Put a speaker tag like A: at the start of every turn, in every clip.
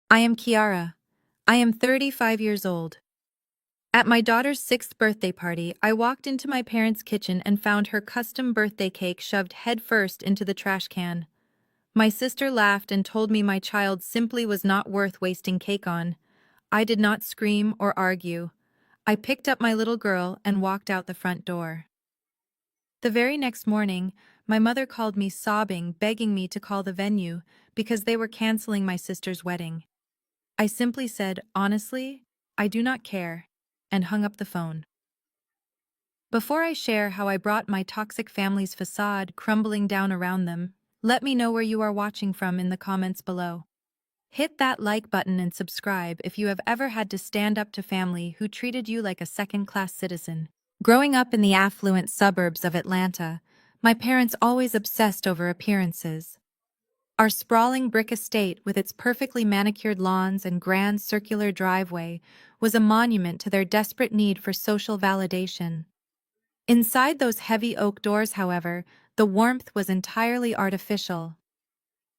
A: I am Kiara. I am 35 years old. At my daughter's 6th birthday party, I walked into my parents' kitchen and found her custom birthday cake shoved headfirst into the trash can. My sister laughed and told me my child simply was not worth wasting cake on. I did not scream or argue. I picked up my little girl and walked out the front door. The very next morning, my mother called me sobbing, begging me to call the venue because they were canceling my sister's wedding. I simply said, honestly, I do not care, and hung up the phone. Before I share how I brought my toxic family's facade crumbling down around them, let me know where you are watching from in the comments below. Hit that like button and subscribe if you have ever had to stand up to family who treated you like a second-class citizen. Growing up in the affluent suburbs of Atlanta, my parents always obsessed over appearances. Our sprawling brick estate with its perfectly manicured lawns and grand circular driveway was a monument to their desperate need for social validation. Inside those heavy oak doors, however, the warmth was entirely artificial.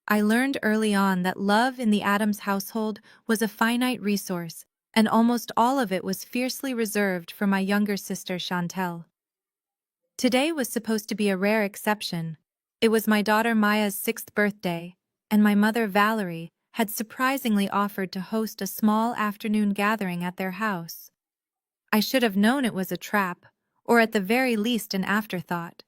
A: I learned early on that love in the Addams household was a finite resource, and almost all of it was fiercely reserved for my younger sister Chantel. Today was supposed to be a rare exception. It was my daughter Maya's 6th birthday, and my mother Valerie had surprisingly offered to host a small afternoon gathering at their house. I should have known it was a trap, or at the very least an afterthought.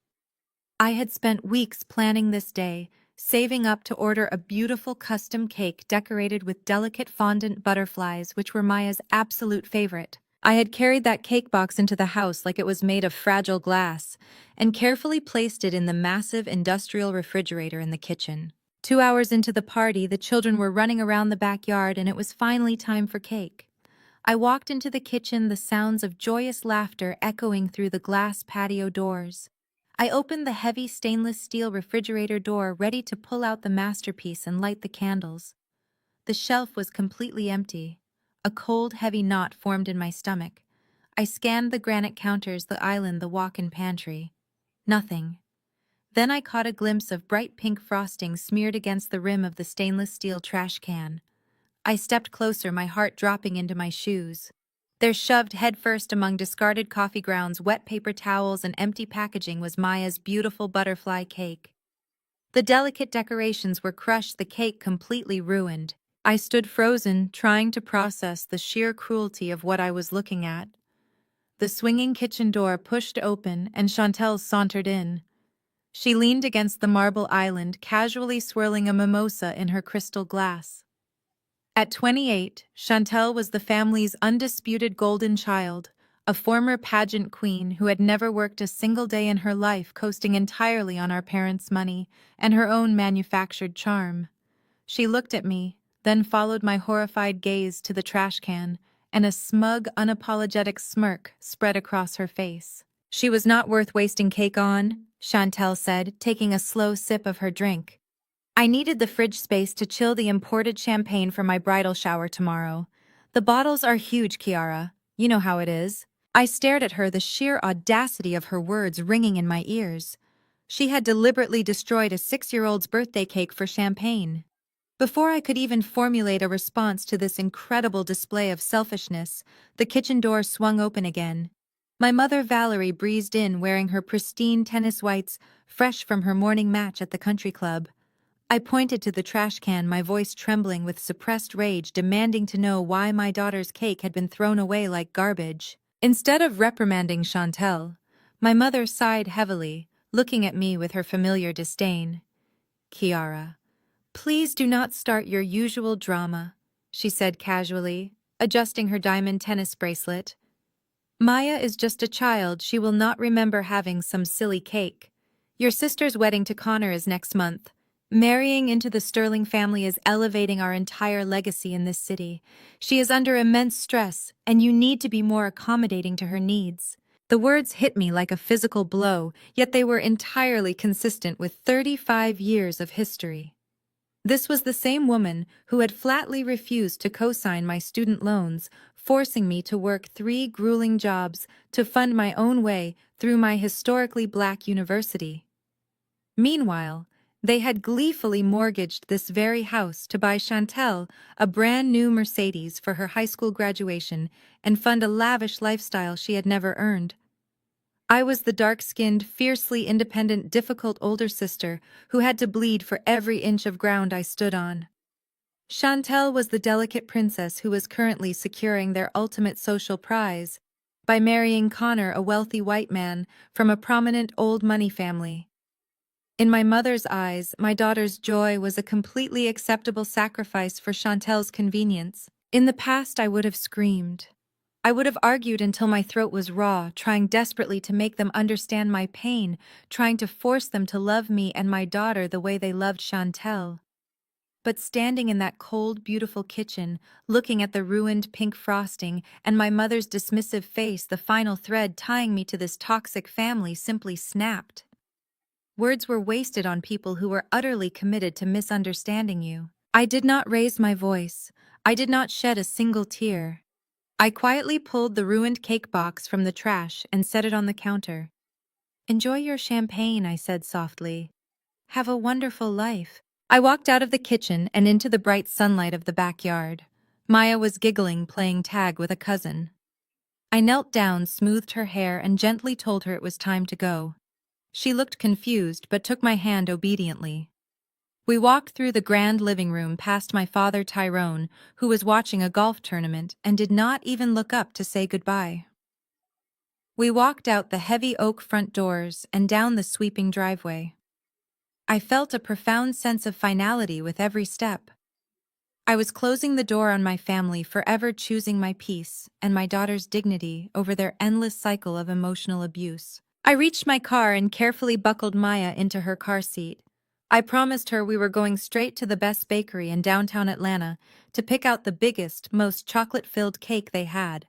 A: I had spent weeks planning this day, saving up to order a beautiful custom cake decorated with delicate fondant butterflies which were Maya's absolute favorite. I had carried that cake box into the house like it was made of fragile glass, and carefully placed it in the massive industrial refrigerator in the kitchen. 2 hours into the party, the children were running around the backyard and it was finally time for cake. I walked into the kitchen, the sounds of joyous laughter echoing through the glass patio doors. I opened the heavy stainless steel refrigerator door, ready to pull out the masterpiece and light the candles. The shelf was completely empty. A cold, heavy knot formed in my stomach. I scanned the granite counters, the island, the walk-in pantry. Nothing. Then I caught a glimpse of bright pink frosting smeared against the rim of the stainless steel trash can. I stepped closer, my heart dropping into my shoes. There, shoved headfirst among discarded coffee grounds, wet paper towels, and empty packaging, was Maya's beautiful butterfly cake. The delicate decorations were crushed, the cake completely ruined. I stood frozen, trying to process the sheer cruelty of what I was looking at. The swinging kitchen door pushed open, and Chantel sauntered in. She leaned against the marble island, casually swirling a mimosa in her crystal glass. At 28, Chantel was the family's undisputed golden child, a former pageant queen who had never worked a single day in her life, coasting entirely on our parents' money and her own manufactured charm. She looked at me, then followed my horrified gaze to the trash can, and a smug, unapologetic smirk spread across her face. She was not worth wasting cake on, Chantel said, taking a slow sip of her drink. I needed the fridge space to chill the imported champagne for my bridal shower tomorrow. The bottles are huge, Kiara. You know how it is. I stared at her, the sheer audacity of her words ringing in my ears. She had deliberately destroyed a 6-year-old's birthday cake for champagne. Before I could even formulate a response to this incredible display of selfishness, the kitchen door swung open again. My mother Valerie breezed in, wearing her pristine tennis whites, fresh from her morning match at the country club. I pointed to the trash can, my voice trembling with suppressed rage, demanding to know why my daughter's cake had been thrown away like garbage. Instead of reprimanding Chantel, my mother sighed heavily, looking at me with her familiar disdain. Kiara, please do not start your usual drama, she said casually, adjusting her diamond tennis bracelet. Maya is just a child. She will not remember having some silly cake. Your sister's wedding to Connor is next month. Marrying into the Sterling family is elevating our entire legacy in this city. She is under immense stress, and you need to be more accommodating to her needs. The words hit me like a physical blow, yet they were entirely consistent with 35 years of history. This was the same woman who had flatly refused to co-sign my student loans, forcing me to work 3 grueling jobs to fund my own way through my historically black university. Meanwhile, They had gleefully mortgaged this very house to buy Chantel a brand new Mercedes for her high school graduation and fund a lavish lifestyle she had never earned. I was the dark-skinned, fiercely independent, difficult older sister who had to bleed for every inch of ground I stood on. Chantel was the delicate princess who was currently securing their ultimate social prize by marrying Connor, a wealthy white man from a prominent old money family. In my mother's eyes, my daughter's joy was a completely acceptable sacrifice for Chantel's convenience. In the past, I would have screamed. I would have argued until my throat was raw, trying desperately to make them understand my pain, trying to force them to love me and my daughter the way they loved Chantel. But standing in that cold, beautiful kitchen, looking at the ruined pink frosting and my mother's dismissive face, the final thread tying me to this toxic family simply snapped. Words were wasted on people who were utterly committed to misunderstanding you. I did not raise my voice. I did not shed a single tear. I quietly pulled the ruined cake box from the trash and set it on the counter. "Enjoy your champagne," I said softly. "Have a wonderful life." I walked out of the kitchen and into the bright sunlight of the backyard. Maya was giggling, playing tag with a cousin. I knelt down, smoothed her hair, and gently told her it was time to go. She looked confused but took my hand obediently. We walked through the grand living room past my father Tyrone, who was watching a golf tournament and did not even look up to say goodbye. We walked out the heavy oak front doors and down the sweeping driveway. I felt a profound sense of finality with every step. I was closing the door on my family, forever choosing my peace and my daughter's dignity over their endless cycle of emotional abuse. I reached my car and carefully buckled Maya into her car seat. I promised her we were going straight to the best bakery in downtown Atlanta to pick out the biggest, most chocolate-filled cake they had.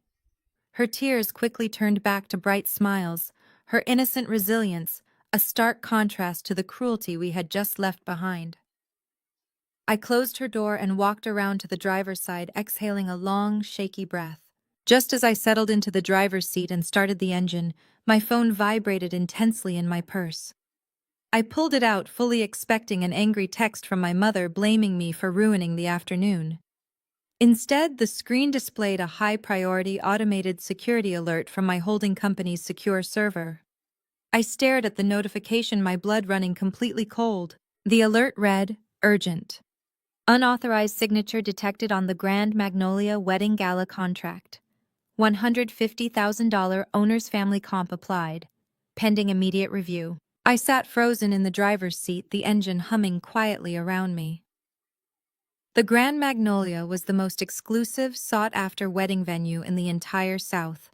A: Her tears quickly turned back to bright smiles, her innocent resilience, a stark contrast to the cruelty we had just left behind. I closed her door and walked around to the driver's side, exhaling a long, shaky breath. Just as I settled into the driver's seat and started the engine, my phone vibrated intensely in my purse. I pulled it out, fully expecting an angry text from my mother blaming me for ruining the afternoon. Instead, the screen displayed a high-priority automated security alert from my holding company's secure server. I stared at the notification, my blood running completely cold. The alert read, "Urgent. Unauthorized signature detected on the Grand Magnolia Wedding Gala contract. $150,000 owner's family comp applied. Pending immediate review." I sat frozen in the driver's seat, the engine humming quietly around me. The Grand Magnolia was the most exclusive, sought-after wedding venue in the entire South,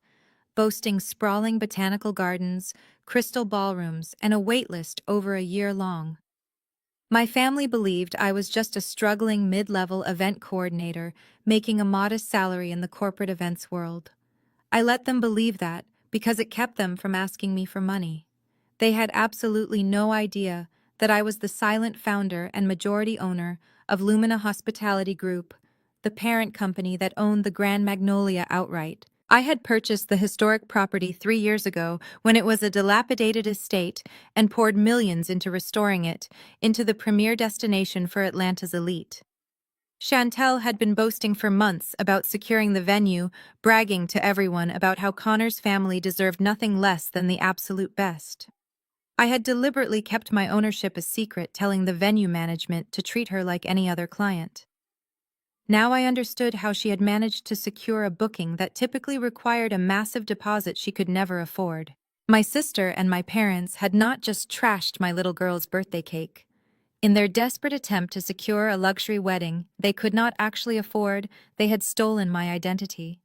A: boasting sprawling botanical gardens, crystal ballrooms, and a waitlist over a year long. My family believed I was just a struggling mid-level event coordinator making a modest salary in the corporate events world. I let them believe that because it kept them from asking me for money. They had absolutely no idea that I was the silent founder and majority owner of Lumina Hospitality Group, the parent company that owned the Grand Magnolia outright. I had purchased the historic property 3 years ago when it was a dilapidated estate and poured millions into restoring it into the premier destination for Atlanta's elite. Chantel had been boasting for months about securing the venue, bragging to everyone about how Connor's family deserved nothing less than the absolute best. I had deliberately kept my ownership a secret, telling the venue management to treat her like any other client. Now I understood how she had managed to secure a booking that typically required a massive deposit she could never afford. My sister and my parents had not just trashed my little girl's birthday cake. In their desperate attempt to secure a luxury wedding they could not actually afford, they had stolen my identity.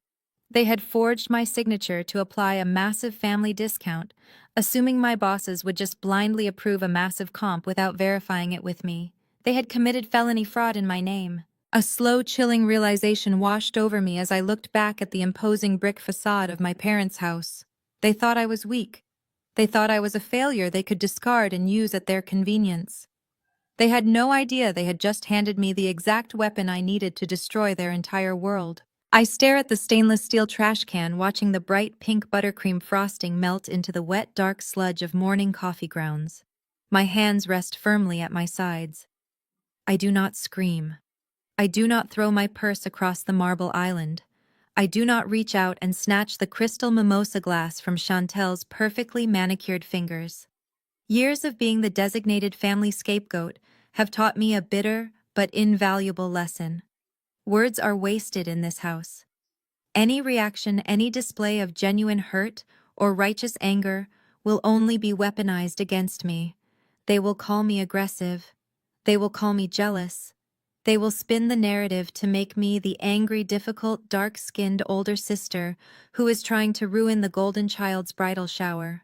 A: They had forged my signature to apply a massive family discount, assuming my bosses would just blindly approve a massive comp without verifying it with me. They had committed felony fraud in my name. A slow, chilling realization washed over me as I looked back at the imposing brick facade of my parents' house. They thought I was weak. They thought I was a failure they could discard and use at their convenience. They had no idea they had just handed me the exact weapon I needed to destroy their entire world. I stare at the stainless steel trash can, watching the bright pink buttercream frosting melt into the wet, dark sludge of morning coffee grounds. My hands rest firmly at my sides. I do not scream. I do not throw my purse across the marble island. I do not reach out and snatch the crystal mimosa glass from Chantel's perfectly manicured fingers. Years of being the designated family scapegoat have taught me a bitter but invaluable lesson. Words are wasted in this house. Any reaction, any display of genuine hurt or righteous anger will only be weaponized against me. They will call me aggressive. They will call me jealous. They will spin the narrative to make me the angry, difficult, dark-skinned older sister who is trying to ruin the golden child's bridal shower.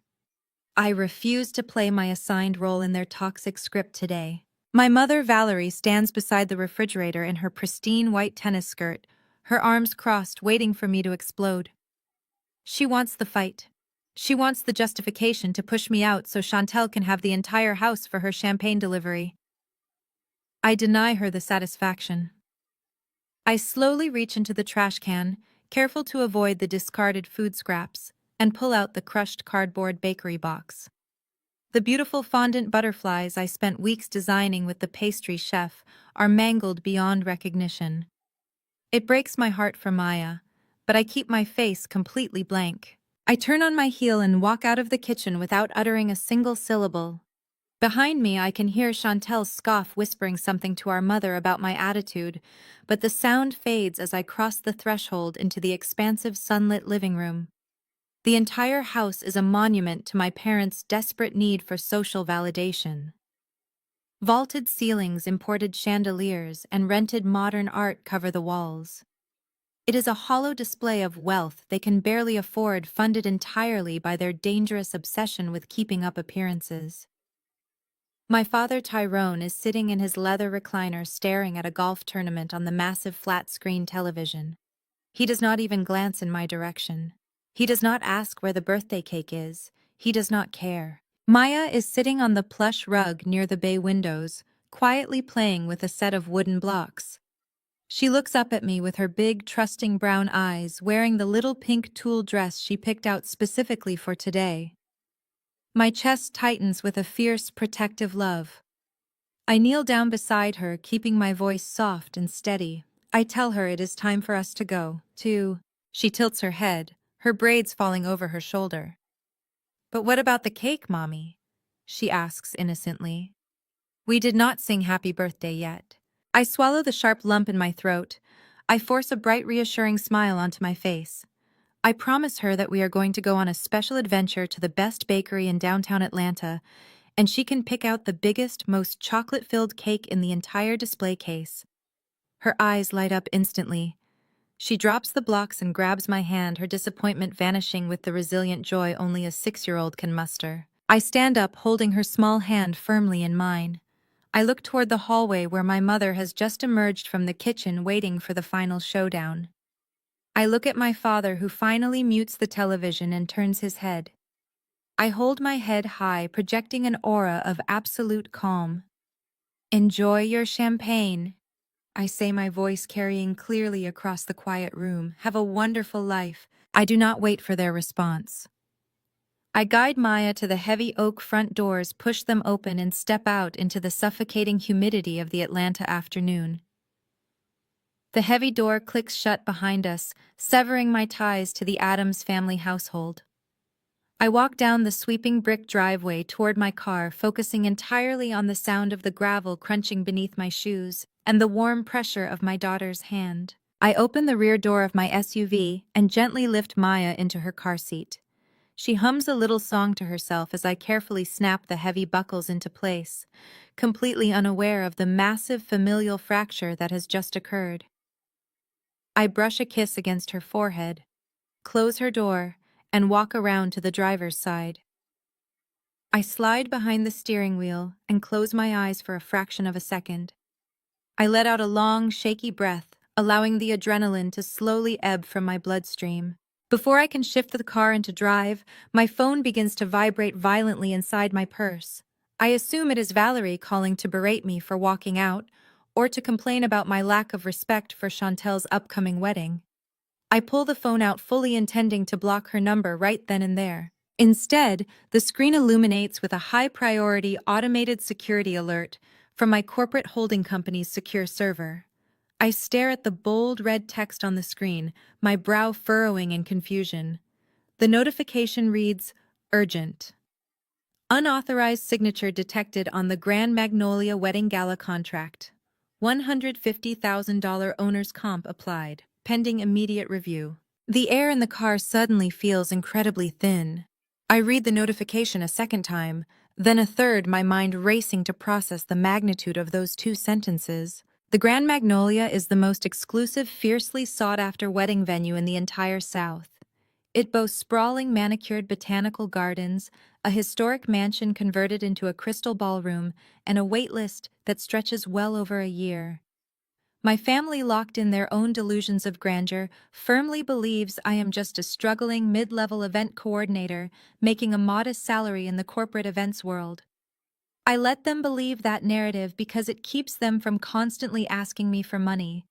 A: I refuse to play my assigned role in their toxic script today. My mother, Valerie, stands beside the refrigerator in her pristine white tennis skirt, her arms crossed, waiting for me to explode. She wants the fight. She wants the justification to push me out so Chantel can have the entire house for her champagne delivery. I deny her the satisfaction. I slowly reach into the trash can, careful to avoid the discarded food scraps, and pull out the crushed cardboard bakery box. The beautiful fondant butterflies I spent weeks designing with the pastry chef are mangled beyond recognition. It breaks my heart for Maya, but I keep my face completely blank. I turn on my heel and walk out of the kitchen without uttering a single syllable. Behind me, I can hear Chantel scoff, whispering something to our mother about my attitude, but the sound fades as I cross the threshold into the expansive sunlit living room. The entire house is a monument to my parents' desperate need for social validation. Vaulted ceilings, imported chandeliers, and rented modern art cover the walls. It is a hollow display of wealth they can barely afford, funded entirely by their dangerous obsession with keeping up appearances. My father, Tyrone, is sitting in his leather recliner staring at a golf tournament on the massive flat-screen television. He does not even glance in my direction. He does not ask where the birthday cake is. He does not care. Maya is sitting on the plush rug near the bay windows, quietly playing with a set of wooden blocks. She looks up at me with her big, trusting brown eyes, wearing the little pink tulle dress she picked out specifically for today. My chest tightens with a fierce, protective love. I kneel down beside her, keeping my voice soft and steady. I tell her it is time for us to go, to... She tilts her head, her braids falling over her shoulder. "But what about the cake, Mommy?" she asks innocently. We did not sing happy birthday yet. I swallow the sharp lump in my throat. I force a bright, reassuring smile onto my face. I promise her that we are going to go on a special adventure to the best bakery in downtown Atlanta, and she can pick out the biggest, most chocolate-filled cake in the entire display case. Her eyes light up instantly. She drops the blocks and grabs my hand, her disappointment vanishing with the resilient joy only a 6-year-old can muster. I stand up, holding her small hand firmly in mine. I look toward the hallway where my mother has just emerged from the kitchen, waiting for the final showdown. I look at my father, who finally mutes the television and turns his head. I hold my head high, projecting an aura of absolute calm. "Enjoy your champagne," I say, my voice carrying clearly across the quiet room. "Have a wonderful life." I do not wait for their response. I guide Maya to the heavy oak front doors, push them open, and step out into the suffocating humidity of the Atlanta afternoon. The heavy door clicks shut behind us, severing my ties to the Addams family household. I walk down the sweeping brick driveway toward my car, focusing entirely on the sound of the gravel crunching beneath my shoes and the warm pressure of my daughter's hand. I open the rear door of my SUV and gently lift Maya into her car seat. She hums a little song to herself as I carefully snap the heavy buckles into place, completely unaware of the massive familial fracture that has just occurred. I brush a kiss against her forehead, close her door, and walk around to the driver's side. I slide behind the steering wheel and close my eyes for a fraction of a second. I let out a long, shaky breath, allowing the adrenaline to slowly ebb from my bloodstream. Before I can shift the car into drive, my phone begins to vibrate violently inside my purse. I assume it is Valerie calling to berate me for walking out, or to complain about my lack of respect for Chantel's upcoming wedding. I pull the phone out, fully intending to block her number right then and there. Instead, the screen illuminates with a high-priority automated security alert from my corporate holding company's secure server. I stare at the bold red text on the screen, my brow furrowing in confusion. The notification reads, "Urgent. Unauthorized signature detected on the Grand Magnolia Wedding Gala contract. $150,000 owner's comp applied, pending immediate review." The air in the car suddenly feels incredibly thin. I read the notification a second time, then a third, my mind racing to process the magnitude of those two sentences. The Grand Magnolia is the most exclusive, fiercely sought-after wedding venue in the entire South. It boasts sprawling manicured botanical gardens, a historic mansion converted into a crystal ballroom, and a waitlist that stretches well over a year. My family, locked in their own delusions of grandeur, firmly believes I am just a struggling mid-level event coordinator making a modest salary in the corporate events world. I let them believe that narrative because it keeps them from constantly asking me for money.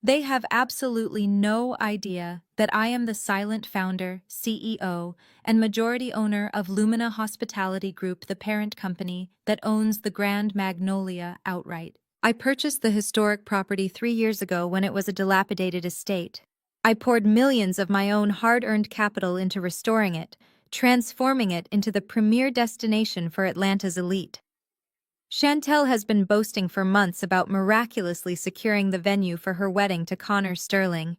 A: They have absolutely no idea that I am the silent founder, CEO, and majority owner of Lumina Hospitality Group, the parent company that owns the Grand Magnolia outright. I purchased the historic property 3 years ago when it was a dilapidated estate. I poured millions of my own hard-earned capital into restoring it, transforming it into the premier destination for Atlanta's elite. Chantel has been boasting for months about miraculously securing the venue for her wedding to Connor Sterling.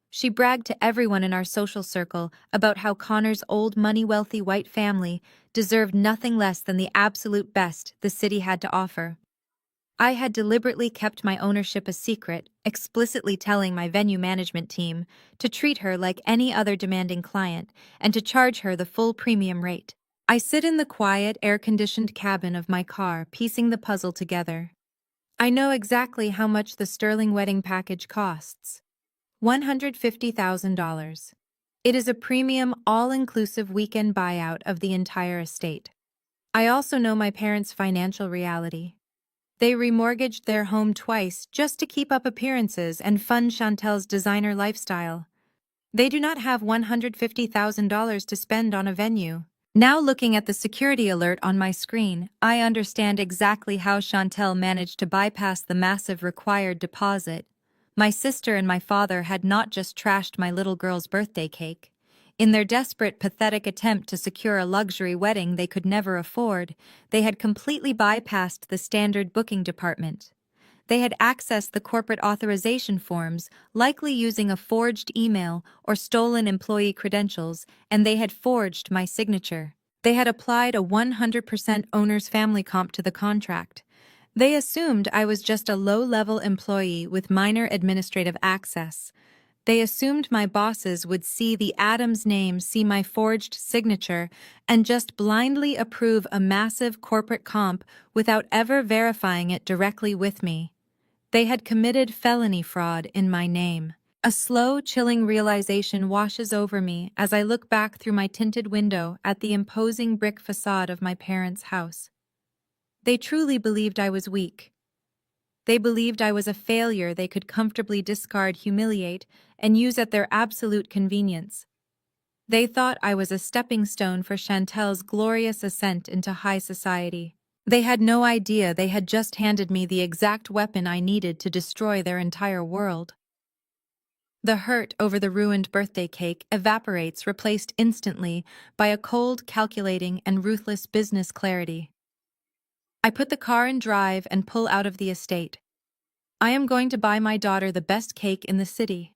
A: She bragged to everyone in our social circle about how Connor's old money-wealthy white family deserved nothing less than the absolute best the city had to offer. I had deliberately kept my ownership a secret, explicitly telling my venue management team to treat her like any other demanding client and to charge her the full premium rate. I sit in the quiet, air-conditioned cabin of my car, piecing the puzzle together. I know exactly how much the Sterling wedding package costs. $150,000. It is a premium, all-inclusive weekend buyout of the entire estate. I also know my parents' financial reality. They remortgaged their home twice just to keep up appearances and fund Chantel's designer lifestyle. They do not have $150,000 to spend on a venue. Now, looking at the security alert on my screen, I understand exactly how Chantel managed to bypass the massive required deposit. My sister and my father had not just trashed my little girl's birthday cake. In their desperate, pathetic attempt to secure a luxury wedding they could never afford, they had completely bypassed the standard booking department. They had accessed the corporate authorization forms, likely using a forged email or stolen employee credentials, and they had forged my signature. They had applied a 100% owner's family comp to the contract. They assumed I was just a low-level employee with minor administrative access. They assumed my bosses would see the Adams name, see my forged signature, and just blindly approve a massive corporate comp without ever verifying it directly with me. They had committed felony fraud in my name. A slow, chilling realization washes over me as I look back through my tinted window at the imposing brick facade of my parents' house. They truly believed I was weak. They believed I was a failure they could comfortably discard, humiliate, and use at their absolute convenience. They thought I was a stepping stone for Chantel's glorious ascent into high society. They had no idea they had just handed me the exact weapon I needed to destroy their entire world. The hurt over the ruined birthday cake evaporates, replaced instantly by a cold, calculating, and ruthless business clarity. I put the car in drive and pull out of the estate. I am going to buy my daughter the best cake in the city.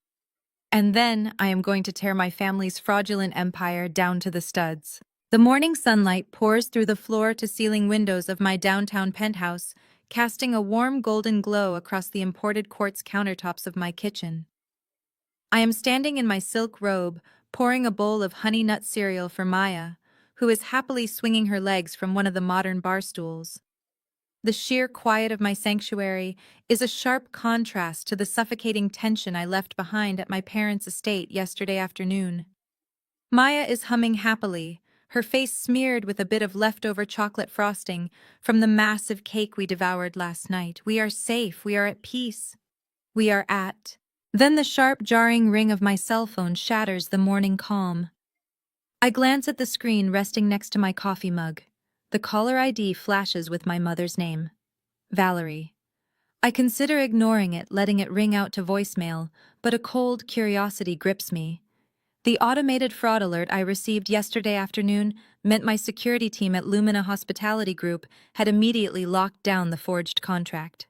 A: And then I am going to tear my family's fraudulent empire down to the studs. The morning sunlight pours through the floor-to-ceiling windows of my downtown penthouse, casting a warm golden glow across the imported quartz countertops of my kitchen. I am standing in my silk robe, pouring a bowl of honey nut cereal for Maya, who is happily swinging her legs from one of the modern bar stools. The sheer quiet of my sanctuary is a sharp contrast to the suffocating tension I left behind at my parents' estate yesterday afternoon. Maya is humming happily, her face smeared with a bit of leftover chocolate frosting from the massive cake we devoured last night. We are safe, we are at peace. We are at. Then the sharp, jarring ring of my cell phone shatters the morning calm. I glance at the screen resting next to my coffee mug. The caller ID flashes with my mother's name, Valerie. I consider ignoring it, letting it ring out to voicemail, but a cold curiosity grips me. The automated fraud alert I received yesterday afternoon meant my security team at Lumina Hospitality Group had immediately locked down the forged contract.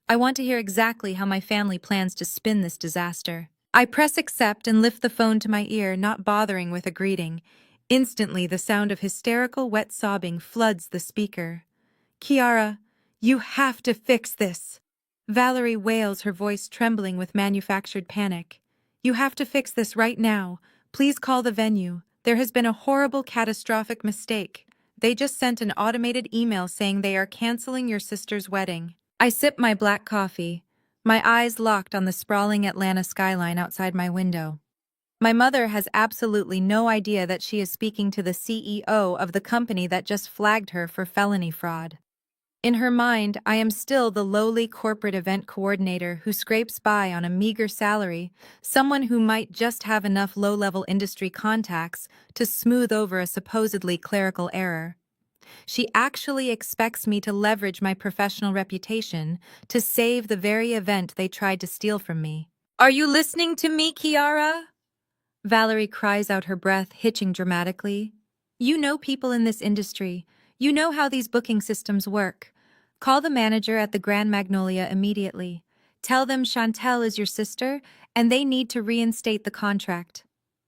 A: I want to hear exactly how my family plans to spin this disaster. I press accept and lift the phone to my ear, not bothering with a greeting. Instantly, the sound of hysterical, wet sobbing floods the speaker. Kiara, you have to fix this. Valerie wails, her voice trembling with manufactured panic. You have to fix this right now. Please call the venue. There has been a horrible, catastrophic mistake. They just sent an automated email saying they are canceling your sister's wedding. I sip my black coffee, my eyes locked on the sprawling Atlanta skyline outside my window. My mother has absolutely no idea that she is speaking to the CEO of the company that just flagged her for felony fraud. In her mind, I am still the lowly corporate event coordinator who scrapes by on a meager salary, someone who might just have enough low-level industry contacts to smooth over a supposedly clerical error. She actually expects me to leverage my professional reputation to save the very event they tried to steal from me. Are you listening to me, Kiara? Valerie cries out, her breath hitching dramatically. You know people in this industry. You know how these booking systems work. Call the manager at the Grand Magnolia immediately. Tell them Chantel is your sister, and they need to reinstate the contract.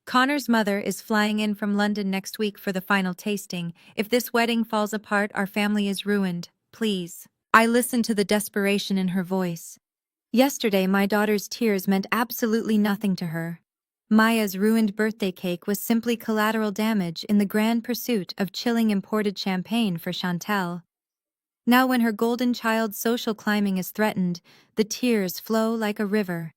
A: Connor's mother is flying in from London next week for the final tasting. If this wedding falls apart, our family is ruined. Please. I listened to the desperation in her voice. Yesterday, my daughter's tears meant absolutely nothing to her. Maya's ruined birthday cake was simply collateral damage in the grand pursuit of chilling imported champagne for Chantel. Now when her golden child's social climbing is threatened, the tears flow like a river.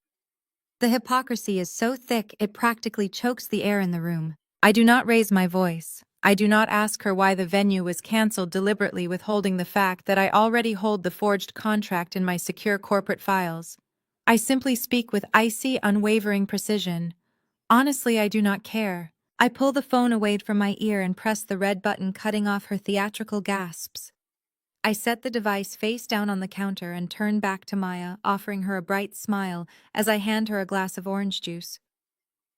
A: The hypocrisy is so thick it practically chokes the air in the room. I do not raise my voice. I do not ask her why the venue was cancelled, deliberately withholding the fact that I already hold the forged contract in my secure corporate files. I simply speak with icy, unwavering precision. Honestly, I do not care. I pull the phone away from my ear and press the red button, cutting off her theatrical gasps. I set the device face down on the counter and turn back to Maya, offering her a bright smile as I hand her a glass of orange juice.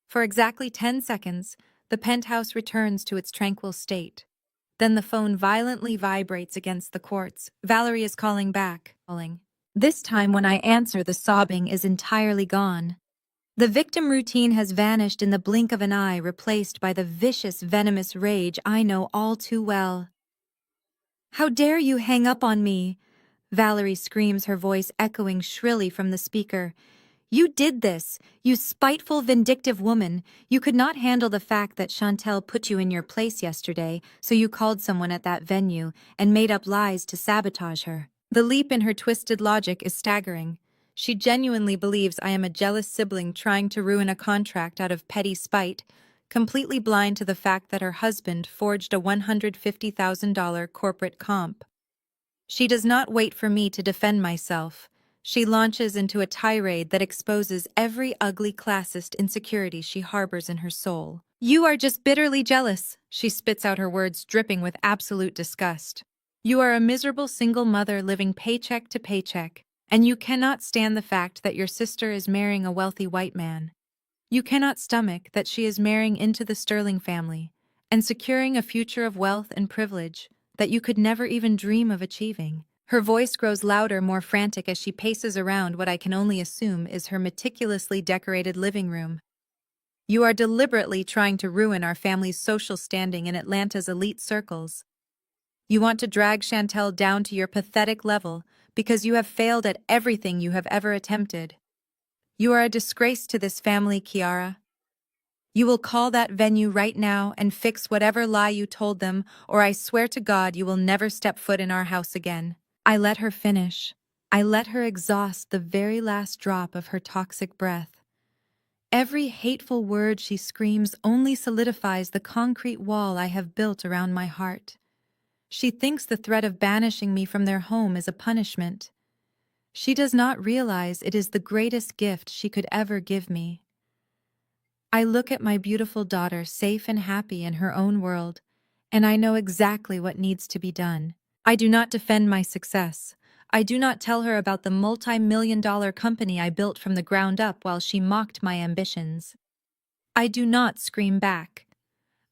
A: For exactly 10 seconds, the penthouse returns to its tranquil state. Then the phone violently vibrates against the quartz. Valerie is calling back. This time when I answer, the sobbing is entirely gone. The victim routine has vanished in the blink of an eye, replaced by the vicious, venomous rage I know all too well. How dare you hang up on me? Valerie screams, her voice echoing shrilly from the speaker. You did this, you spiteful, vindictive woman. You could not handle the fact that Chantel put you in your place yesterday, so you called someone at that venue and made up lies to sabotage her. The leap in her twisted logic is staggering. She genuinely believes I am a jealous sibling trying to ruin a contract out of petty spite, completely blind to the fact that her husband forged a $150,000 corporate comp. She does not wait for me to defend myself. She launches into a tirade that exposes every ugly classist insecurity she harbors in her soul. You are just bitterly jealous, she spits out her words, dripping with absolute disgust. You are a miserable single mother living paycheck to paycheck, and you cannot stand the fact that your sister is marrying a wealthy white man. You cannot stomach that she is marrying into the Sterling family and securing a future of wealth and privilege that you could never even dream of achieving. Her voice grows louder, more frantic as she paces around what I can only assume is her meticulously decorated living room. You are deliberately trying to ruin our family's social standing in Atlanta's elite circles. You want to drag Chantel down to your pathetic level because you have failed at everything you have ever attempted. You are a disgrace to this family, Kiara. You will call that venue right now and fix whatever lie you told them, or I swear to God you will never step foot in our house again. I let her finish. I let her exhaust the very last drop of her toxic breath. Every hateful word she screams only solidifies the concrete wall I have built around my heart. She thinks the threat of banishing me from their home is a punishment. She does not realize it is the greatest gift she could ever give me. I look at my beautiful daughter safe and happy in her own world, and I know exactly what needs to be done. I do not defend my success. I do not tell her about the multi-million-dollar company I built from the ground up while she mocked my ambitions. I do not scream back.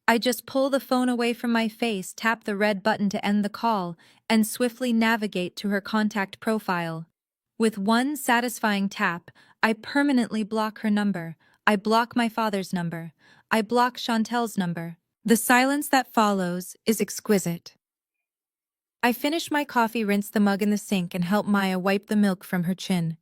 A: I just pull the phone away from my face, tap the red button to end the call, and swiftly navigate to her contact profile. With one satisfying tap, I permanently block her number. I block my father's number. I block Chantel's number. The silence that follows is exquisite. I finish my coffee, rinse the mug in the sink, and help Maya wipe the milk from her chin.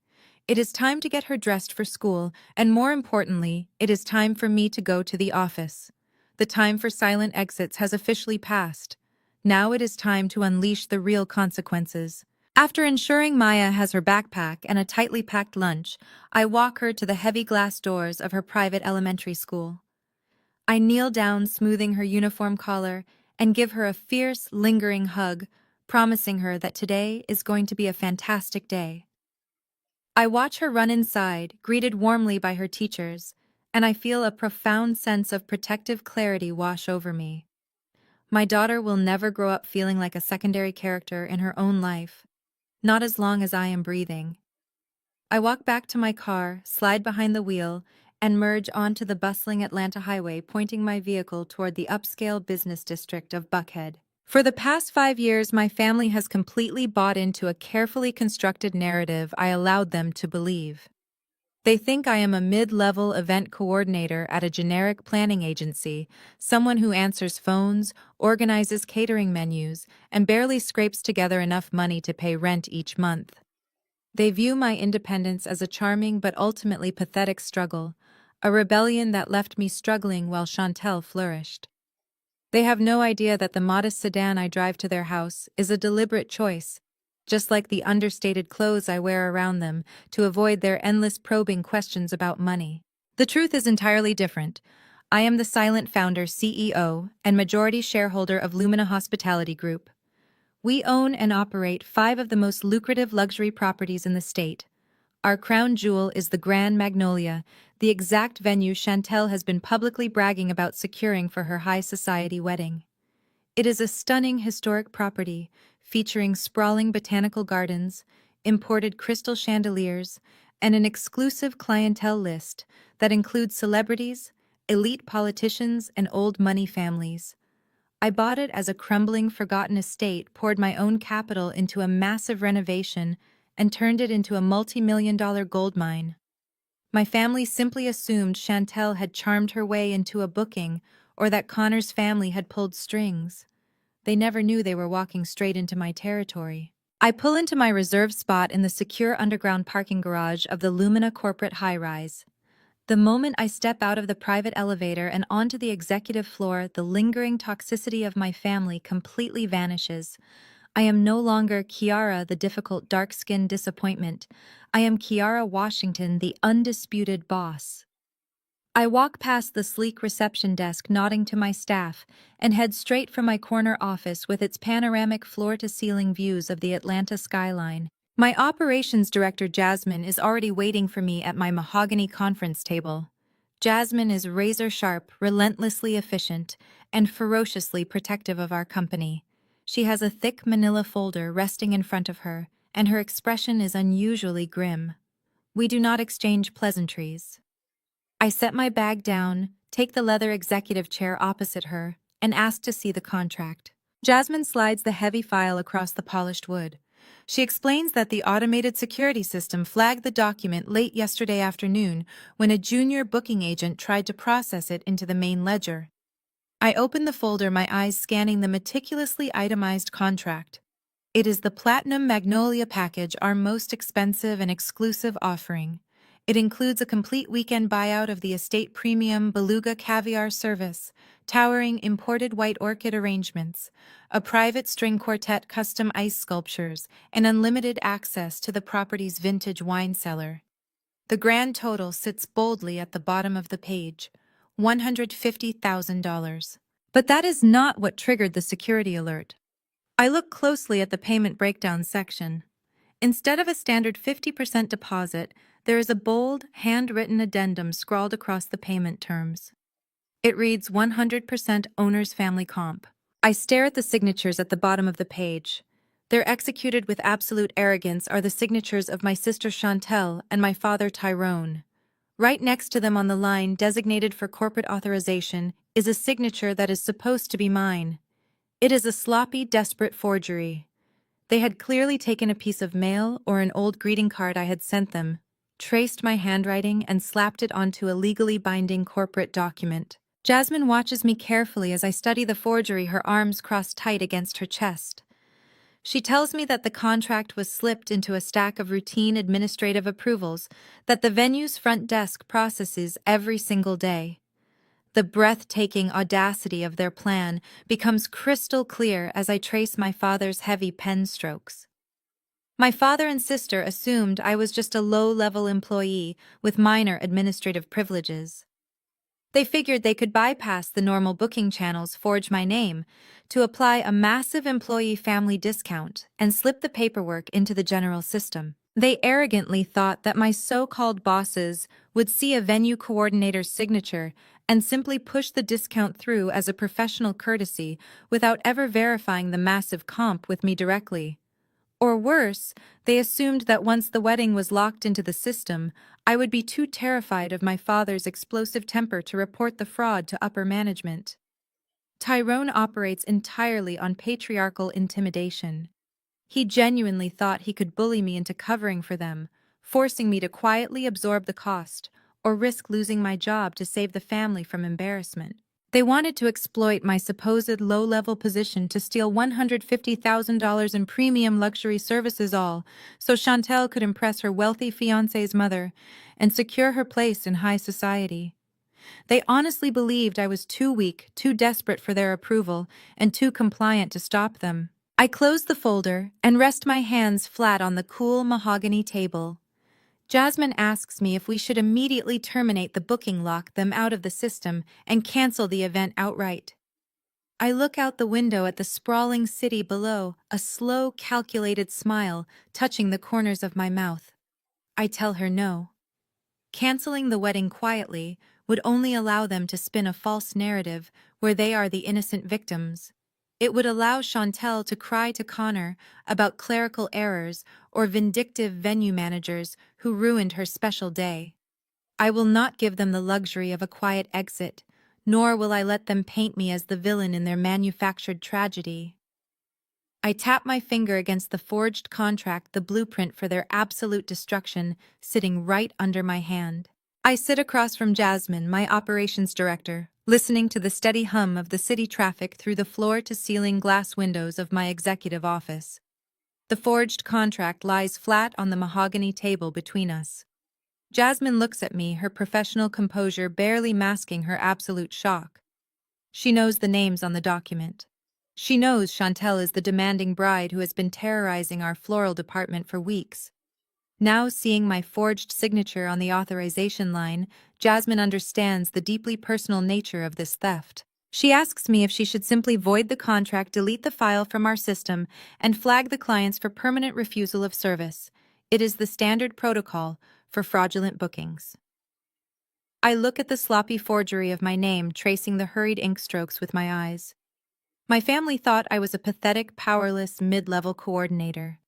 A: It is time to get her dressed for school, and more importantly, it is time for me to go to the office. The time for silent exits has officially passed. Now it is time to unleash the real consequences. After ensuring Maya has her backpack and a tightly packed lunch, I walk her to the heavy glass doors of her private elementary school. I kneel down, smoothing her uniform collar, and give her a fierce, lingering hug, promising her that today is going to be a fantastic day. I watch her run inside, greeted warmly by her teachers, and I feel a profound sense of protective clarity wash over me. My daughter will never grow up feeling like a secondary character in her own life, not as long as I am breathing. I walk back to my car, slide behind the wheel, and merge onto the bustling Atlanta highway, pointing my vehicle toward the upscale business district of Buckhead. For the past 5 years, my family has completely bought into a carefully constructed narrative I allowed them to believe. They think I am a mid-level event coordinator at a generic planning agency, someone who answers phones, organizes catering menus, and barely scrapes together enough money to pay rent each month. They view my independence as a charming but ultimately pathetic struggle, a rebellion that left me struggling while Chantel flourished. They have no idea that the modest sedan I drive to their house is a deliberate choice, just like the understated clothes I wear around them to avoid their endless probing questions about money. The truth is entirely different. I am the silent founder, CEO, and majority shareholder of Lumina Hospitality Group. We own and operate 5 of the most lucrative luxury properties in the state. Our crown jewel is the Grand Magnolia, the exact venue Chantel has been publicly bragging about securing for her high society wedding. It is a stunning historic property, featuring sprawling botanical gardens, imported crystal chandeliers, and an exclusive clientele list that includes celebrities, elite politicians, and old money families. I bought it as a crumbling, forgotten estate, poured my own capital into a massive renovation, and turned it into a multi-million-dollar gold mine. My family simply assumed Chantel had charmed her way into a booking or that Connor's family had pulled strings. They never knew they were walking straight into my territory. I pull into my reserved spot in the secure underground parking garage of the Lumina corporate high-rise. The moment I step out of the private elevator and onto the executive floor, the lingering toxicity of my family completely vanishes. I am no longer Kiara, the difficult dark-skinned disappointment. I am Kiara Washington, the undisputed boss. I walk past the sleek reception desk, nodding to my staff, and head straight for my corner office with its panoramic floor-to-ceiling views of the Atlanta skyline. My operations director, Jasmine, is already waiting for me at my mahogany conference table. Jasmine is razor-sharp, relentlessly efficient, and ferociously protective of our company. She has a thick manila folder resting in front of her, and her expression is unusually grim. We do not exchange pleasantries. I set my bag down, take the leather executive chair opposite her, and ask to see the contract. Jasmine slides the heavy file across the polished wood. She explains that the automated security system flagged the document late yesterday afternoon when a junior booking agent tried to process it into the main ledger. I open the folder, my eyes scanning the meticulously itemized contract. It is the Platinum Magnolia package, our most expensive and exclusive offering. It includes a complete weekend buyout of the estate premium beluga caviar service, towering imported white orchid arrangements, a private string quartet, custom ice sculptures, and unlimited access to the property's vintage wine cellar. The grand total sits boldly at the bottom of the page, $150,000. But that is not what triggered the security alert. I look closely at the payment breakdown section. Instead of a standard 50% deposit, There is a bold, handwritten addendum scrawled across the payment terms. It reads 100% owner's family comp. I stare at the signatures at the bottom of the page. They're executed with absolute arrogance are the signatures of my sister Chantel and my father Tyrone. Right next to them on the line designated for corporate authorization is a signature that is supposed to be mine. It is a sloppy, desperate forgery. They had clearly taken a piece of mail or an old greeting card I had sent them, traced my handwriting, and slapped it onto a legally binding corporate document. Jasmine watches me carefully as I study the forgery, her arms crossed tight against her chest. She tells me that the contract was slipped into a stack of routine administrative approvals that the venue's front desk processes every single day. The breathtaking audacity of their plan becomes crystal clear as I trace my father's heavy pen strokes. My father and sister assumed I was just a low-level employee with minor administrative privileges. They figured they could bypass the normal booking channels, forge my name, to apply a massive employee family discount and slip the paperwork into the general system. They arrogantly thought that my so-called bosses would see a venue coordinator's signature and simply push the discount through as a professional courtesy without ever verifying the massive comp with me directly. Or worse, they assumed that once the wedding was locked into the system, I would be too terrified of my father's explosive temper to report the fraud to upper management. Tyrone operates entirely on patriarchal intimidation. He genuinely thought he could bully me into covering for them, forcing me to quietly absorb the cost or risk losing my job to save the family from embarrassment. They wanted to exploit my supposed low-level position to steal $150,000 in premium luxury services all so Chantel could impress her wealthy fiancé's mother and secure her place in high society. They honestly believed I was too weak, too desperate for their approval, and too compliant to stop them. I close the folder and rest my hands flat on the cool mahogany table. Jasmine asks me if we should immediately terminate the booking, lock them out of the system, and cancel the event outright. I look out the window at the sprawling city below, a slow, calculated smile touching the corners of my mouth. I tell her no. Canceling the wedding quietly would only allow them to spin a false narrative where they are the innocent victims. It would allow Chantel to cry to Connor about clerical errors or vindictive venue managers who ruined her special day. I will not give them the luxury of a quiet exit, nor will I let them paint me as the villain in their manufactured tragedy. I tap my finger against the forged contract, the blueprint for their absolute destruction, sitting right under my hand. I sit across from Jasmine, my operations director, listening to the steady hum of the city traffic through the floor-to-ceiling glass windows of my executive office. The forged contract lies flat on the mahogany table between us. Jasmine looks at me, her professional composure barely masking her absolute shock. She knows the names on the document. She knows Chantel is the demanding bride who has been terrorizing our floral department for weeks. Now seeing my forged signature on the authorization line, Jasmine understands the deeply personal nature of this theft. She asks me if she should simply void the contract, delete the file from our system, and flag the clients for permanent refusal of service. It is the standard protocol for fraudulent bookings. I look at the sloppy forgery of my name, tracing the hurried ink strokes with my eyes. My family thought I was a pathetic, powerless, mid-level coordinator.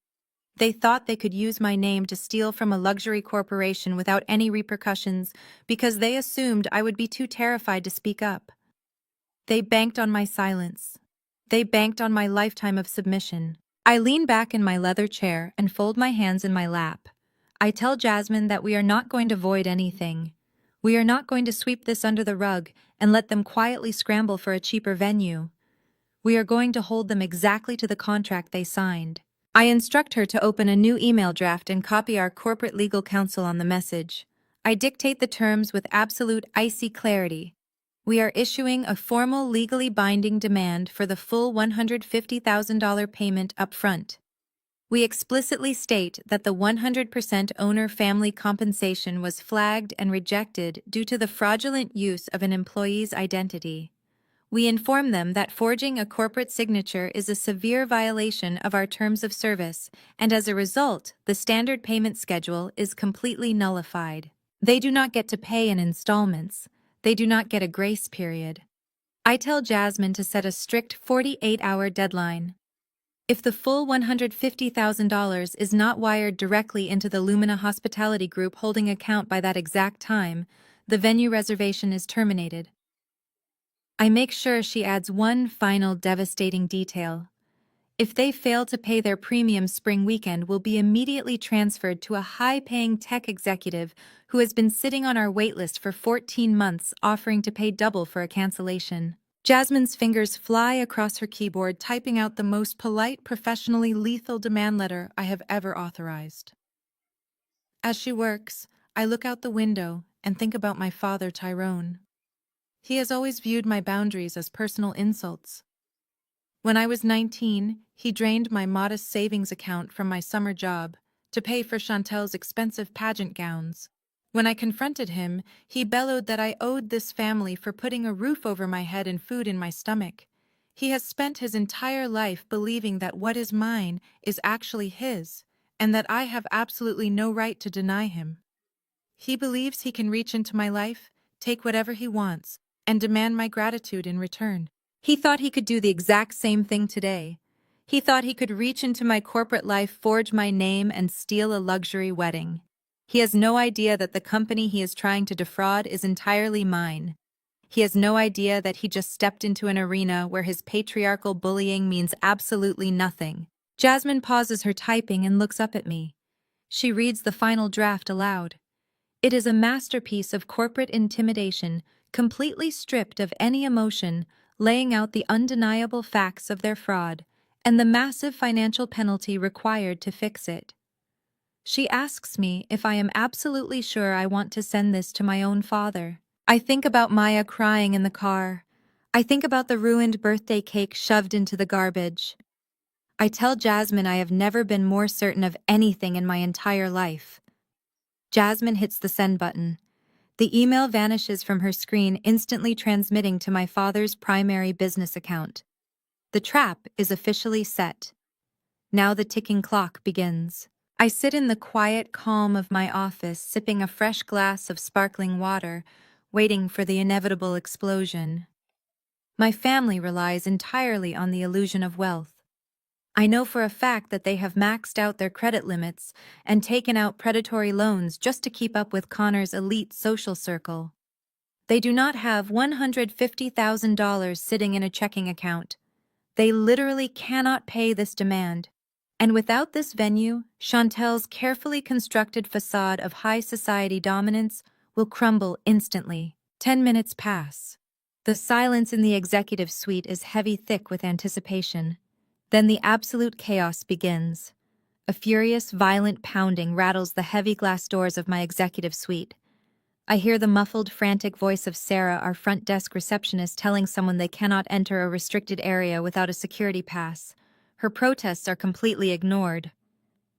A: They thought they could use my name to steal from a luxury corporation without any repercussions because they assumed I would be too terrified to speak up. They banked on my silence. They banked on my lifetime of submission. I lean back in my leather chair and fold my hands in my lap. I tell Jasmine that we are not going to void anything. We are not going to sweep this under the rug and let them quietly scramble for a cheaper venue. We are going to hold them exactly to the contract they signed. I instruct her to open a new email draft and copy our corporate legal counsel on the message. I dictate the terms with absolute icy clarity. We are issuing a formal legally binding demand for the full $150,000 payment up front. We explicitly state that the 100% owner family compensation was flagged and rejected due to the fraudulent use of an employee's identity. We inform them that forging a corporate signature is a severe violation of our terms of service, and as a result, the standard payment schedule is completely nullified. They do not get to pay in installments. They do not get a grace period. I tell Jasmine to set a strict 48-hour deadline. If the full $150,000 is not wired directly into the Lumina Hospitality Group holding account by that exact time, the venue reservation is terminated. I make sure she adds one final devastating detail. If they fail to pay their premium spring weekend, will be immediately transferred to a high-paying tech executive who has been sitting on our waitlist for 14 months offering to pay double for a cancellation. Jasmine's fingers fly across her keyboard, typing out the most polite, professionally lethal demand letter I have ever authorized. As she works, I look out the window and think about my father, Tyrone. He has always viewed my boundaries as personal insults. When I was 19, he drained my modest savings account from my summer job to pay for Chantel's expensive pageant gowns. When I confronted him, he bellowed that I owed this family for putting a roof over my head and food in my stomach. He has spent his entire life believing that what is mine is actually his, and that I have absolutely no right to deny him. He believes he can reach into my life, take whatever he wants, and demand my gratitude in return. He thought he could do the exact same thing today. He thought he could reach into my corporate life, forge my name, and steal a luxury wedding. He has no idea that the company he is trying to defraud is entirely mine. He has no idea that he just stepped into an arena where his patriarchal bullying means absolutely nothing. Jasmine pauses her typing and looks up at me. She reads the final draft aloud. It is a masterpiece of corporate intimidation, completely stripped of any emotion, laying out the undeniable facts of their fraud and the massive financial penalty required to fix it. She asks me if I am absolutely sure I want to send this to my own father. I think about Maya crying in the car. I think about the ruined birthday cake shoved into the garbage. I tell Jasmine I have never been more certain of anything in my entire life. Jasmine hits the send button. The email vanishes from her screen, instantly transmitting to my father's primary business account. The trap is officially set. Now the ticking clock begins. I sit in the quiet calm of my office, sipping a fresh glass of sparkling water, waiting for the inevitable explosion. My family relies entirely on the illusion of wealth. I know for a fact that they have maxed out their credit limits and taken out predatory loans just to keep up with Connor's elite social circle. They do not have $150,000 sitting in a checking account. They literally cannot pay this demand. And without this venue, Chantel's carefully constructed facade of high society dominance will crumble instantly. 10 minutes pass. The silence in the executive suite is heavy, thick with anticipation. Then the absolute chaos begins. A furious, violent pounding rattles the heavy glass doors of my executive suite. I hear the muffled, frantic voice of Sarah, our front desk receptionist, telling someone they cannot enter a restricted area without a security pass. Her protests are completely ignored.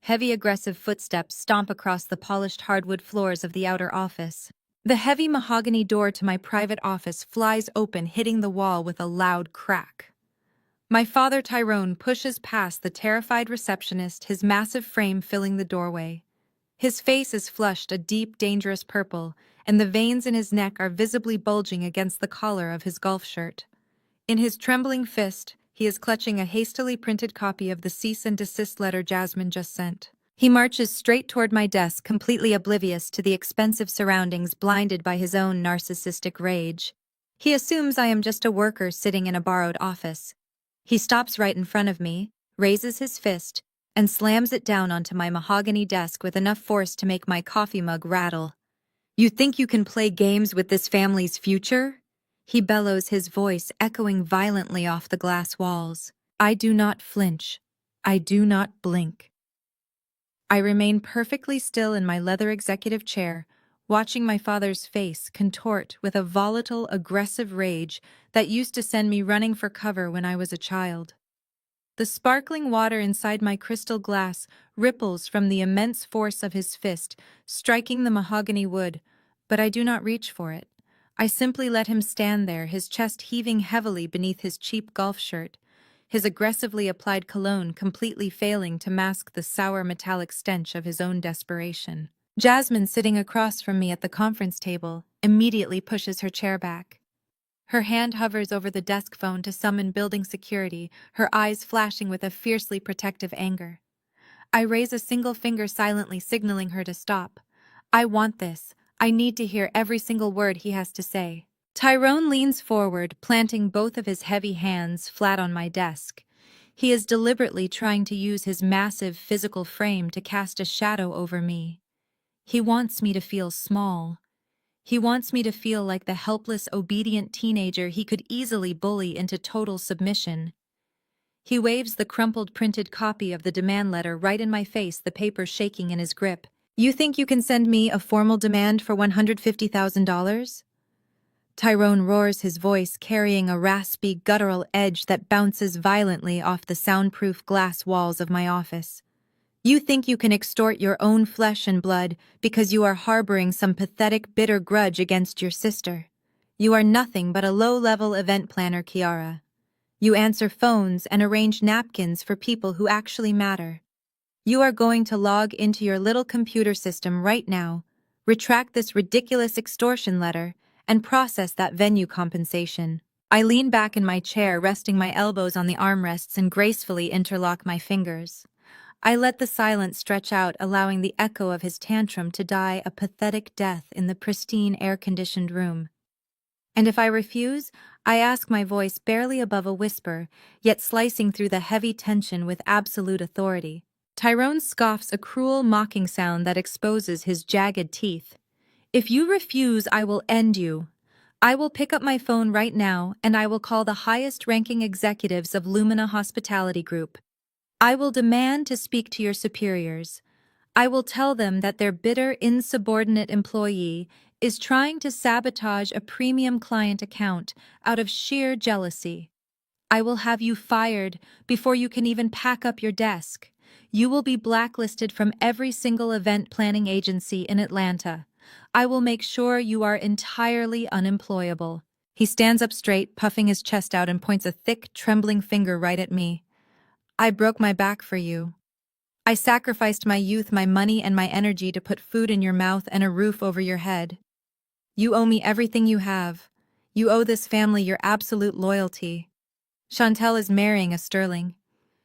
A: Heavy, aggressive footsteps stomp across the polished hardwood floors of the outer office. The heavy mahogany door to my private office flies open, hitting the wall with a loud crack. My father, Tyrone, pushes past the terrified receptionist, his massive frame filling the doorway. His face is flushed a deep, dangerous purple, and the veins in his neck are visibly bulging against the collar of his golf shirt. In his trembling fist, he is clutching a hastily printed copy of the cease and desist letter Jasmine just sent. He marches straight toward my desk, completely oblivious to the expensive surroundings, blinded by his own narcissistic rage. He assumes I am just a worker sitting in a borrowed office. He stops right in front of me, raises his fist, and slams it down onto my mahogany desk with enough force to make my coffee mug rattle. "You think you can play games with this family's future?" He bellows, his voice echoing violently off the glass walls. I do not flinch. I do not blink. I remain perfectly still in my leather executive chair, watching my father's face contort with a volatile, aggressive rage that used to send me running for cover when I was a child. The sparkling water inside my crystal glass ripples from the immense force of his fist, striking the mahogany wood, but I do not reach for it. I simply let him stand there, his chest heaving heavily beneath his cheap golf shirt, his aggressively applied cologne completely failing to mask the sour metallic stench of his own desperation. Jasmine, sitting across from me at the conference table, immediately pushes her chair back. Her hand hovers over the desk phone to summon building security, her eyes flashing with a fiercely protective anger. I raise a single finger silently signaling her to stop. I want this. I need to hear every single word he has to say. Tyrone leans forward, planting both of his heavy hands flat on my desk. He is deliberately trying to use his massive physical frame to cast a shadow over me. He wants me to feel small. He wants me to feel like the helpless, obedient teenager he could easily bully into total submission. He waves the crumpled printed copy of the demand letter right in my face, the paper shaking in his grip. You think you can send me a formal demand for $150,000? Tyrone roars, his voice carrying a raspy, guttural edge that bounces violently off the soundproof glass walls of my office. You think you can extort your own flesh and blood because you are harboring some pathetic, bitter grudge against your sister. You are nothing but a low-level event planner, Kiara. You answer phones and arrange napkins for people who actually matter. You are going to log into your little computer system right now, retract this ridiculous extortion letter, and process that venue compensation. I lean back in my chair, resting my elbows on the armrests and gracefully interlock my fingers. I let the silence stretch out, allowing the echo of his tantrum to die a pathetic death in the pristine air-conditioned room. And if I refuse, I ask, my voice barely above a whisper, yet slicing through the heavy tension with absolute authority. Tyrone scoffs a cruel, mocking sound that exposes his jagged teeth. If you refuse, I will end you. I will pick up my phone right now, and I will call the highest-ranking executives of Lumina Hospitality Group. I will demand to speak to your superiors. I will tell them that their bitter, insubordinate employee is trying to sabotage a premium client account out of sheer jealousy. I will have you fired before you can even pack up your desk. You will be blacklisted from every single event planning agency in Atlanta. I will make sure you are entirely unemployable. He stands up straight, puffing his chest out, and points a thick, trembling finger right at me. I broke my back for you. I sacrificed my youth, my money, and my energy to put food in your mouth and a roof over your head. You owe me everything you have. You owe this family your absolute loyalty. Chantel is marrying a Sterling.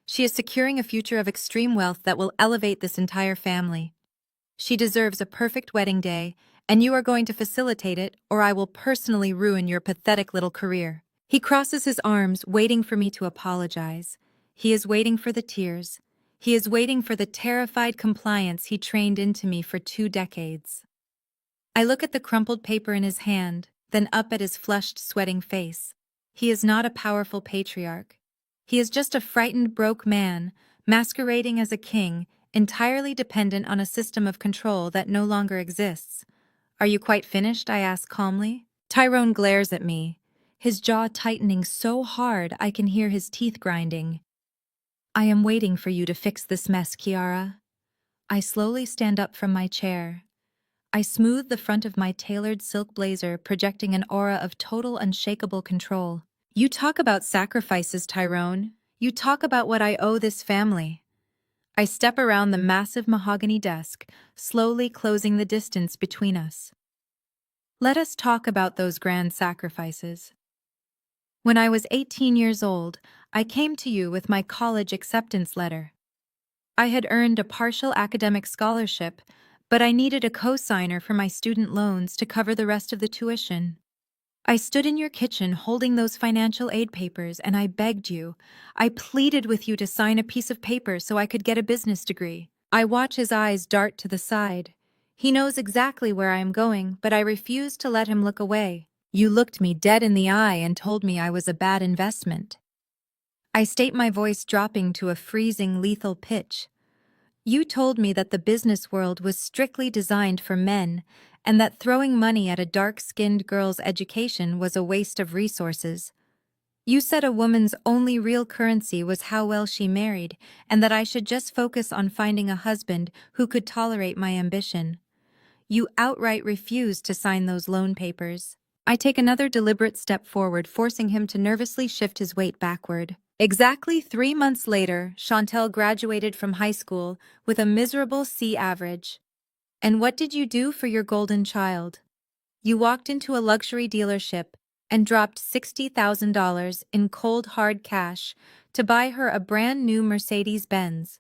A: She is securing a future of extreme wealth that will elevate this entire family. She deserves a perfect wedding day, and you are going to facilitate it, or I will personally ruin your pathetic little career. He crosses his arms, waiting for me to apologize. He is waiting for the tears. He is waiting for the terrified compliance he trained into me for 2 decades. I look at the crumpled paper in his hand, then up at his flushed, sweating face. He is not a powerful patriarch. He is just a frightened, broke man, masquerading as a king, entirely dependent on a system of control that no longer exists. Are you quite finished? I ask calmly. Tyrone glares at me, his jaw tightening so hard I can hear his teeth grinding. I am waiting for you to fix this mess, Kiara. I slowly stand up from my chair. I smooth the front of my tailored silk blazer, projecting an aura of total, unshakable control. You talk about sacrifices, Tyrone. You talk about what I owe this family. I step around the massive mahogany desk, slowly closing the distance between us. Let us talk about those grand sacrifices. When I was 18 years old, I came to you with my college acceptance letter. I had earned a partial academic scholarship, but I needed a co-signer for my student loans to cover the rest of the tuition. I stood in your kitchen holding those financial aid papers, and I begged you. I pleaded with you to sign a piece of paper so I could get a business degree. I watch his eyes dart to the side. He knows exactly where I am going, but I refuse to let him look away. You looked me dead in the eye and told me I was a bad investment. I state, my voice dropping to a freezing, lethal pitch. You told me that the business world was strictly designed for men, and that throwing money at a dark-skinned girl's education was a waste of resources. You said a woman's only real currency was how well she married, and that I should just focus on finding a husband who could tolerate my ambition. You outright refused to sign those loan papers. I take another deliberate step forward, forcing him to nervously shift his weight backward. Exactly 3 months later, Chantel graduated from high school with a miserable C average. And what did you do for your golden child? You walked into a luxury dealership and dropped $60,000 in cold hard cash to buy her a brand new Mercedes-Benz.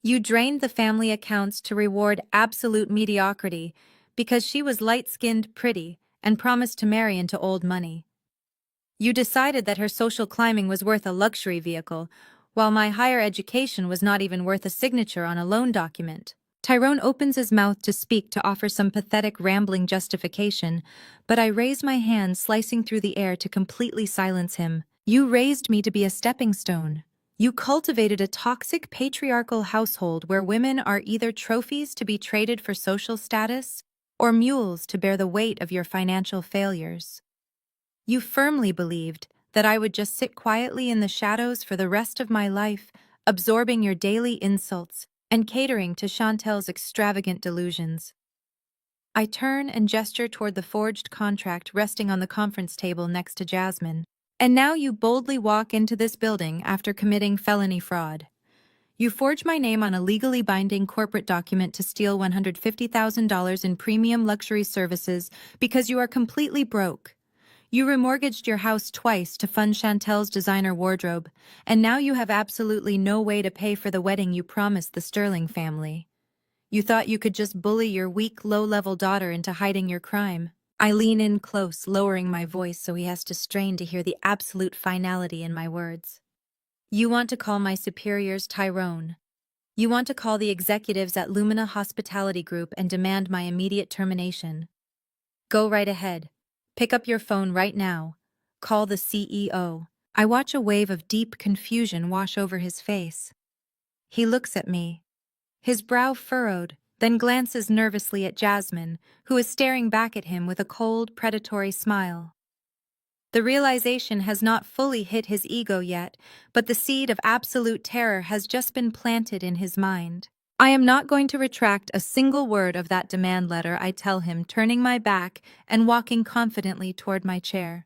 A: You drained the family accounts to reward absolute mediocrity because she was light-skinned, pretty, and promised to marry into old money. You decided that her social climbing was worth a luxury vehicle, while my higher education was not even worth a signature on a loan document. Tyrone opens his mouth to speak, to offer some pathetic rambling justification, but I raise my hand, slicing through the air to completely silence him. You raised me to be a stepping stone. You cultivated a toxic patriarchal household where women are either trophies to be traded for social status or mules to bear the weight of your financial failures. You firmly believed that I would just sit quietly in the shadows for the rest of my life, absorbing your daily insults and catering to Chantel's extravagant delusions. I turn and gesture toward the forged contract resting on the conference table next to Jasmine. And now you boldly walk into this building after committing felony fraud. You forge my name on a legally binding corporate document to steal $150,000 in premium luxury services because you are completely broke. You remortgaged your house twice to fund Chantel's designer wardrobe, and now you have absolutely no way to pay for the wedding you promised the Sterling family. You thought you could just bully your weak, low-level daughter into hiding your crime. I lean in close, lowering my voice so he has to strain to hear the absolute finality in my words. You want to call my superiors Tyrone. You want to call the executives at Lumina Hospitality Group and demand my immediate termination. Go right ahead. Pick up your phone right now. Call the CEO. I watch a wave of deep confusion wash over his face. He looks at me, his brow furrowed, then glances nervously at Jasmine, who is staring back at him with a cold, predatory smile. The realization has not fully hit his ego yet, but the seed of absolute terror has just been planted in his mind. I am not going to retract a single word of that demand letter, I tell him, turning my back and walking confidently toward my chair.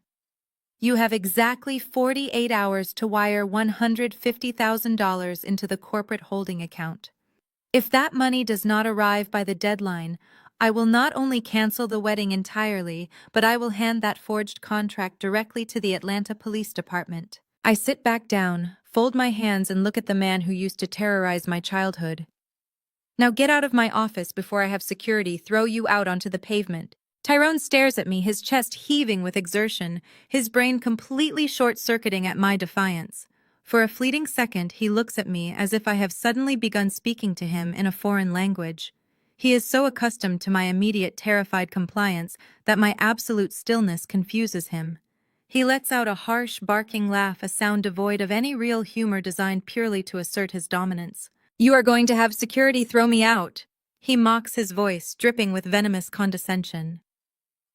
A: You have exactly 48 hours to wire $150,000 into the corporate holding account. If that money does not arrive by the deadline, I will not only cancel the wedding entirely, but I will hand that forged contract directly to the Atlanta Police Department. I sit back down, fold my hands, and look at the man who used to terrorize my childhood. Now get out of my office before I have security throw you out onto the pavement. Tyrone stares at me, his chest heaving with exertion, his brain completely short-circuiting at my defiance. For a fleeting second, he looks at me as if I have suddenly begun speaking to him in a foreign language. He is so accustomed to my immediate terrified compliance that my absolute stillness confuses him. He lets out a harsh, barking laugh, a sound devoid of any real humor, designed purely to assert his dominance. You are going to have security throw me out. He mocks, his voice dripping with venomous condescension.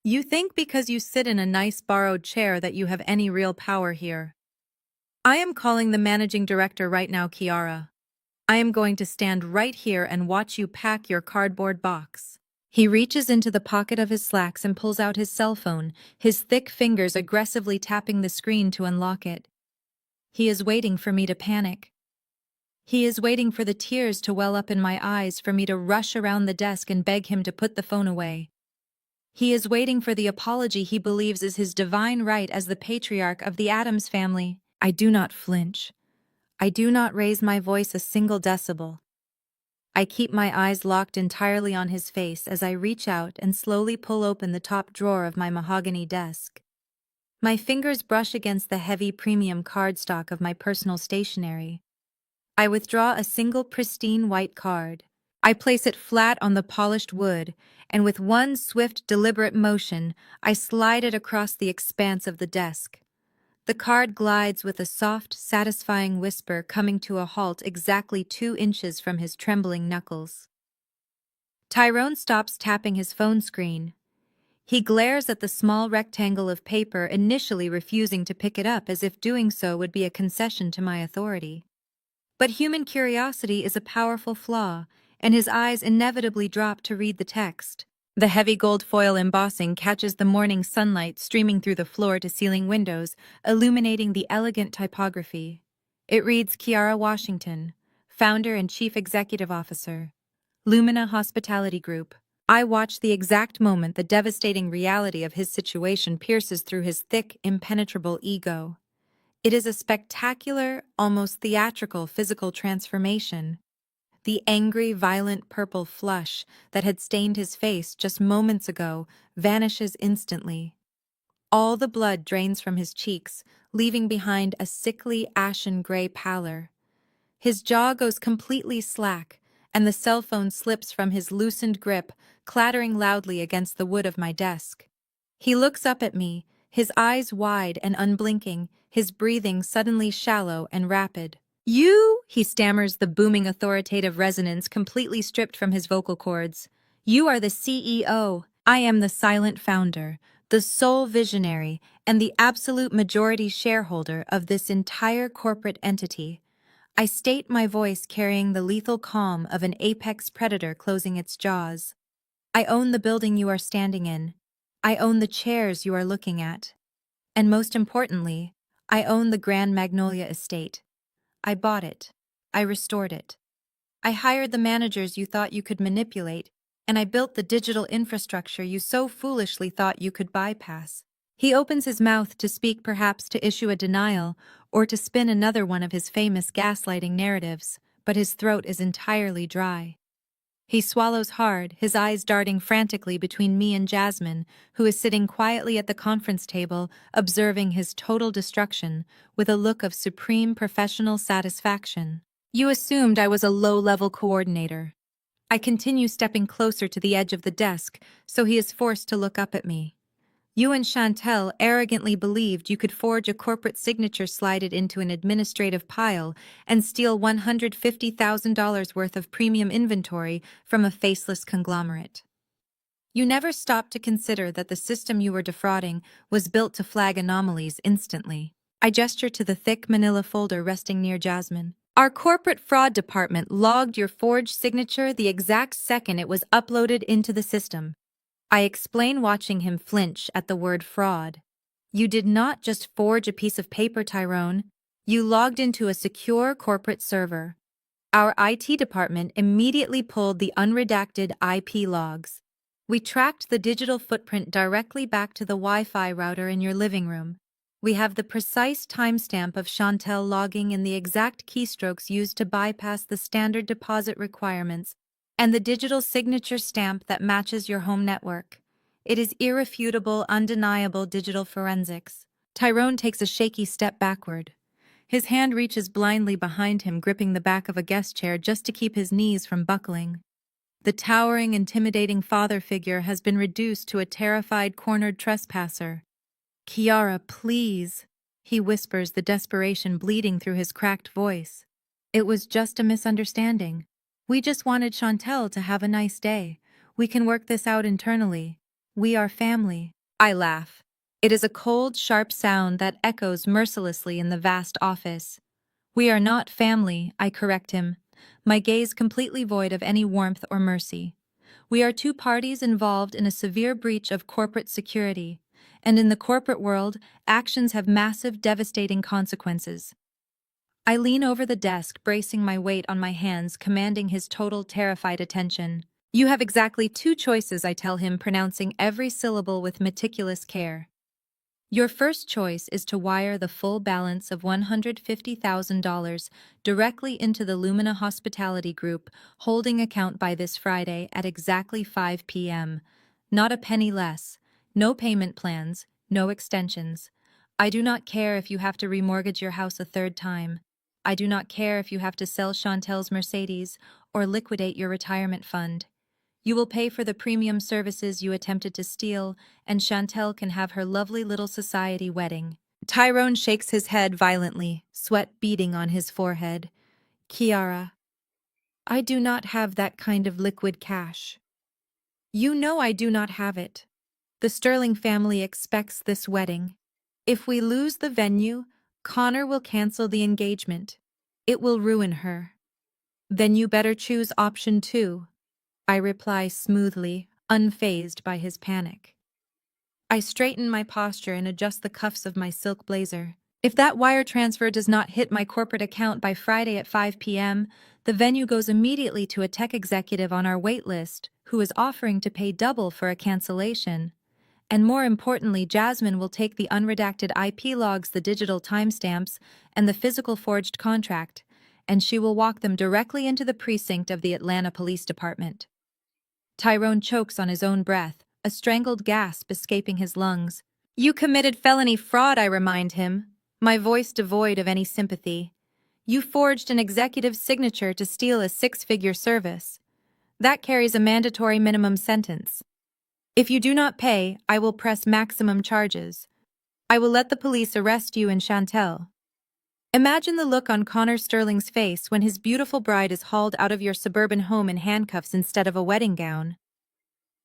A: You think because you sit in a nice borrowed chair that you have any real power here. I am calling the managing director right now, Kiara. I am going to stand right here and watch you pack your cardboard box. He reaches into the pocket of his slacks and pulls out his cell phone, his thick fingers aggressively tapping the screen to unlock it. He is waiting for me to panic. He is waiting for the tears to well up in my eyes, for me to rush around the desk and beg him to put the phone away. He is waiting for the apology he believes is his divine right as the patriarch of the Addams family. I do not flinch. I do not raise my voice a single decibel. I keep my eyes locked entirely on his face as I reach out and slowly pull open the top drawer of my mahogany desk. My fingers brush against the heavy premium cardstock of my personal stationery. I withdraw a single pristine white card. I place it flat on the polished wood, and with one swift, deliberate motion, I slide it across the expanse of the desk. The card glides with a soft, satisfying whisper, coming to a halt exactly 2 inches from his trembling knuckles. Tyrone stops tapping his phone screen. He glares at the small rectangle of paper, initially refusing to pick it up as if doing so would be a concession to my authority. But human curiosity is a powerful flaw, and his eyes inevitably drop to read the text. The heavy gold foil embossing catches the morning sunlight streaming through the floor-to-ceiling windows, illuminating the elegant typography. It reads Kiara Washington, Founder and Chief Executive Officer, Lumina Hospitality Group. I watch the exact moment the devastating reality of his situation pierces through his thick, impenetrable ego. It is a spectacular, almost theatrical physical transformation. The angry, violent purple flush that had stained his face just moments ago vanishes instantly. All the blood drains from his cheeks, leaving behind a sickly, ashen gray pallor. His jaw goes completely slack, and the cell phone slips from his loosened grip, clattering loudly against the wood of my desk. He looks up at me, his eyes wide and unblinking, his breathing suddenly shallow and rapid. You, he stammers, the booming authoritative resonance completely stripped from his vocal cords. You are the CEO. I am the silent founder, the sole visionary, and the absolute majority shareholder of this entire corporate entity. I state my voice carrying the lethal calm of an apex predator closing its jaws. I own the building you are standing in. I own the chairs you are looking at. And most importantly, I own the Grand Magnolia estate. I bought it. I restored it. I hired the managers you thought you could manipulate, and I built the digital infrastructure you so foolishly thought you could bypass. He opens his mouth to speak, perhaps to issue a denial, or to spin another one of his famous gaslighting narratives, but his throat is entirely dry. He swallows hard, his eyes darting frantically between me and Jasmine, who is sitting quietly at the conference table, observing his total destruction, with a look of supreme professional satisfaction. You assumed I was a low-level coordinator. I continue stepping closer to the edge of the desk, so he is forced to look up at me. You and Chantel arrogantly believed you could forge a corporate signature slided into an administrative pile and steal $150,000 worth of premium inventory from a faceless conglomerate. You never stopped to consider that the system you were defrauding was built to flag anomalies instantly. I gesture to the thick manila folder resting near Jasmine. Our corporate fraud department logged your forged signature the exact second it was uploaded into the system. I explain, watching him flinch at the word fraud. You did not just forge a piece of paper, Tyrone. You logged into a secure corporate server. Our IT department immediately pulled the unredacted IP logs. We tracked the digital footprint directly back to the Wi-Fi router in your living room. We have the precise timestamp of Chantel logging and the exact keystrokes used to bypass the standard deposit requirements and the digital signature stamp that matches your home network. It is irrefutable, undeniable digital forensics. Tyrone takes a shaky step backward. His hand reaches blindly behind him, gripping the back of a guest chair just to keep his knees from buckling. The towering, intimidating father figure has been reduced to a terrified, cornered trespasser. Kiara, please, he whispers, the desperation bleeding through his cracked voice. It was just a misunderstanding. We just wanted Chantel to have a nice day. We can work this out internally. We are family. I laugh. It is a cold, sharp sound that echoes mercilessly in the vast office. We are not family, I correct him, my gaze completely void of any warmth or mercy. We are two parties involved in a severe breach of corporate security, and in the corporate world, actions have massive, devastating consequences. I lean over the desk, bracing my weight on my hands, commanding his total, terrified attention. You have exactly two choices, I tell him, pronouncing every syllable with meticulous care. Your first choice is to wire the full balance of $150,000 directly into the Lumina Hospitality Group holding account by this Friday at exactly 5 p.m. Not a penny less. No payment plans, no extensions. I do not care if you have to remortgage your house a third time. I do not care if you have to sell Chantel's Mercedes or liquidate your retirement fund. You will pay for the premium services you attempted to steal, and Chantel can have her lovely little society wedding. Tyrone shakes his head violently, sweat beading on his forehead. Kiara, I do not have that kind of liquid cash. You know I do not have it. The Sterling family expects this wedding. If we lose the venue, Connor will cancel the engagement. It will ruin her. Then you better choose option 2. I reply smoothly, unfazed by his panic. I straighten my posture and adjust the cuffs of my silk blazer. If that wire transfer does not hit my corporate account by Friday at 5 p.m., the venue goes immediately to a tech executive on our wait list who is offering to pay double for a cancellation. And more importantly, Jasmine will take the unredacted IP logs, the digital timestamps, and the physical forged contract, and she will walk them directly into the precinct of the Atlanta Police Department. Tyrone chokes on his own breath, a strangled gasp escaping his lungs. "You committed felony fraud," I remind him, my voice devoid of any sympathy. "You forged an executive's signature to steal a six-figure service. That carries a mandatory minimum sentence. If you do not pay, I will press maximum charges. I will let the police arrest you and Chantel." Imagine the look on Connor Sterling's face when his beautiful bride is hauled out of your suburban home in handcuffs instead of a wedding gown.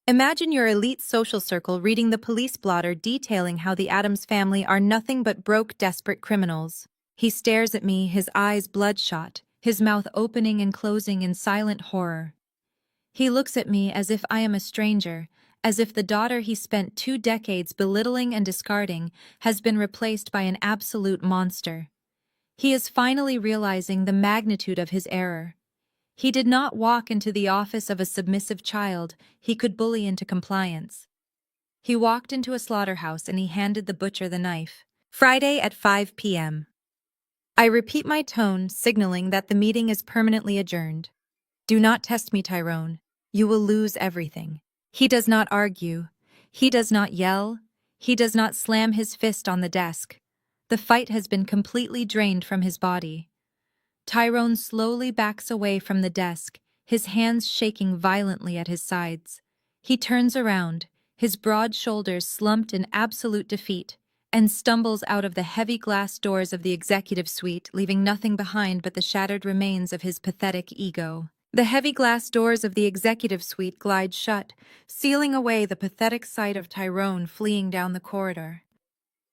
A: Imagine your elite social circle reading the police blotter detailing how the Addams family are nothing but broke, desperate criminals. He stares at me, his eyes bloodshot, his mouth opening and closing in silent horror. He looks at me as if I am a stranger, as if the daughter he spent 2 decades belittling and discarding has been replaced by an absolute monster. He is finally realizing the magnitude of his error. He did not walk into the office of a submissive child he could bully into compliance. He walked into a slaughterhouse and he handed the butcher the knife. Friday at 5 p.m. I repeat my tone, signaling that the meeting is permanently adjourned. "Do not test me, Tyrone. You will lose everything." He does not argue. He does not yell. He does not slam his fist on the desk. The fight has been completely drained from his body. Tyrone slowly backs away from the desk, his hands shaking violently at his sides. He turns around, his broad shoulders slumped in absolute defeat, and stumbles out of the heavy glass doors of the executive suite, leaving nothing behind but the shattered remains of his pathetic ego. The heavy glass doors of the executive suite glide shut, sealing away the pathetic sight of Tyrone fleeing down the corridor.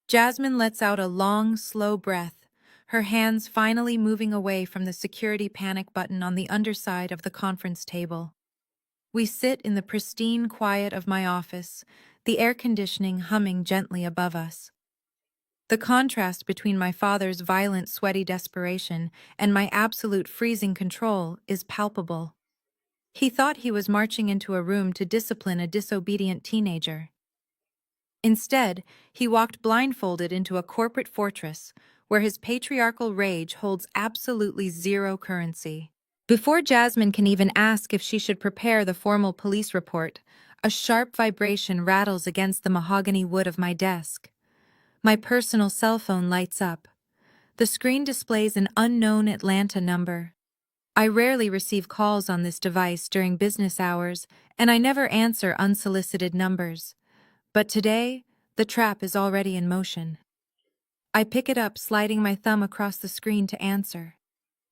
A: Jasmine lets out a long, slow breath, her hands finally moving away from the security panic button on the underside of the conference table. We sit in the pristine quiet of my office, the air conditioning humming gently above us. The contrast between my father's violent, sweaty desperation and my absolute freezing control is palpable. He thought he was marching into a room to discipline a disobedient teenager. Instead, he walked blindfolded into a corporate fortress where his patriarchal rage holds absolutely zero currency. Before Jasmine can even ask if she should prepare the formal police report, a sharp vibration rattles against the mahogany wood of my desk. My personal cell phone lights up. The screen displays an unknown Atlanta number. I rarely receive calls on this device during business hours, and I never answer unsolicited numbers. But today, the trap is already in motion. I pick it up, sliding my thumb across the screen to answer.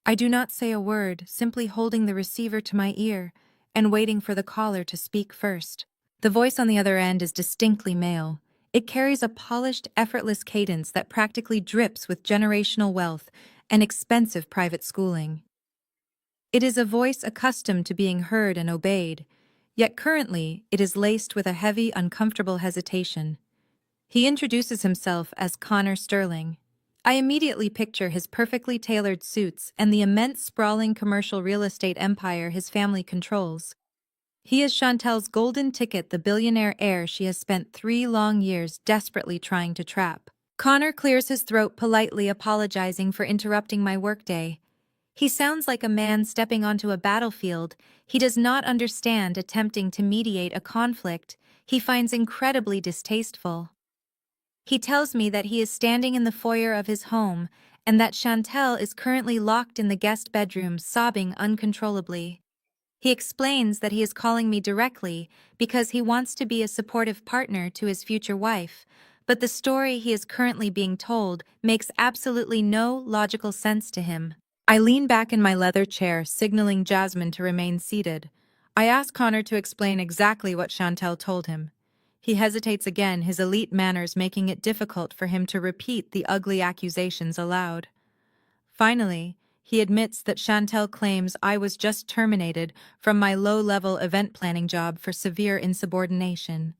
A: I do not say a word, simply holding the receiver to my ear and waiting for the caller to speak first. The voice on the other end is distinctly male. It carries a polished, effortless cadence that practically drips with generational wealth and expensive private schooling. It is a voice accustomed to being heard and obeyed, yet currently it is laced with a heavy, uncomfortable hesitation. He introduces himself as Connor Sterling. I immediately picture his perfectly tailored suits and the immense sprawling commercial real estate empire his family controls. He is Chantel's golden ticket, the billionaire heir she has spent 3 long years desperately trying to trap. Connor clears his throat, politely apologizing for interrupting my workday. He sounds like a man stepping onto a battlefield he does not understand, attempting to mediate a conflict he finds incredibly distasteful. He tells me that he is standing in the foyer of his home and that Chantel is currently locked in the guest bedroom, sobbing uncontrollably. He explains that he is calling me directly because he wants to be a supportive partner to his future wife, but the story he is currently being told makes absolutely no logical sense to him. I lean back in my leather chair, signaling Jasmine to remain seated. I ask Connor to explain exactly what Chantel told him. He hesitates again, his elite manners making it difficult for him to repeat the ugly accusations aloud. Finally, he admits that Chantel claims I was just terminated from my low-level event planning job for severe insubordination.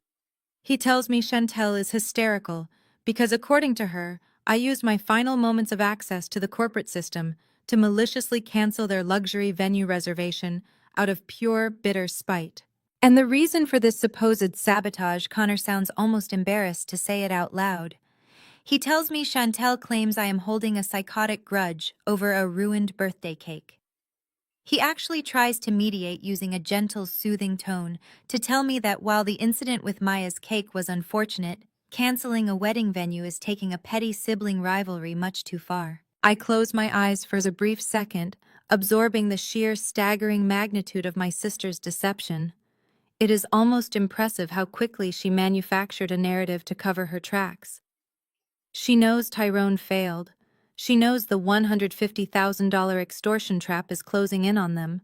A: He tells me Chantel is hysterical because, according to her, I used my final moments of access to the corporate system to maliciously cancel their luxury venue reservation out of pure, bitter spite. And the reason for this supposed sabotage, Connor sounds almost embarrassed to say it out loud. He tells me Chantel claims I am holding a psychotic grudge over a ruined birthday cake. He actually tries to mediate using a gentle, soothing tone to tell me that while the incident with Maya's cake was unfortunate, canceling a wedding venue is taking a petty sibling rivalry much too far. I close my eyes for a brief second, absorbing the sheer, staggering magnitude of my sister's deception. It is almost impressive how quickly she manufactured a narrative to cover her tracks. She knows Tyrone failed. She knows the $150,000 extortion trap is closing in on them.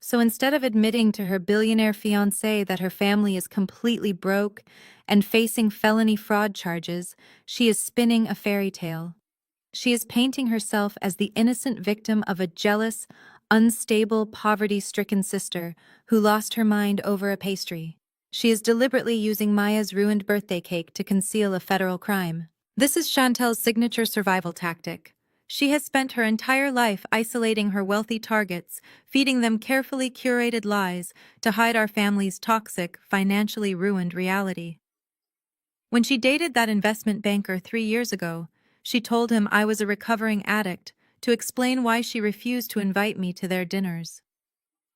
A: So instead of admitting to her billionaire fiancé that her family is completely broke and facing felony fraud charges, she is spinning a fairy tale. She is painting herself as the innocent victim of a jealous, unstable, poverty-stricken sister who lost her mind over a pastry. She is deliberately using Maya's ruined birthday cake to conceal a federal crime. This is Chantel's signature survival tactic. She has spent her entire life isolating her wealthy targets, feeding them carefully curated lies to hide our family's toxic, financially ruined reality. When she dated that investment banker 3 years ago, she told him I was a recovering addict to explain why she refused to invite me to their dinners.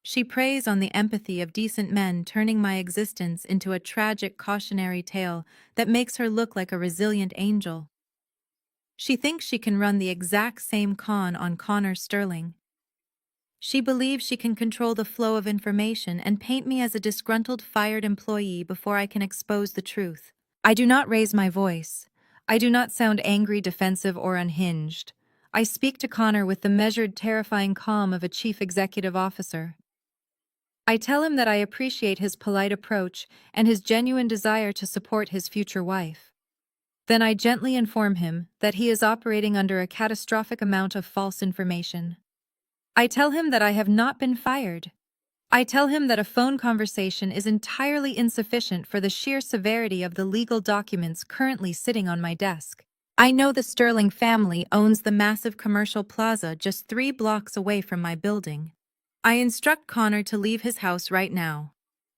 A: She preys on the empathy of decent men, turning my existence into a tragic cautionary tale that makes her look like a resilient angel. She thinks she can run the exact same con on Connor Sterling. She believes she can control the flow of information and paint me as a disgruntled, fired employee before I can expose the truth. I do not raise my voice. I do not sound angry, defensive, or unhinged. I speak to Connor with the measured, terrifying calm of a chief executive officer. I tell him that I appreciate his polite approach and his genuine desire to support his future wife. Then I gently inform him that he is operating under a catastrophic amount of false information. I tell him that I have not been fired. I tell him that a phone conversation is entirely insufficient for the sheer severity of the legal documents currently sitting on my desk. I know the Sterling family owns the massive commercial plaza just 3 blocks away from my building. I instruct Connor to leave his house right now.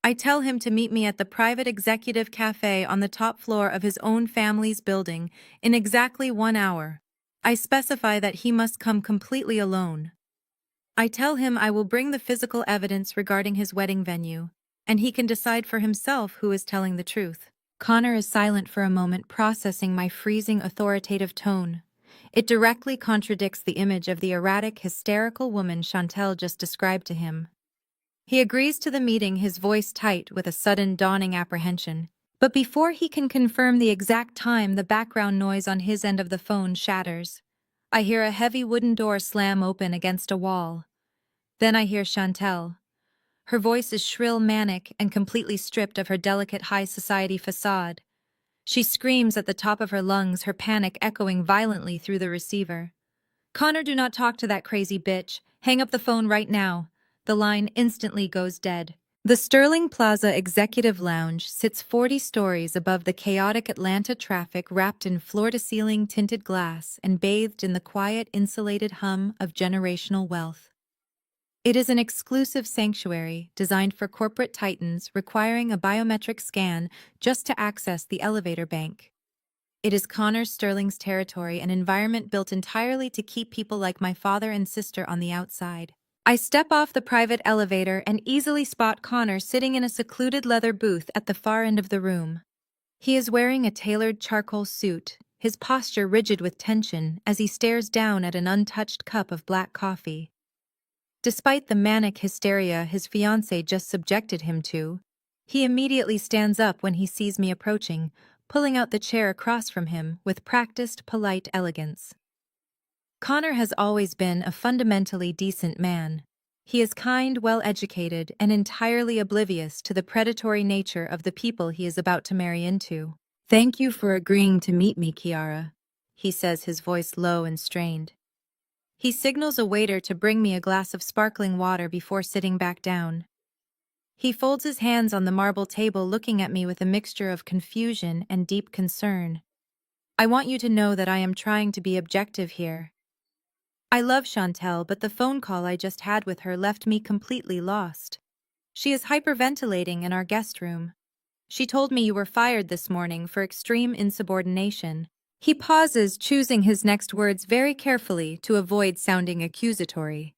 A: I tell him to meet me at the private executive cafe on the top floor of his own family's building in exactly 1 hour. I specify that he must come completely alone. I tell him I will bring the physical evidence regarding his wedding venue, and he can decide for himself who is telling the truth. Connor is silent for a moment, processing my freezing, authoritative tone. It directly contradicts the image of the erratic, hysterical woman Chantel just described to him. He agrees to the meeting, his voice tight with a sudden dawning apprehension. But before he can confirm the exact time, the background noise on his end of the phone shatters. I hear a heavy wooden door slam open against a wall. Then I hear Chantel. Her voice is shrill, manic, and completely stripped of her delicate high society facade. She screams at the top of her lungs, her panic echoing violently through the receiver. "Connor, do not talk to that crazy bitch. Hang up the phone right now." The line instantly goes dead. The Sterling Plaza Executive Lounge sits 40 stories above the chaotic Atlanta traffic, wrapped in floor-to-ceiling tinted glass and bathed in the quiet, insulated hum of generational wealth. It is an exclusive sanctuary designed for corporate titans requiring a biometric scan just to access the elevator bank. It is Connor Sterling's territory, an environment built entirely to keep people like my father and sister on the outside. I step off the private elevator and easily spot Connor sitting in a secluded leather booth at the far end of the room. He is wearing a tailored charcoal suit, his posture rigid with tension as he stares down at an untouched cup of black coffee. Despite the manic hysteria his fiancée just subjected him to, he immediately stands up when he sees me approaching, pulling out the chair across from him with practiced, polite elegance. Connor has always been a fundamentally decent man. He is kind, well-educated, and entirely oblivious to the predatory nature of the people he is about to marry into. "Thank you for agreeing to meet me, Kiara," he says, his voice low and strained. He signals a waiter to bring me a glass of sparkling water before sitting back down. He folds his hands on the marble table, looking at me with a mixture of confusion and deep concern. I want you to know that I am trying to be objective here. I love Chantel, but the phone call I just had with her left me completely lost. She is hyperventilating in our guest room. She told me you were fired this morning for extreme insubordination. He pauses, choosing his next words very carefully to avoid sounding accusatory.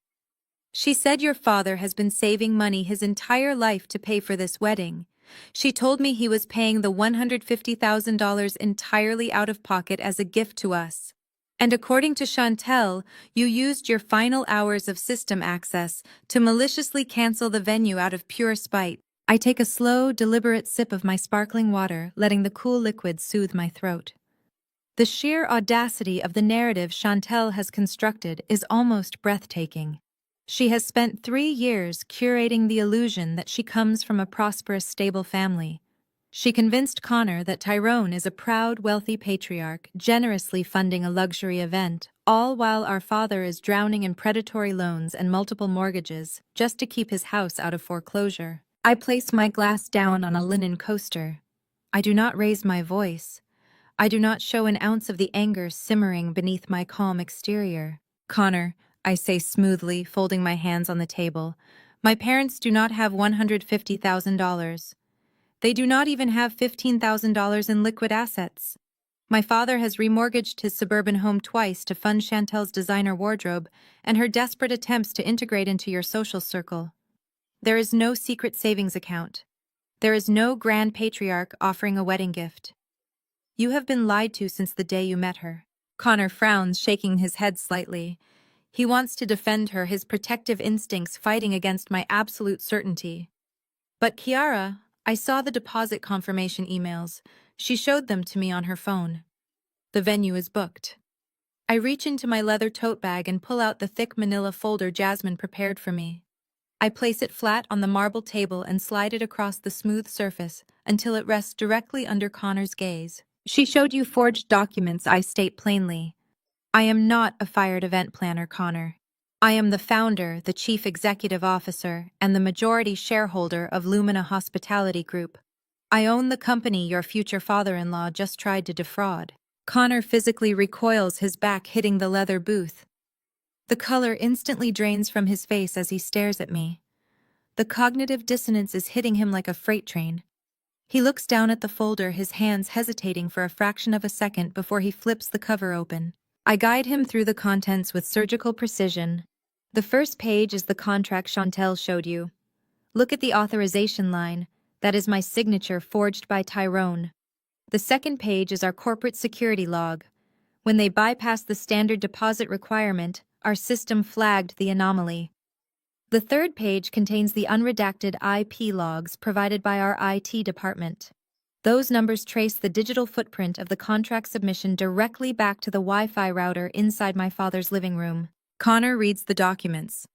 A: She said your father has been saving money his entire life to pay for this wedding. She told me he was paying the $150,000 entirely out of pocket as a gift to us. And according to Chantel, you used your final hours of system access to maliciously cancel the venue out of pure spite. I take a slow, deliberate sip of my sparkling water, letting the cool liquid soothe my throat. The sheer audacity of the narrative Chantel has constructed is almost breathtaking. She has spent 3 years curating the illusion that she comes from a prosperous, stable family. She convinced Connor that Tyrone is a proud, wealthy patriarch, generously funding a luxury event, all while our father is drowning in predatory loans and multiple mortgages just to keep his house out of foreclosure. I place my glass down on a linen coaster. I do not raise my voice. I do not show an ounce of the anger simmering beneath my calm exterior. Connor, I say smoothly, folding my hands on the table, my parents do not have $150,000. They do not even have $15,000 in liquid assets. My father has remortgaged his suburban home twice to fund Chantel's designer wardrobe and her desperate attempts to integrate into your social circle. There is no secret savings account. There is no grand patriarch offering a wedding gift. You have been lied to since the day you met her. Connor frowns, shaking his head slightly. He wants to defend her, his protective instincts fighting against my absolute certainty. But Kiara, I saw the deposit confirmation emails. She showed them to me on her phone. The venue is booked. I reach into my leather tote bag and pull out the thick manila folder Jasmine prepared for me. I place it flat on the marble table and slide it across the smooth surface until it rests directly under Connor's gaze. She showed you forged documents, I state plainly. I am not a fired event planner, Connor. I am the founder, the chief executive officer, and the majority shareholder of Lumina Hospitality Group. I own the company your future father-in-law just tried to defraud. Connor physically recoils, his back hitting the leather booth. The color instantly drains from his face as he stares at me. The cognitive dissonance is hitting him like a freight train. He looks down at the folder, his hands hesitating for a fraction of a second before he flips the cover open. I guide him through the contents with surgical precision. The first page is the contract Chantel showed you. Look at the authorization line. That is my signature forged by Tyrone. The second page is our corporate security log. When they bypassed the standard deposit requirement, our system flagged the anomaly. The third page contains the unredacted IP logs provided by our IT department. Those numbers trace the digital footprint of the contract submission directly back to the Wi-Fi router inside my father's living room. Connor reads the documents.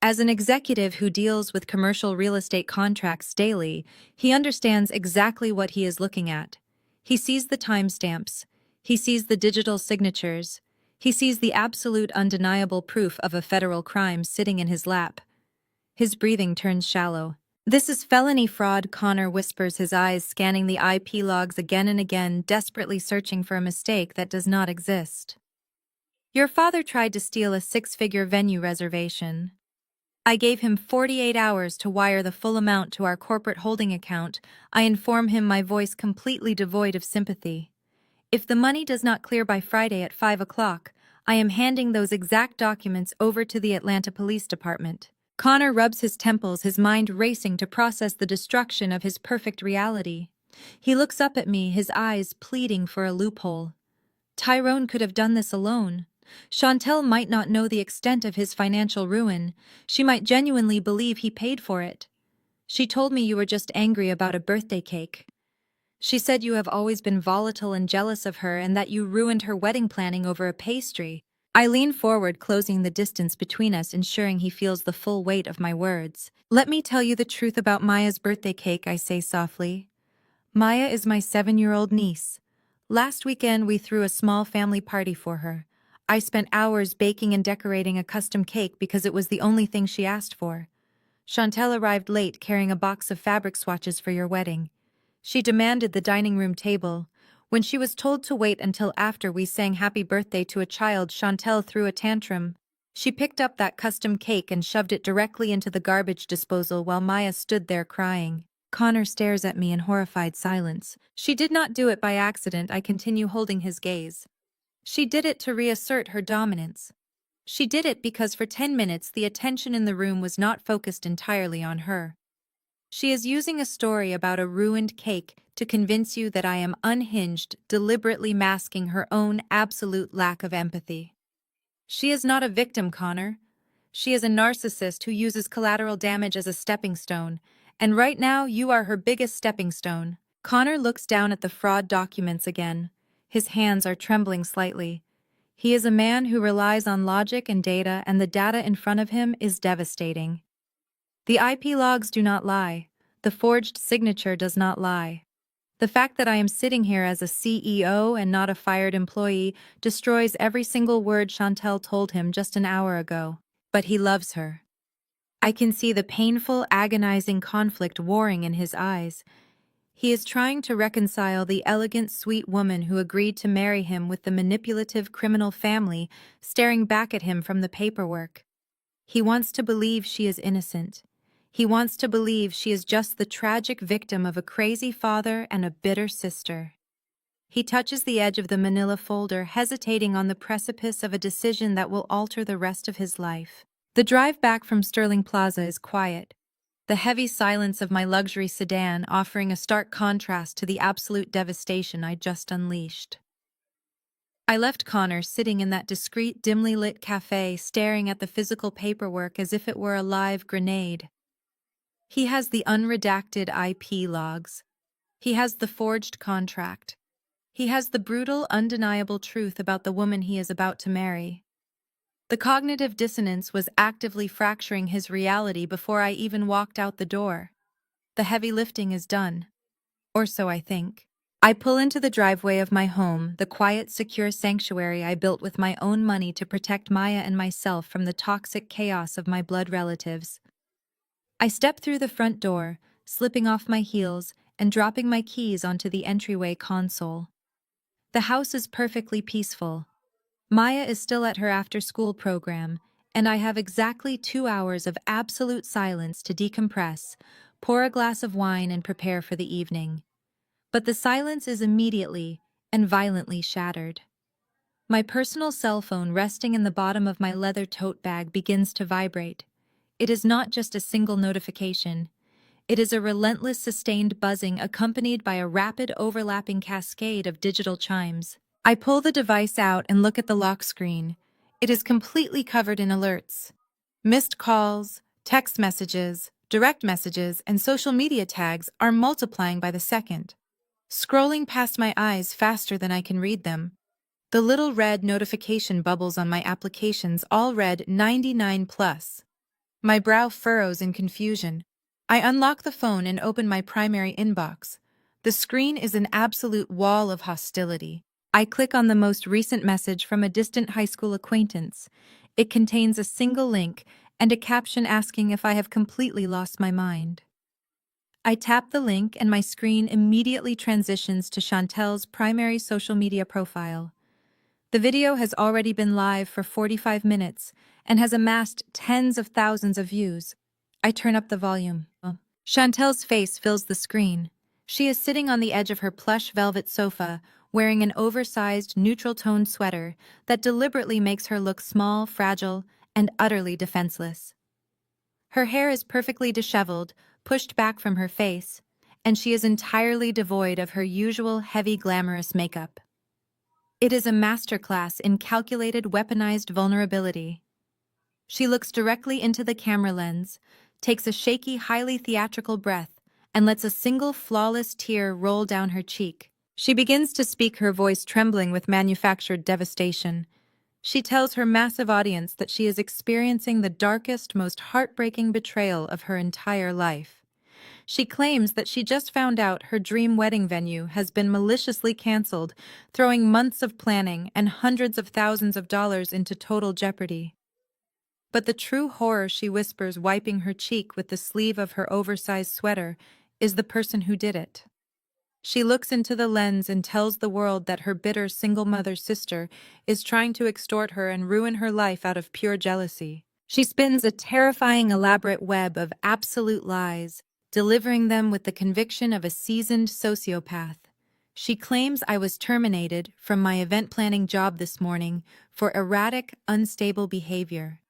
A: As an executive who deals with commercial real estate contracts daily, he understands exactly what he is looking at. He sees the timestamps. He sees the digital signatures. He sees the absolute undeniable proof of a federal crime sitting in his lap. His breathing turns shallow. This is felony fraud, Connor whispers, his eyes scanning the IP logs again and again, desperately searching for a mistake that does not exist. Your father tried to steal a 6-figure venue reservation. I gave him 48 hours to wire the full amount to our corporate holding account. I inform him, my voice completely devoid of sympathy. If the money does not clear by Friday at 5 o'clock, I am handing those exact documents over to the Atlanta Police Department. Connor rubs his temples, his mind racing to process the destruction of his perfect reality. He looks up at me, his eyes pleading for a loophole. Tyrone could have done this alone. Chantel might not know the extent of his financial ruin. She might genuinely believe he paid for it. She told me you were just angry about a birthday cake. She said you have always been volatile and jealous of her and that you ruined her wedding planning over a pastry. I lean forward, closing the distance between us, ensuring he feels the full weight of my words. Let me tell you the truth about Maya's birthday cake, I say softly. Maya is my 7-year-old niece. Last weekend we threw a small family party for her. I spent hours baking and decorating a custom cake because it was the only thing she asked for. Chantel arrived late carrying a box of fabric swatches for your wedding. She demanded the dining room table. When she was told to wait until after we sang happy birthday to a child, Chantel threw a tantrum. She picked up that custom cake and shoved it directly into the garbage disposal while Maya stood there crying. Connor stares at me in horrified silence. She did not do it by accident, I continue holding his gaze. She did it to reassert her dominance. She did it because for 10 minutes the attention in the room was not focused entirely on her. She is using a story about a ruined cake to convince you that I am unhinged, deliberately masking her own absolute lack of empathy. She is not a victim, Connor. She is a narcissist who uses collateral damage as a stepping stone, and right now you are her biggest stepping stone. Connor looks down at the fraud documents again. His hands are trembling slightly. He is a man who relies on logic and data, and the data in front of him is devastating. The IP logs do not lie. The forged signature does not lie. The fact that I am sitting here as a CEO and not a fired employee destroys every single word Chantel told him just an hour ago. But he loves her. I can see the painful, agonizing conflict warring in his eyes. He is trying to reconcile the elegant, sweet woman who agreed to marry him with the manipulative criminal family staring back at him from the paperwork. He wants to believe she is innocent. He wants to believe she is just the tragic victim of a crazy father and a bitter sister. He touches the edge of the manila folder, hesitating on the precipice of a decision that will alter the rest of his life. The drive back from Sterling Plaza is quiet, the heavy silence of my luxury sedan offering a stark contrast to the absolute devastation I just unleashed. I left Connor sitting in that discreet, dimly lit cafe staring at the physical paperwork as if it were a live grenade. He has the unredacted IP logs. He has the forged contract. He has the brutal, undeniable truth about the woman he is about to marry. The cognitive dissonance was actively fracturing his reality before I even walked out the door. The heavy lifting is done. Or so I think. I pull into the driveway of my home, the quiet, secure sanctuary I built with my own money to protect Maya and myself from the toxic chaos of my blood relatives. I step through the front door, slipping off my heels and dropping my keys onto the entryway console. The house is perfectly peaceful. Maya is still at her after-school program, and I have exactly 2 hours of absolute silence to decompress, pour a glass of wine, and prepare for the evening. But the silence is immediately and violently shattered. My personal cell phone resting in the bottom of my leather tote bag begins to vibrate. It is not just a single notification. It is a relentless, sustained buzzing accompanied by a rapid, overlapping cascade of digital chimes. I pull the device out and look at the lock screen. It is completely covered in alerts. Missed calls, text messages, direct messages, and social media tags are multiplying by the second. Scrolling past my eyes faster than I can read them. The little red notification bubbles on my applications all read 99 plus. My brow furrows in confusion. I unlock the phone and open my primary inbox. The screen is an absolute wall of hostility. I click on the most recent message from a distant high school acquaintance. It contains a single link and a caption asking if I have completely lost my mind. I tap the link and my screen immediately transitions to Chantel's primary social media profile. The video has already been live for 45 minutes and has amassed tens of thousands of views. I turn up the volume. Chantel's face fills the screen. She is sitting on the edge of her plush velvet sofa, wearing an oversized, neutral-toned sweater that deliberately makes her look small, fragile, and utterly defenseless. Her hair is perfectly disheveled, pushed back from her face, and she is entirely devoid of her usual heavy, glamorous makeup. It is a masterclass in calculated, weaponized vulnerability. She looks directly into the camera lens, takes a shaky, highly theatrical breath, and lets a single flawless tear roll down her cheek. She begins to speak, her voice trembling with manufactured devastation. She tells her massive audience that she is experiencing the darkest, most heartbreaking betrayal of her entire life. She claims that she just found out her dream wedding venue has been maliciously canceled, throwing months of planning and hundreds of thousands of dollars into total jeopardy. But the true horror, she whispers, wiping her cheek with the sleeve of her oversized sweater, is the person who did it. She looks into the lens and tells the world that her bitter single mother sister is trying to extort her and ruin her life out of pure jealousy. She spins a terrifying, elaborate web of absolute lies, delivering them with the conviction of a seasoned sociopath. She claims I was terminated from my event planning job this morning for erratic, unstable behavior.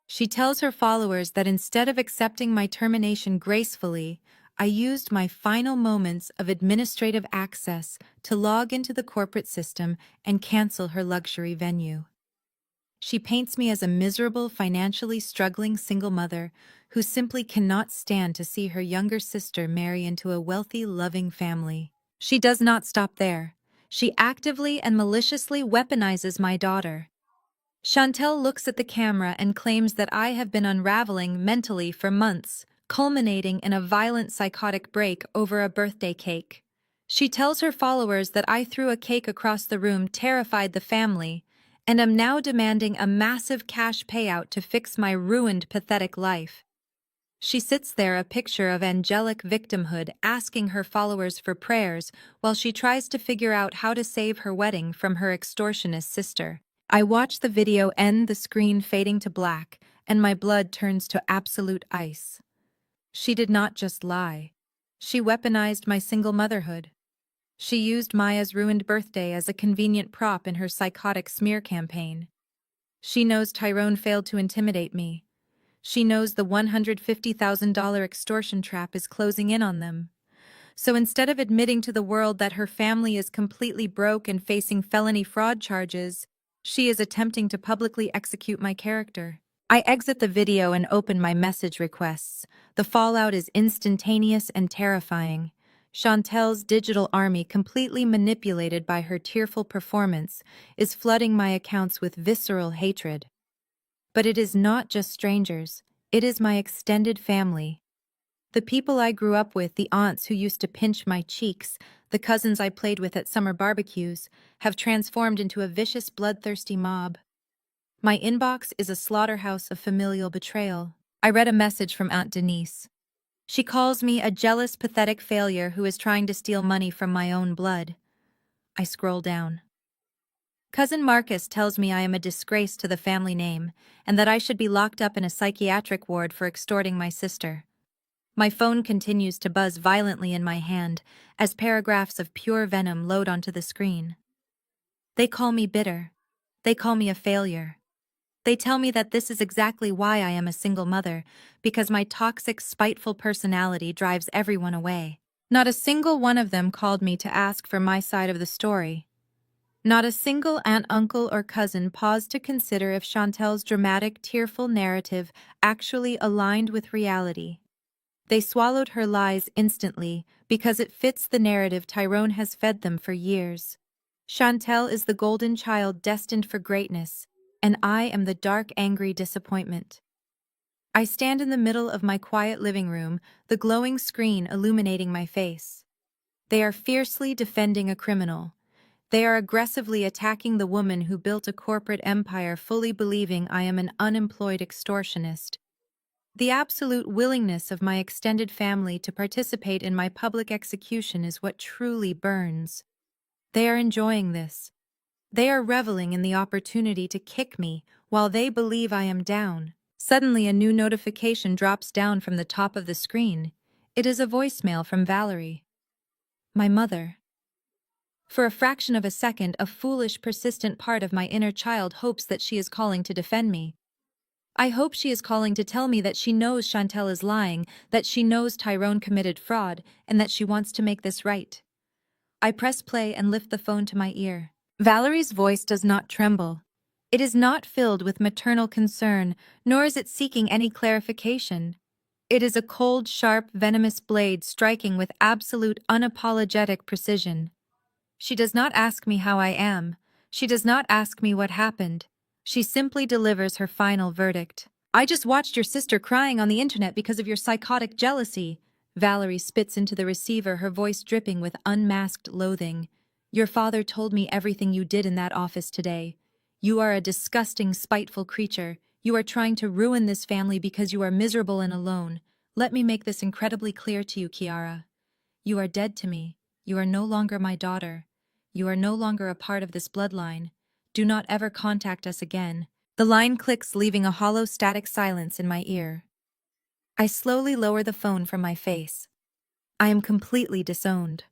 A: She tells her followers that instead of accepting my termination gracefully, I used my final moments of administrative access to log into the corporate system and cancel her luxury venue. She paints me as a miserable, financially struggling single mother who simply cannot stand to see her younger sister marry into a wealthy, loving family. She does not stop there. She actively and maliciously weaponizes my daughter. Chantel looks at the camera and claims that I have been unraveling mentally for months, culminating in a violent psychotic break over a birthday cake. She tells her followers that I threw a cake across the room, terrified the family, and am now demanding a massive cash payout to fix my ruined, pathetic life. She sits there, a picture of angelic victimhood, asking her followers for prayers while she tries to figure out how to save her wedding from her extortionist sister. I watch the video end, the screen fading to black, and my blood turns to absolute ice. She did not just lie. She weaponized my single motherhood. She used Maya's ruined birthday as a convenient prop in her psychotic smear campaign. She knows Tyrone failed to intimidate me. She knows the $150,000 extortion trap is closing in on them. So instead of admitting to the world that her family is completely broke and facing felony fraud charges, she is attempting to publicly execute my character. I exit the video and open my message requests. The fallout is instantaneous and terrifying. Chantel's digital army, completely manipulated by her tearful performance, is flooding my accounts with visceral hatred. But it is not just strangers, it is my extended family. The people I grew up with, the aunts who used to pinch my cheeks, the cousins I played with at summer barbecues, have transformed into a vicious, bloodthirsty mob. My inbox is a slaughterhouse of familial betrayal. I read a message from Aunt Denise. She calls me a jealous, pathetic failure who is trying to steal money from my own blood. I scroll down. Cousin Marcus tells me I am a disgrace to the family name and that I should be locked up in a psychiatric ward for extorting my sister. My phone continues to buzz violently in my hand as paragraphs of pure venom load onto the screen. They call me bitter. They call me a failure. They tell me that this is exactly why I am a single mother, because my toxic, spiteful personality drives everyone away. Not a single one of them called me to ask for my side of the story. Not a single aunt, uncle, or cousin paused to consider if Chantel's dramatic, tearful narrative actually aligned with reality. They swallowed her lies instantly because it fits the narrative Tyrone has fed them for years. Chantel is the golden child destined for greatness, and I am the dark, angry disappointment. I stand in the middle of my quiet living room, the glowing screen illuminating my face. They are fiercely defending a criminal. They are aggressively attacking the woman who built a corporate empire, fully believing I am an unemployed extortionist. The absolute willingness of my extended family to participate in my public execution is what truly burns. They are enjoying this. They are reveling in the opportunity to kick me while they believe I am down. Suddenly, a new notification drops down from the top of the screen. It is a voicemail from Valerie, my mother. For a fraction of a second, a foolish, persistent part of my inner child hopes that she is calling to defend me. I hope she is calling to tell me that she knows Chantel is lying, that she knows Tyrone committed fraud, and that she wants to make this right. I press play and lift the phone to my ear. Valerie's voice does not tremble. It is not filled with maternal concern, nor is it seeking any clarification. It is a cold, sharp, venomous blade striking with absolute, unapologetic precision. She does not ask me how I am. She does not ask me what happened. She simply delivers her final verdict. I just watched your sister crying on the internet because of your psychotic jealousy. Valerie spits into the receiver, her voice dripping with unmasked loathing. Your father told me everything you did in that office today. You are a disgusting, spiteful creature. You are trying to ruin this family because you are miserable and alone. Let me make this incredibly clear to you, Kiara. You are dead to me. You are no longer my daughter. You are no longer a part of this bloodline. Do not ever contact us again. The line clicks, leaving a hollow static silence in my ear. I slowly lower the phone from my face. I am completely disowned.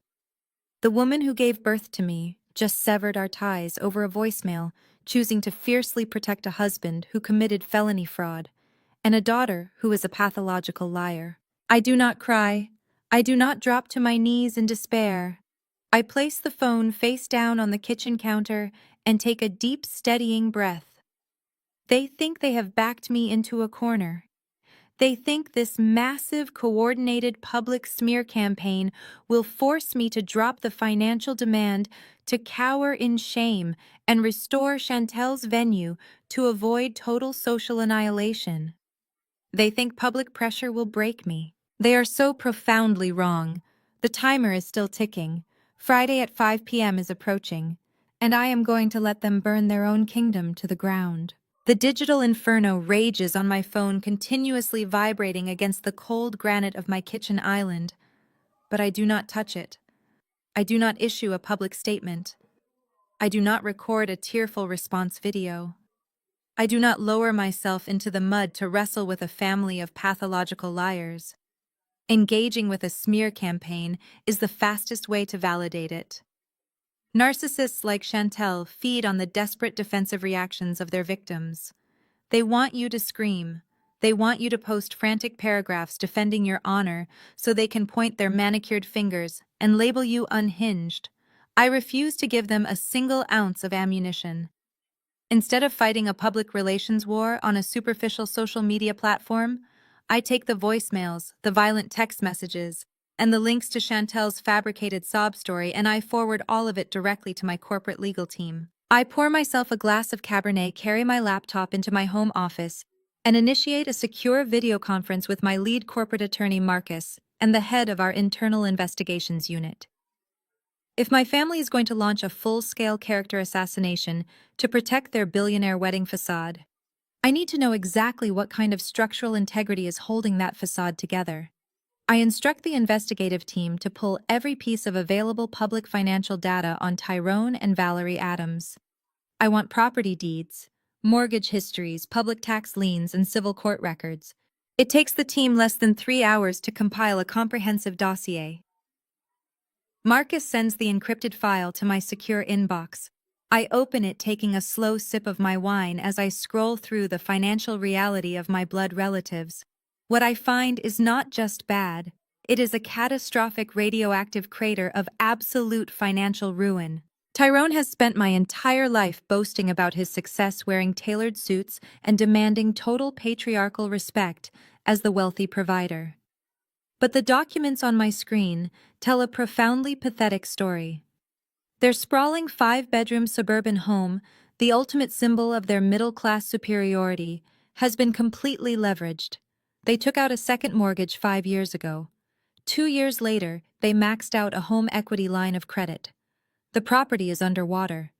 A: The woman who gave birth to me just severed our ties over a voicemail, choosing to fiercely protect a husband who committed felony fraud, and a daughter who is a pathological liar. I do not cry. I do not drop to my knees in despair. I place the phone face down on the kitchen counter and take a deep, steadying breath. They think they have backed me into a corner. They think this massive, coordinated public smear campaign will force me to drop the financial demand, to cower in shame, and restore Chantel's venue to avoid total social annihilation. They think public pressure will break me. They are so profoundly wrong. The timer is still ticking. Friday at 5 p.m. is approaching, and I am going to let them burn their own kingdom to the ground. The digital inferno rages on my phone, continuously vibrating against the cold granite of my kitchen island. But I do not touch it. I do not issue a public statement. I do not record a tearful response video. I do not lower myself into the mud to wrestle with a family of pathological liars. Engaging with a smear campaign is the fastest way to validate it. Narcissists like Chantel feed on the desperate defensive reactions of their victims. They want you to scream. They want you to post frantic paragraphs defending your honor so they can point their manicured fingers and label you unhinged. I refuse to give them a single ounce of ammunition. Instead of fighting a public relations war on a superficial social media platform, I take the voicemails, the violent text messages, and the links to Chantel's fabricated sob story, and I forward all of it directly to my corporate legal team. I pour myself a glass of Cabernet, carry my laptop into my home office, and initiate a secure video conference with my lead corporate attorney, Marcus, and the head of our internal investigations unit. If my family is going to launch a full-scale character assassination to protect their billionaire wedding facade, I need to know exactly what kind of structural integrity is holding that facade together. I instruct the investigative team to pull every piece of available public financial data on Tyrone and Valerie Adams. I want property deeds, mortgage histories, public tax liens, and civil court records. It takes the team less than 3 hours to compile a comprehensive dossier. Marcus sends the encrypted file to my secure inbox. I open it, taking a slow sip of my wine as I scroll through the financial reality of my blood relatives. What I find is not just bad. It is a catastrophic radioactive crater of absolute financial ruin. Tyrone has spent my entire life boasting about his success, wearing tailored suits and demanding total patriarchal respect as the wealthy provider. But the documents on my screen tell a profoundly pathetic story. Their sprawling 5-bedroom suburban home, the ultimate symbol of their middle-class superiority, has been completely leveraged. They took out a second mortgage 5 years ago. 2 years later, they maxed out a home equity line of credit. The property is underwater,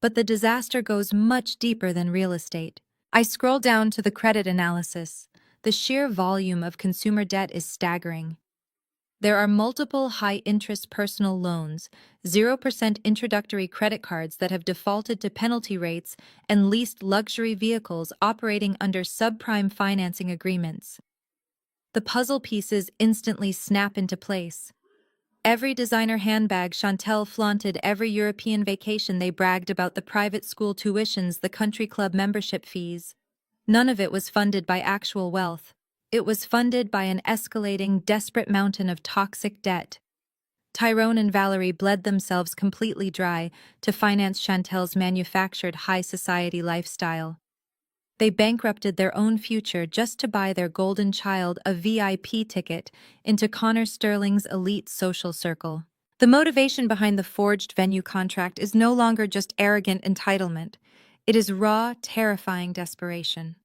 A: but the disaster goes much deeper than real estate. I scroll down to the credit analysis. The sheer volume of consumer debt is staggering. There are multiple high-interest personal loans, 0% introductory credit cards that have defaulted to penalty rates, and leased luxury vehicles operating under subprime financing agreements. The puzzle pieces instantly snap into place. Every designer handbag Chantel flaunted, every European vacation they bragged about, the private school tuitions, the country club membership fees. None of it was funded by actual wealth. It was funded by an escalating, desperate mountain of toxic debt. Tyrone and Valerie bled themselves completely dry to finance Chantel's manufactured high society lifestyle. They bankrupted their own future just to buy their golden child a VIP ticket into Connor Sterling's elite social circle. The motivation behind the forged venue contract is no longer just arrogant entitlement. It is raw, terrifying desperation.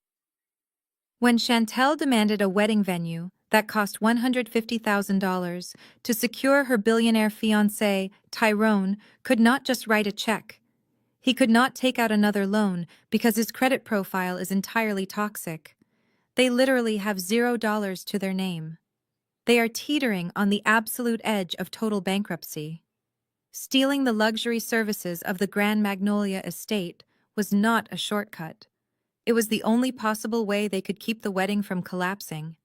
A: When Chantel demanded a wedding venue that cost $150,000 to secure her billionaire fiancé, Tyrone, could not just write a check. He could not take out another loan because his credit profile is entirely toxic. They literally have $0 to their name. They are teetering on the absolute edge of total bankruptcy. Stealing the luxury services of the Grand Magnolia estate was not a shortcut. It was the only possible way they could keep the wedding from collapsing.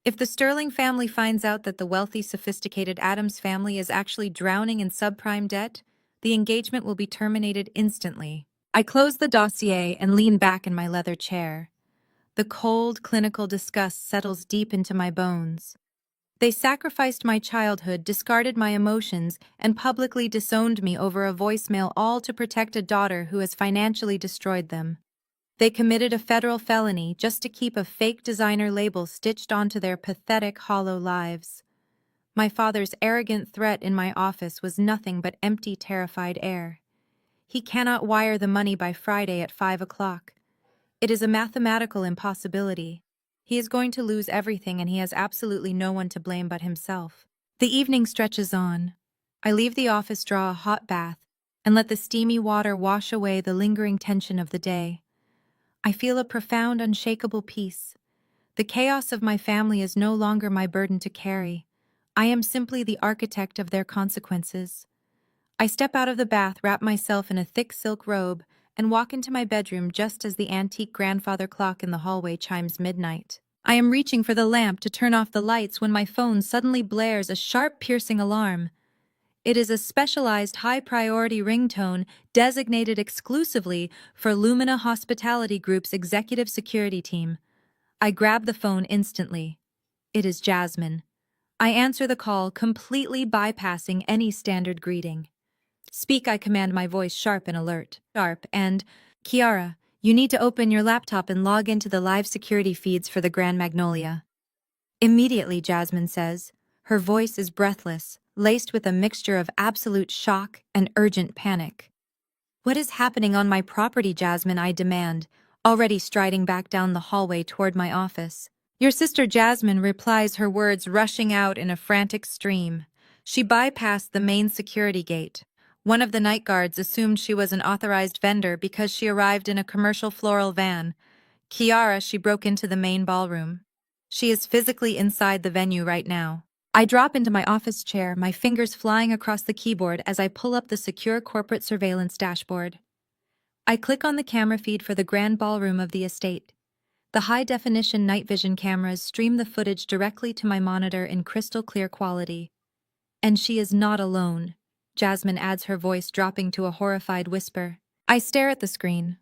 A: If the Sterling family finds out that the wealthy, sophisticated Adams family is actually drowning in subprime debt, the engagement will be terminated instantly. I close the dossier and lean back in my leather chair. The cold, clinical disgust settles deep into my bones. They sacrificed my childhood, discarded my emotions, and publicly disowned me over a voicemail, all to protect a daughter who has financially destroyed them. They committed a federal felony just to keep a fake designer label stitched onto their pathetic, hollow lives. My father's arrogant threat in my office was nothing but empty, terrified air. He cannot wire the money by Friday at 5 o'clock. It is a mathematical impossibility. He is going to lose everything, and he has absolutely no one to blame but himself. The evening stretches on. I leave the office, draw a hot bath, and let the steamy water wash away the lingering tension of the day. I feel a profound, unshakable peace. The chaos of my family is no longer my burden to carry. I am simply the architect of their consequences. I step out of the bath, wrap myself in a thick silk robe, and walk into my bedroom just as the antique grandfather clock in the hallway chimes midnight. I am reaching for the lamp to turn off the lights when my phone suddenly blares a sharp, piercing alarm. It is a specialized high-priority ringtone designated exclusively for Lumina Hospitality Group's executive security team. I grab the phone instantly. It is Jasmine. I answer the call, completely bypassing any standard greeting. "Speak," I command, my voice sharp and alert. Kiara, you need to open your laptop and log into the live security feeds for the Grand Magnolia. Immediately, Jasmine says. Her voice is breathless, laced with a mixture of absolute shock and urgent panic. "What is happening on my property, Jasmine?" I demand, already striding back down the hallway toward my office. "Your sister," Jasmine replies, her words rushing out in a frantic stream. She bypassed the main security gate. One of the night guards assumed she was an authorized vendor because she arrived in a commercial floral van. Kiara, she broke into the main ballroom. She is physically inside the venue right now. I drop into my office chair, my fingers flying across the keyboard as I pull up the secure corporate surveillance dashboard. I click on the camera feed for the grand ballroom of the estate. The high-definition night vision cameras stream the footage directly to my monitor in crystal clear quality. And she is not alone, Jasmine adds, her voice dropping to a horrified whisper. I stare at the screen.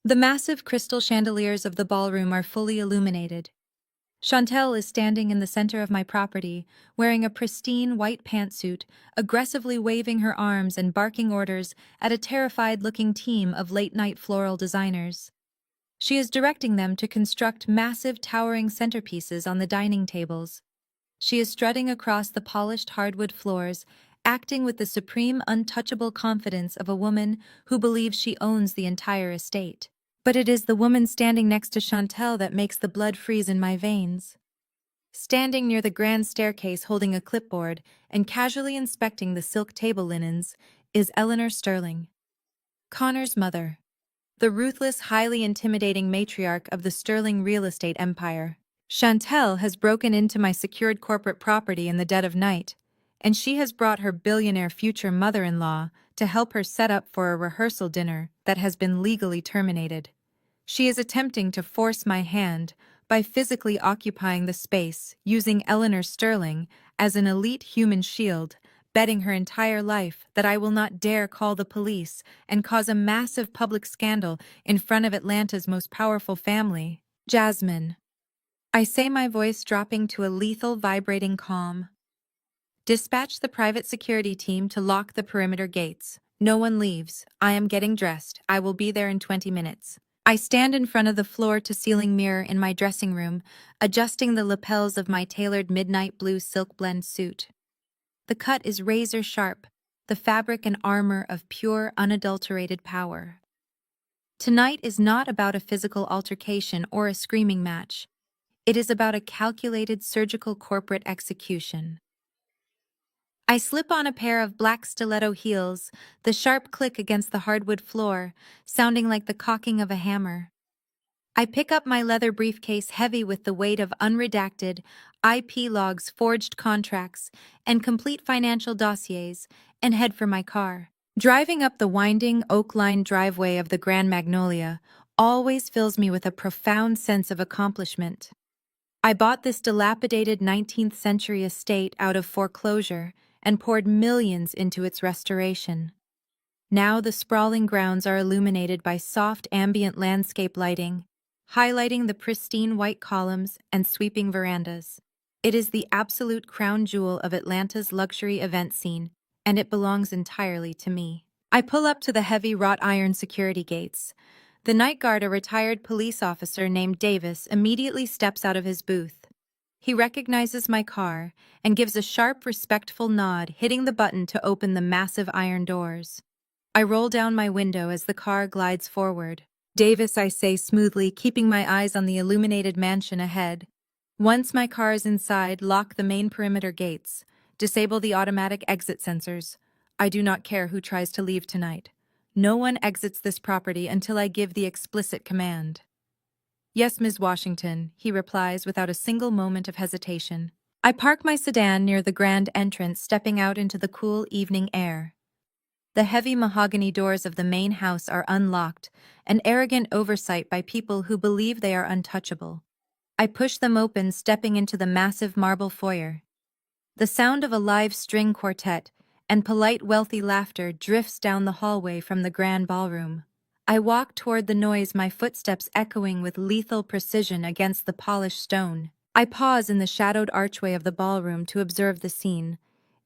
A: The massive crystal chandeliers of the ballroom are fully illuminated. Chantel is standing in the center of my property, wearing a pristine white pantsuit, aggressively waving her arms and barking orders at a terrified-looking team of late-night floral designers. She is directing them to construct massive, towering centerpieces on the dining tables. She is strutting across the polished hardwood floors, acting with the supreme, untouchable confidence of a woman who believes she owns the entire estate. But it is the woman standing next to Chantel that makes the blood freeze in my veins. Standing near the grand staircase holding a clipboard and casually inspecting the silk table linens is Eleanor Sterling, Connor's mother, the ruthless, highly intimidating matriarch of the Sterling real estate empire. Chantel has broken into my secured corporate property in the dead of night, and she has brought her billionaire future mother-in-law to help her set up for a rehearsal dinner that has been legally terminated. She is attempting to force my hand by physically occupying the space, using Eleanor Sterling as an elite human shield, betting her entire life that I will not dare call the police and cause a massive public scandal in front of Atlanta's most powerful family. Jasmine, I say, my voice dropping to a lethal, vibrating calm. Dispatch the private security team to lock the perimeter gates. No one leaves. I am getting dressed. I will be there in 20 minutes. I stand in front of the floor-to-ceiling mirror in my dressing room, adjusting the lapels of my tailored midnight blue silk blend suit. The cut is razor sharp, the fabric and armor of pure, unadulterated power. Tonight is not about a physical altercation or a screaming match. It is about a calculated surgical corporate execution. I slip on a pair of black stiletto heels, the sharp click against the hardwood floor, sounding like the cocking of a hammer. I pick up my leather briefcase heavy with the weight of unredacted, IP logs, forged contracts, and complete financial dossiers, and head for my car. Driving up the winding, oak-lined driveway of the Grand Magnolia always fills me with a profound sense of accomplishment. I bought this dilapidated 19th century estate out of foreclosure and poured millions into its restoration. Now the sprawling grounds are illuminated by soft ambient landscape lighting, highlighting the pristine white columns and sweeping verandas. It is the absolute crown jewel of Atlanta's luxury event scene, and it belongs entirely to me. I pull up to the heavy wrought iron security gates. The night guard, a retired police officer named Davis, immediately steps out of his booth. He recognizes my car and gives a sharp, respectful nod, hitting the button to open the massive iron doors. I roll down my window as the car glides forward. Davis, I say smoothly, keeping my eyes on the illuminated mansion ahead. Once my car is inside, lock the main perimeter gates. Disable the automatic exit sensors. I do not care who tries to leave tonight. No one exits this property until I give the explicit command. Yes, Ms. Washington, he replies without a single moment of hesitation. I park my sedan near the grand entrance, stepping out into the cool evening air. The heavy mahogany doors of the main house are unlocked, an arrogant oversight by people who believe they are untouchable. I push them open, stepping into the massive marble foyer. The sound of a live string quartet and polite, wealthy laughter drifts down the hallway from the grand ballroom. I walk toward the noise, my footsteps echoing with lethal precision against the polished stone. I pause in the shadowed archway of the ballroom to observe the scene.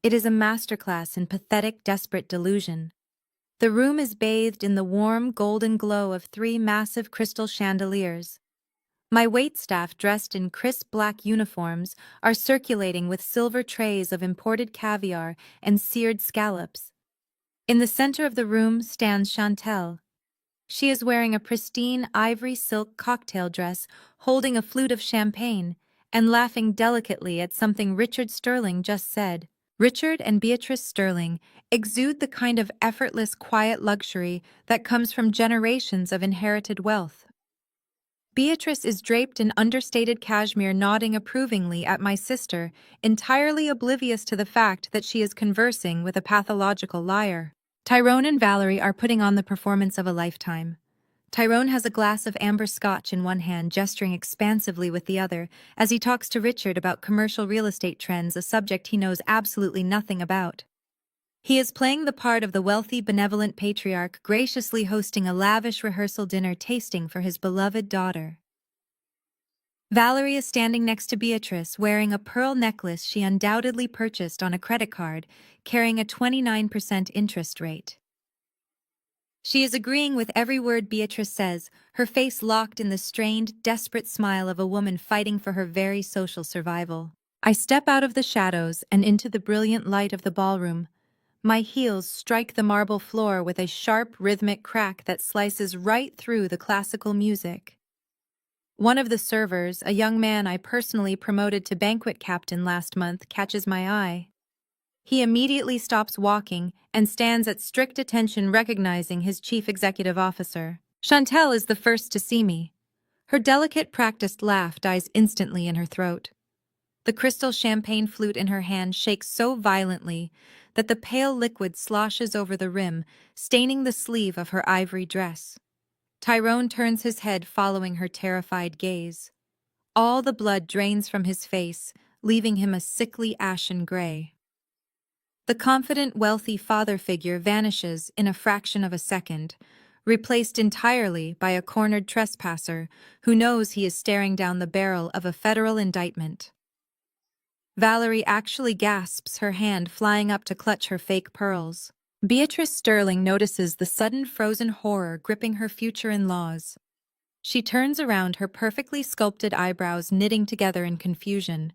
A: It is a masterclass in pathetic, desperate delusion. The room is bathed in the warm, golden glow of three massive crystal chandeliers. My waitstaff, dressed in crisp black uniforms, are circulating with silver trays of imported caviar and seared scallops. In the center of the room stands Chantel. She is wearing a pristine ivory silk cocktail dress, holding a flute of champagne, and laughing delicately at something Richard Sterling just said. Richard and Beatrice Sterling exude the kind of effortless, quiet luxury that comes from generations of inherited wealth. Beatrice is draped in understated cashmere, nodding approvingly at my sister, entirely oblivious to the fact that she is conversing with a pathological liar. Tyrone and Valerie are putting on the performance of a lifetime. Tyrone has a glass of amber scotch in one hand, gesturing expansively with the other, as he talks to Richard about commercial real estate trends, a subject he knows absolutely nothing about. He is playing the part of the wealthy, benevolent patriarch, graciously hosting a lavish rehearsal dinner tasting for his beloved daughter. Valerie is standing next to Beatrice, wearing a pearl necklace she undoubtedly purchased on a credit card, carrying a 29% interest rate. She is agreeing with every word Beatrice says, her face locked in the strained, desperate smile of a woman fighting for her very social survival. I step out of the shadows and into the brilliant light of the ballroom. My heels strike the marble floor with a sharp, rhythmic crack that slices right through the classical music. One of the servers, a young man I personally promoted to banquet captain last month, catches my eye. He immediately stops walking and stands at strict attention, recognizing his chief executive officer. Chantel is the first to see me. Her delicate, practiced laugh dies instantly in her throat. The crystal champagne flute in her hand shakes so violently that the pale liquid sloshes over the rim, staining the sleeve of her ivory dress. Tyrone turns his head, following her terrified gaze. All the blood drains from his face, leaving him a sickly ashen gray. The confident, wealthy father figure vanishes in a fraction of a second, replaced entirely by a cornered trespasser who knows he is staring down the barrel of a federal indictment. Valerie actually gasps, her hand flying up to clutch her fake pearls. Beatrice Sterling notices the sudden frozen horror gripping her future in-laws. She turns around, her perfectly sculpted eyebrows knitting together in confusion.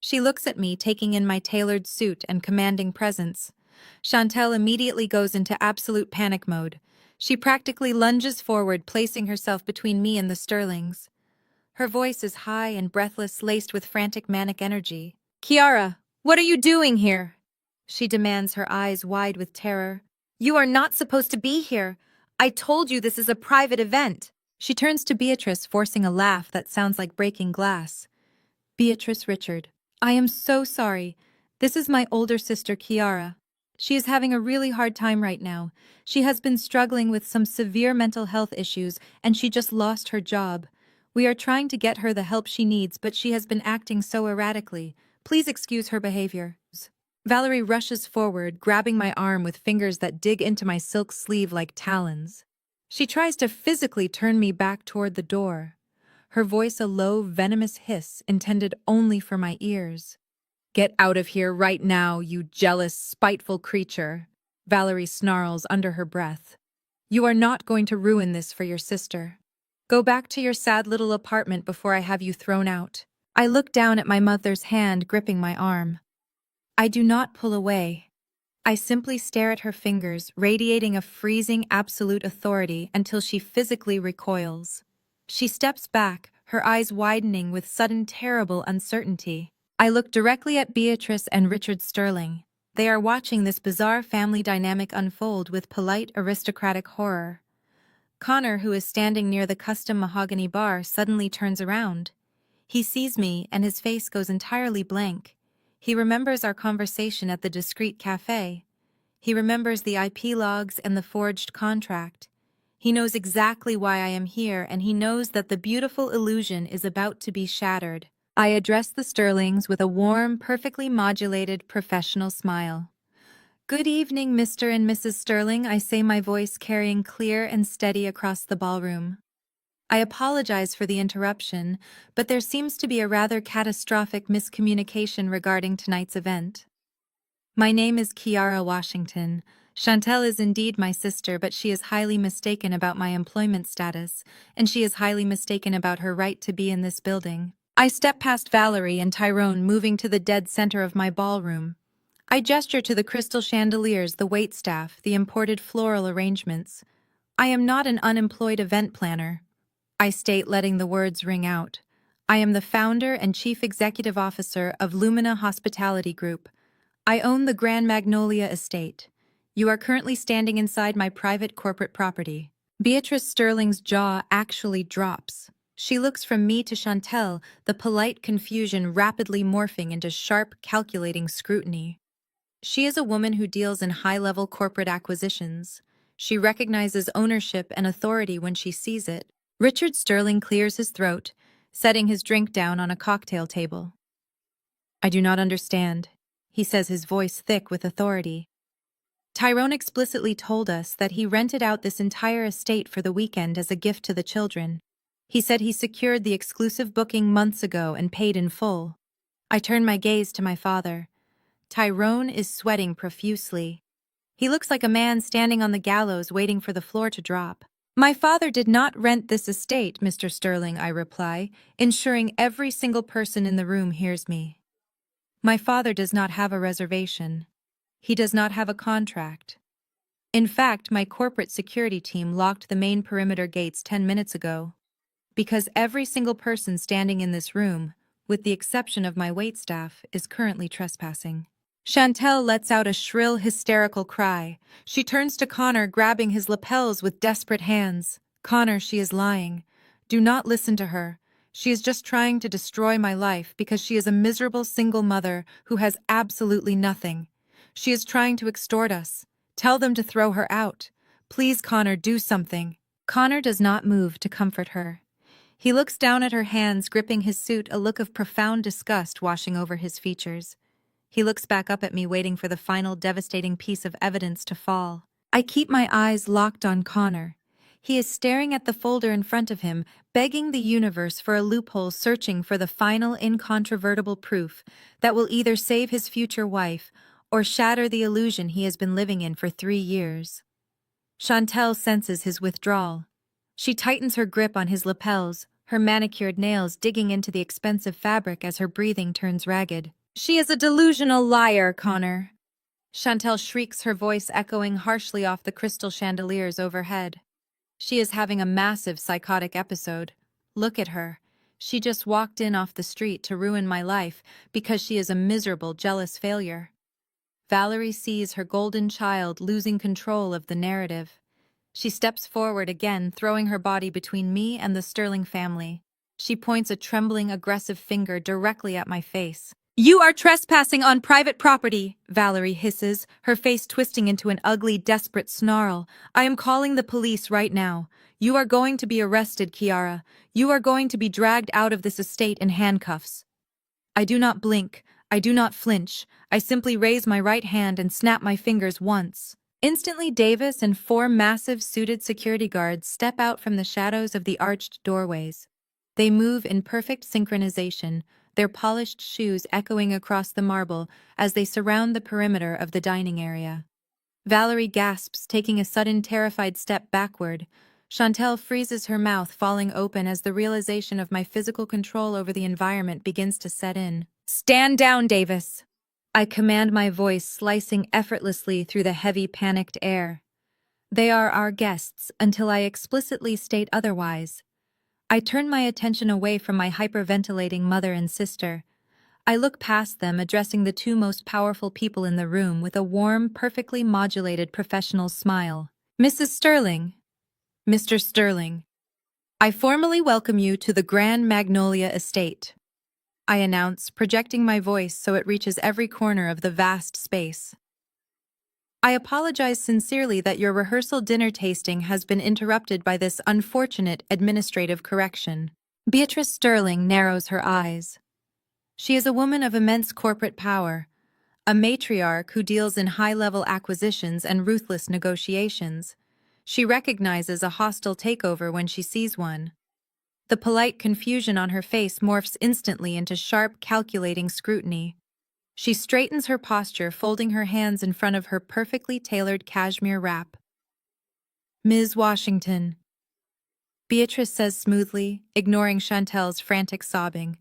A: She looks at me, taking in my tailored suit and commanding presence. Chantel immediately goes into absolute panic mode. She practically lunges forward, placing herself between me and the Sterlings. Her voice is high and breathless, laced with frantic manic energy. "Kiara, what are you doing here?" she demands, her eyes wide with terror. "You are not supposed to be here. I told you this is a private event." She turns to Beatrice, forcing a laugh that sounds like breaking glass. "Beatrice Richard, I am so sorry. This is my older sister, Kiara. She is having a really hard time right now. She has been struggling with some severe mental health issues, and she just lost her job. We are trying to get her the help she needs, but she has been acting so erratically. Please excuse her behavior." Valerie rushes forward, grabbing my arm with fingers that dig into my silk sleeve like talons. She tries to physically turn me back toward the door, her voice a low, venomous hiss intended only for my ears. "Get out of here right now, you jealous, spiteful creature," Valerie snarls under her breath. "You are not going to ruin this for your sister. Go back to your sad little apartment before I have you thrown out." I look down at my mother's hand gripping my arm. I do not pull away. I simply stare at her fingers, radiating a freezing, absolute authority until she physically recoils. She steps back, her eyes widening with sudden, terrible uncertainty. I look directly at Beatrice and Richard Sterling. They are watching this bizarre family dynamic unfold with polite, aristocratic horror. Connor, who is standing near the custom mahogany bar, suddenly turns around. He sees me, and his face goes entirely blank. He remembers our conversation at the discreet cafe. He remembers the IP logs and the forged contract. He knows exactly why I am here, and he knows that the beautiful illusion is about to be shattered. I address the Sterlings with a warm, perfectly modulated, professional smile. "Good evening, Mr. and Mrs. Sterling," I say, my voice carrying clear and steady across the ballroom. I apologize for the interruption, but there seems to be a rather catastrophic miscommunication regarding tonight's event. My name is Kiara Washington. Chantel is indeed my sister, but she is highly mistaken about my employment status, and she is highly mistaken about her right to be in this building. I step past Valerie and Tyrone, moving to the dead center of my ballroom. I gesture to the crystal chandeliers, the waitstaff, the imported floral arrangements. I am not an unemployed event planner, I state, letting the words ring out. I am the founder and chief executive officer of Lumina Hospitality Group. I own the Grand Magnolia Estate. You are currently standing inside my private corporate property. Beatrice Sterling's jaw actually drops. She looks from me to Chantel, the polite confusion rapidly morphing into sharp, calculating scrutiny. She is a woman who deals in high-level corporate acquisitions. She recognizes ownership and authority when she sees it. Richard Sterling clears his throat, setting his drink down on a cocktail table. "I do not understand," he says, his voice thick with authority. "Tyrone explicitly told us that he rented out this entire estate for the weekend as a gift to the children. He said he secured the exclusive booking months ago and paid in full." I turn my gaze to my father. Tyrone is sweating profusely. He looks like a man standing on the gallows waiting for the floor to drop. "My father did not rent this estate, Mr. Sterling," I reply, ensuring every single person in the room hears me. "My father does not have a reservation. He does not have a contract. In fact, my corporate security team locked the main perimeter gates 10 minutes ago. Because every single person standing in this room, with the exception of my waitstaff, is currently trespassing." Chantel lets out a shrill, hysterical cry. She turns to Connor, grabbing his lapels with desperate hands. "Connor, she is lying. Do not listen to her. She is just trying to destroy my life because she is a miserable single mother who has absolutely nothing. She is trying to extort us. Tell them to throw her out. Please, Connor, do something." Connor does not move to comfort her. He looks down at her hands, gripping his suit, a look of profound disgust washing over his features. He looks back up at me, waiting for the final devastating piece of evidence to fall. I keep my eyes locked on Connor. He is staring at the folder in front of him, begging the universe for a loophole, searching for the final incontrovertible proof that will either save his future wife or shatter the illusion he has been living in for 3 years. Chantel senses his withdrawal. She tightens her grip on his lapels, her manicured nails digging into the expensive fabric as her breathing turns ragged. "She is a delusional liar, Connor," Chantel shrieks, her voice echoing harshly off the crystal chandeliers overhead. "She is having a massive psychotic episode. Look at her. She just walked in off the street to ruin my life because she is a miserable, jealous failure. Valerie sees her golden child losing control of the narrative. She steps forward again, throwing her body between me and the Sterling family. She points a trembling, aggressive finger directly at my face. "You are trespassing on private property," Valerie hisses, her face twisting into an ugly, desperate snarl. "I am calling the police right now. You are going to be arrested, Kiara. You are going to be dragged out of this estate in handcuffs." I do not blink. I do not flinch. I simply raise my right hand and snap my fingers once. Instantly, Davis and four massive suited security guards step out from the shadows of the arched doorways. They move in perfect synchronization, their polished shoes echoing across the marble as they surround the perimeter of the dining area. Valerie gasps, taking a sudden terrified step backward. Chantel freezes her mouth, falling open as the realization of my physical control over the environment begins to set in. "Stand down, Davis!" I command, my voice slicing effortlessly through the heavy, panicked air. They are our guests until I explicitly state otherwise. I turn my attention away from my hyperventilating mother and sister. I look past them, addressing the two most powerful people in the room with a warm, perfectly modulated professional smile. "Mrs. Sterling, Mr. Sterling, I formally welcome you to the Grand Magnolia Estate," I announce, projecting my voice so it reaches every corner of the vast space. "I apologize sincerely that your rehearsal dinner tasting has been interrupted by this unfortunate administrative correction." Beatrice Sterling narrows her eyes. She is a woman of immense corporate power, a matriarch who deals in high-level acquisitions and ruthless negotiations. She recognizes a hostile takeover when she sees one. The polite confusion on her face morphs instantly into sharp, calculating scrutiny. She straightens her posture, folding her hands in front of her perfectly tailored cashmere wrap. "Ms. Washington," Beatrice says smoothly, ignoring Chantel's frantic sobbing.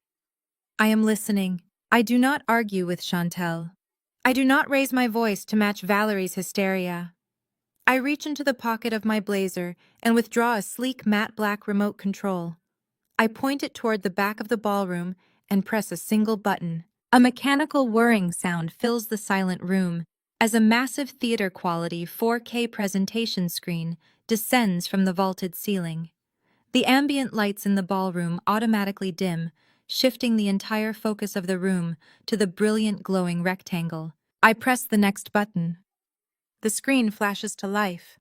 A: "I am listening." I do not argue with Chantel. I do not raise my voice to match Valerie's hysteria. I reach into the pocket of my blazer and withdraw a sleek matte black remote control. I point it toward the back of the ballroom and press a single button. A mechanical whirring sound fills the silent room as a massive theater-quality 4K presentation screen descends from the vaulted ceiling. The ambient lights in the ballroom automatically dim, shifting the entire focus of the room to the brilliant glowing rectangle. I press the next button. The screen flashes to life.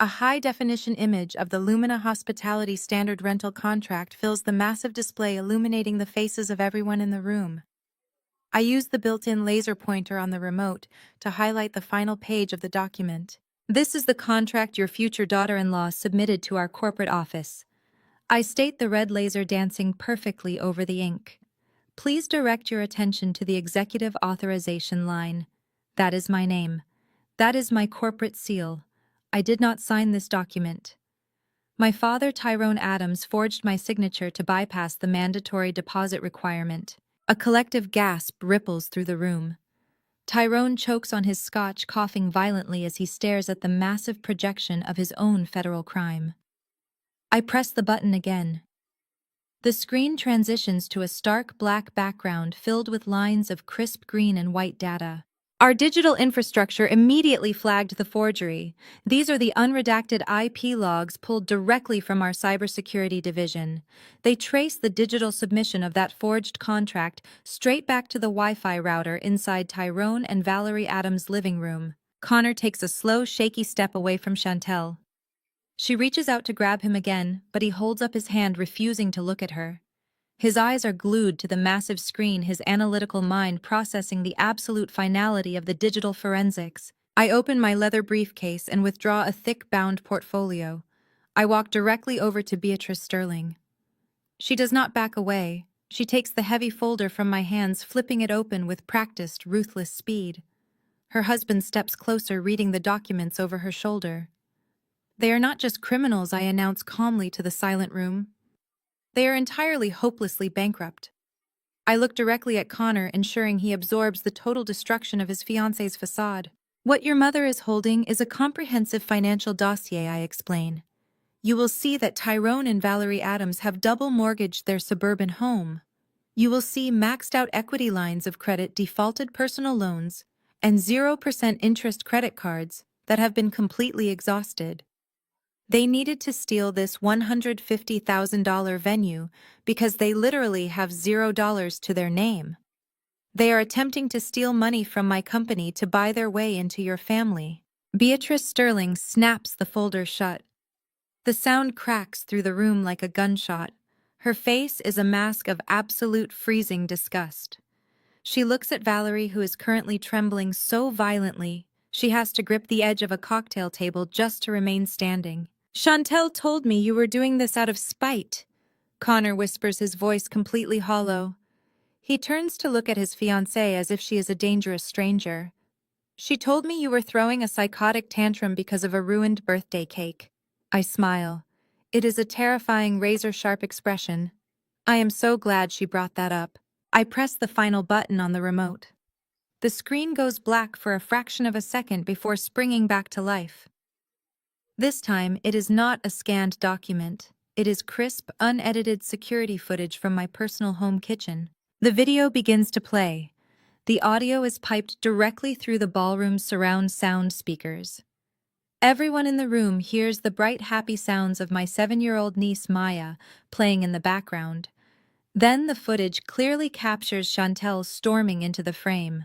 A: A high-definition image of the Lumina Hospitality Standard rental contract fills the massive display, illuminating the faces of everyone in the room. I use the built-in laser pointer on the remote to highlight the final page of the document. "This is the contract your future daughter-in-law submitted to our corporate office." I state, the red laser dancing perfectly over the ink. "Please direct your attention to the executive authorization line. That is my name. That is my corporate seal. I did not sign this document." My father, Tyrone Adams, forged my signature to bypass the mandatory deposit requirement. A collective gasp ripples through the room. Tyrone chokes on his scotch, coughing violently as he stares at the massive projection of his own federal crime. I press the button again. The screen transitions to a stark black background filled with lines of crisp green and white data. Our digital infrastructure immediately flagged the forgery. These are the unredacted IP logs pulled directly from our cybersecurity division. They trace the digital submission of that forged contract straight back to the Wi-Fi router inside Tyrone and Valerie Adams' living room. Connor takes a slow, shaky step away from Chantel. She reaches out to grab him again, but he holds up his hand, refusing to look at her. His eyes are glued to the massive screen, his analytical mind processing the absolute finality of the digital forensics. I open my leather briefcase and withdraw a thick bound portfolio. I walk directly over to Beatrice Sterling. She does not back away. She takes the heavy folder from my hands, flipping it open with practiced, ruthless speed. Her husband steps closer, reading the documents over her shoulder. "They are not just criminals," I announce calmly to the silent room. "They are entirely hopelessly bankrupt." I look directly at Connor, ensuring he absorbs the total destruction of his fiancé's facade. "What your mother is holding is a comprehensive financial dossier," I explain. You will see that Tyrone and Valerie Adams have double mortgaged their suburban home. You will see maxed out equity lines of credit, defaulted personal loans, and 0% interest credit cards that have been completely exhausted. They needed to steal this $150,000 venue because they literally have $0 to their name. They are attempting to steal money from my company to buy their way into your family. Beatrice Sterling snaps the folder shut. The sound cracks through the room like a gunshot. Her face is a mask of absolute freezing disgust. She looks at Valerie, who is currently trembling so violently she has to grip the edge of a cocktail table just to remain standing. "Chantel told me you were doing this out of spite," Connor whispers, his voice completely hollow. He turns to look at his fiancée as if she is a dangerous stranger. "She told me you were throwing a psychotic tantrum because of a ruined birthday cake." I smile. It is a terrifying, razor-sharp expression. I am so glad she brought that up. I press the final button on the remote. The screen goes black for a fraction of a second before springing back to life. This time, it is not a scanned document. It is crisp, unedited security footage from my personal home kitchen. The video begins to play. The audio is piped directly through the ballroom's surround sound speakers. Everyone in the room hears the bright, happy sounds of my 7-year-old niece Maya playing in the background. Then the footage clearly captures Chantel storming into the frame.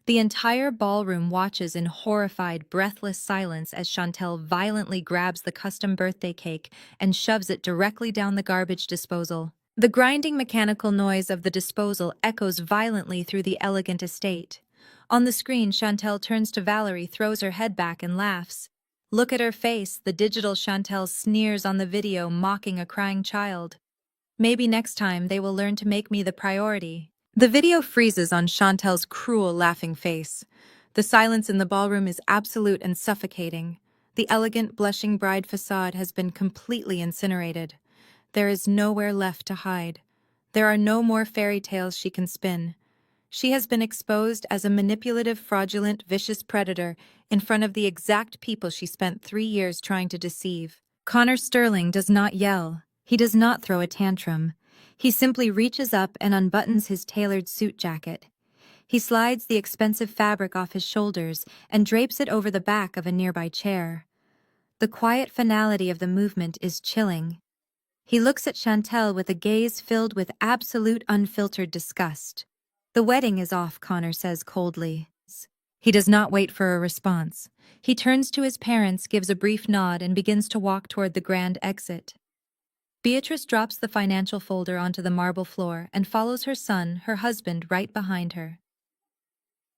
A: The entire ballroom watches in horrified, breathless silence as Chantel violently grabs the custom birthday cake and shoves it directly down the garbage disposal. The grinding mechanical noise of the disposal echoes violently through the elegant estate. On the screen, Chantel turns to Valerie, throws her head back, and laughs. Look at her face, the digital Chantel sneers on the video, mocking a crying child. Maybe next time they will learn to make me the priority. The video freezes on Chantel's cruel, laughing face. The silence in the ballroom is absolute and suffocating. The elegant, blushing bride facade has been completely incinerated. There is nowhere left to hide. There are no more fairy tales she can spin. She has been exposed as a manipulative, fraudulent, vicious predator in front of the exact people she spent 3 years trying to deceive. Connor Sterling does not yell. He does not throw a tantrum. He simply reaches up and unbuttons his tailored suit jacket. He slides the expensive fabric off his shoulders and drapes it over the back of a nearby chair. The quiet finality of the movement is chilling. He looks at Chantel with a gaze filled with absolute unfiltered disgust. "The wedding is off," Connor says coldly. He does not wait for a response. He turns to his parents, gives a brief nod, and begins to walk toward the grand exit. Beatrice drops the financial folder onto the marble floor and follows her son, her husband, right behind her.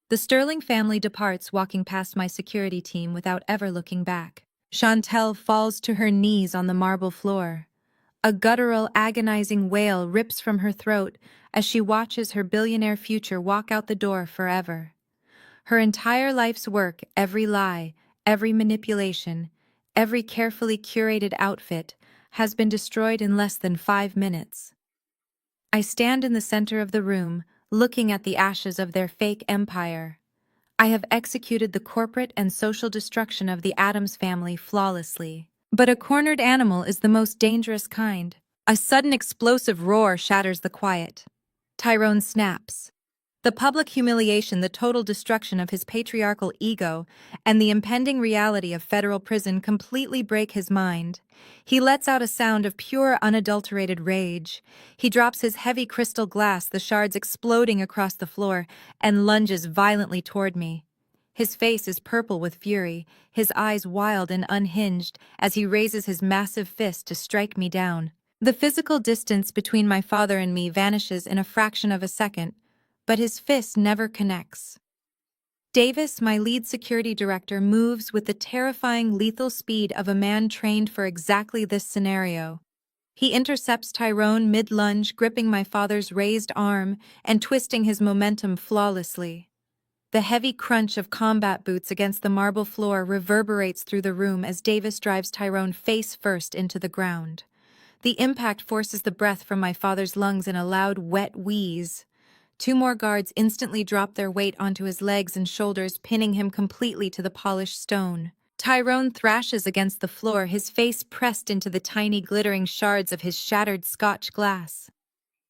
A: The Sterling family departs, walking past my security team without ever looking back. Chantel falls to her knees on the marble floor. A guttural, agonizing wail rips from her throat as she watches her billionaire future walk out the door forever. Her entire life's work, every lie, every manipulation, every carefully curated outfit, has been destroyed in less than 5 minutes. I stand in the center of the room, looking at the ashes of their fake empire. I have executed the corporate and social destruction of the Addams family flawlessly. But a cornered animal is the most dangerous kind. A sudden explosive roar shatters the quiet. Tyrone snaps. The public humiliation, the total destruction of his patriarchal ego, and the impending reality of federal prison completely break his mind. He lets out a sound of pure, unadulterated rage. He drops his heavy crystal glass, the shards exploding across the floor, and lunges violently toward me. His face is purple with fury, his eyes wild and unhinged as he raises his massive fist to strike me down. The physical distance between my father and me vanishes in a fraction of a second, but his fist never connects. Davis, my lead security director, moves with the terrifying, lethal speed of a man trained for exactly this scenario. He intercepts Tyrone mid-lunge, gripping my father's raised arm and twisting his momentum flawlessly. The heavy crunch of combat boots against the marble floor reverberates through the room as Davis drives Tyrone face first into the ground. The impact forces the breath from my father's lungs in a loud, wet wheeze. 2 more guards instantly drop their weight onto his legs and shoulders, pinning him completely to the polished stone. Tyrone thrashes against the floor, his face pressed into the tiny glittering shards of his shattered Scotch glass.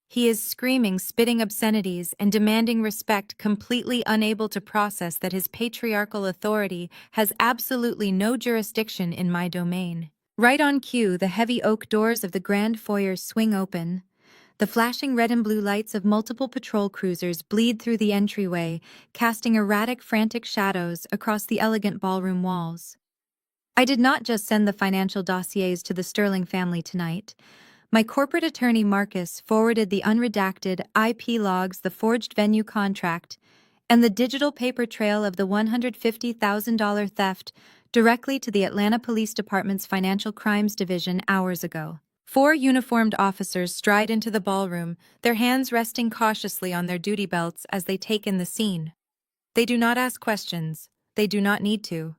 A: He is screaming, spitting obscenities, and demanding respect, completely unable to process that his patriarchal authority has absolutely no jurisdiction in my domain. Right on cue, the heavy oak doors of the grand foyer swing open. The flashing red and blue lights of multiple patrol cruisers bleed through the entryway, casting erratic, frantic shadows across the elegant ballroom walls. I did not just send the financial dossiers to the Sterling family tonight. My corporate attorney Marcus forwarded the unredacted IP logs, the forged venue contract, and the digital paper trail of the $150,000 theft directly to the Atlanta Police Department's Financial Crimes Division hours ago. 4 uniformed officers stride into the ballroom, their hands resting cautiously on their duty belts as they take in the scene. They do not ask questions. They do not need to.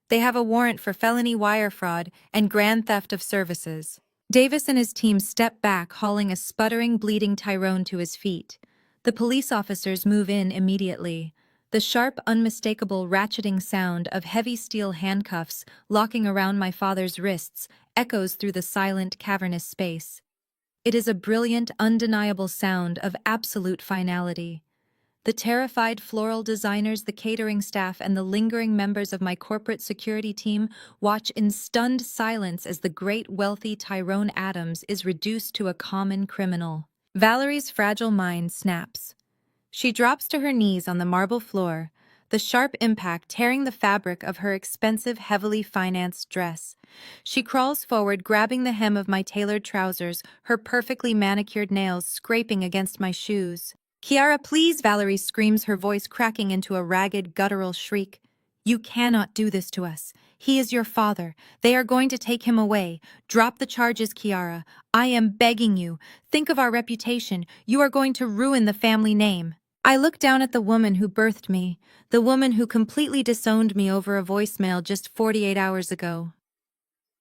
A: They have a warrant for felony wire fraud and grand theft of services. Davis and his team step back, hauling a sputtering, bleeding Tyrone to his feet. The police officers move in immediately. The sharp, unmistakable ratcheting sound of heavy steel handcuffs locking around my father's wrists echoes through the silent, cavernous space. It is a brilliant, undeniable sound of absolute finality. The terrified floral designers, the catering staff, and the lingering members of my corporate security team watch in stunned silence as the great wealthy Tyrone Adams is reduced to a common criminal. Valerie's fragile mind snaps. She drops to her knees on the marble floor, the sharp impact tearing the fabric of her expensive, heavily financed dress. She crawls forward, grabbing the hem of my tailored trousers, her perfectly manicured nails scraping against my shoes. "Kiara, please," Valerie screams, her voice cracking into a ragged, guttural shriek. "You cannot do this to us. He is your father. They are going to take him away. Drop the charges, Kiara. I am begging you. Think of our reputation. You are going to ruin the family name." I look down at the woman who birthed me, the woman who completely disowned me over a voicemail just 48 hours ago.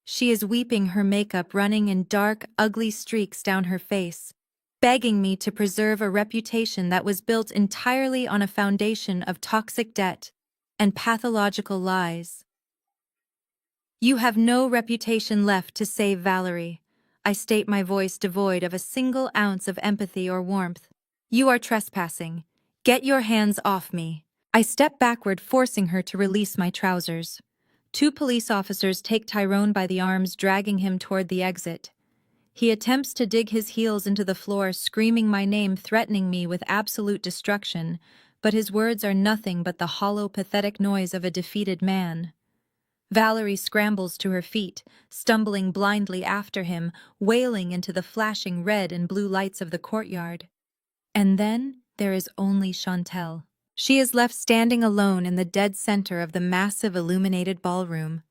A: She is weeping, her makeup running in dark, ugly streaks down her face, begging me to preserve a reputation that was built entirely on a foundation of toxic debt and pathological lies. "You have no reputation left to save, Valerie," I state, my voice devoid of a single ounce of empathy or warmth. "You are trespassing. Get your hands off me." I step backward, forcing her to release my trousers. 2 police officers take Tyrone by the arms, dragging him toward the exit. He attempts to dig his heels into the floor, screaming my name, threatening me with absolute destruction, but his words are nothing but the hollow, pathetic noise of a defeated man. Valerie scrambles to her feet, stumbling blindly after him, wailing into the flashing red and blue lights of the courtyard. And then there is only Chantel. She is left standing alone in the dead center of the massive illuminated ballroom.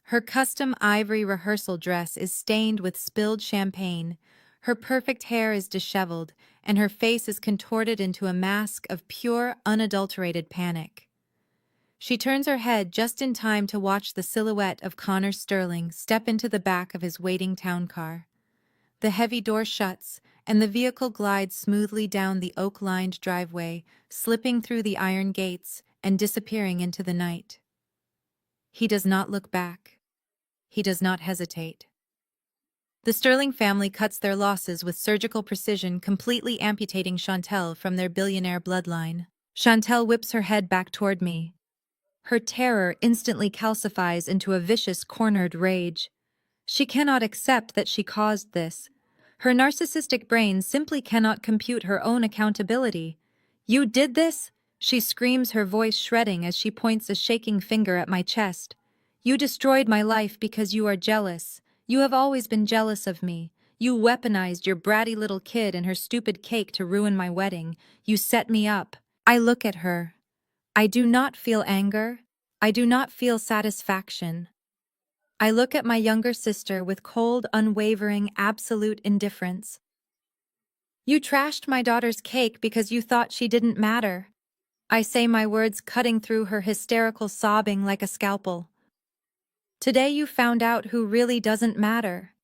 A: Her custom ivory rehearsal dress is stained with spilled champagne, her perfect hair is disheveled, and her face is contorted into a mask of pure, unadulterated panic. She turns her head just in time to watch the silhouette of Connor Sterling step into the back of his waiting town car. The heavy door shuts, and the vehicle glides smoothly down the oak-lined driveway, slipping through the iron gates and disappearing into the night. He does not look back. He does not hesitate. The Sterling family cuts their losses with surgical precision, completely amputating Chantel from their billionaire bloodline. Chantel whips her head back toward me. Her terror instantly calcifies into a vicious, cornered rage. She cannot accept that she caused this. Her narcissistic brain simply cannot compute her own accountability. "You did this?" she screams, her voice shredding as she points a shaking finger at my chest. "You destroyed my life because you are jealous. You have always been jealous of me. You weaponized your bratty little kid and her stupid cake to ruin my wedding. You set me up." I look at her. I do not feel anger. I do not feel satisfaction. I look at my younger sister with cold, unwavering, absolute indifference. "You trashed my daughter's cake because you thought she didn't matter." I say, my words cutting through her hysterical sobbing like a scalpel. "Today you found out who really doesn't matter."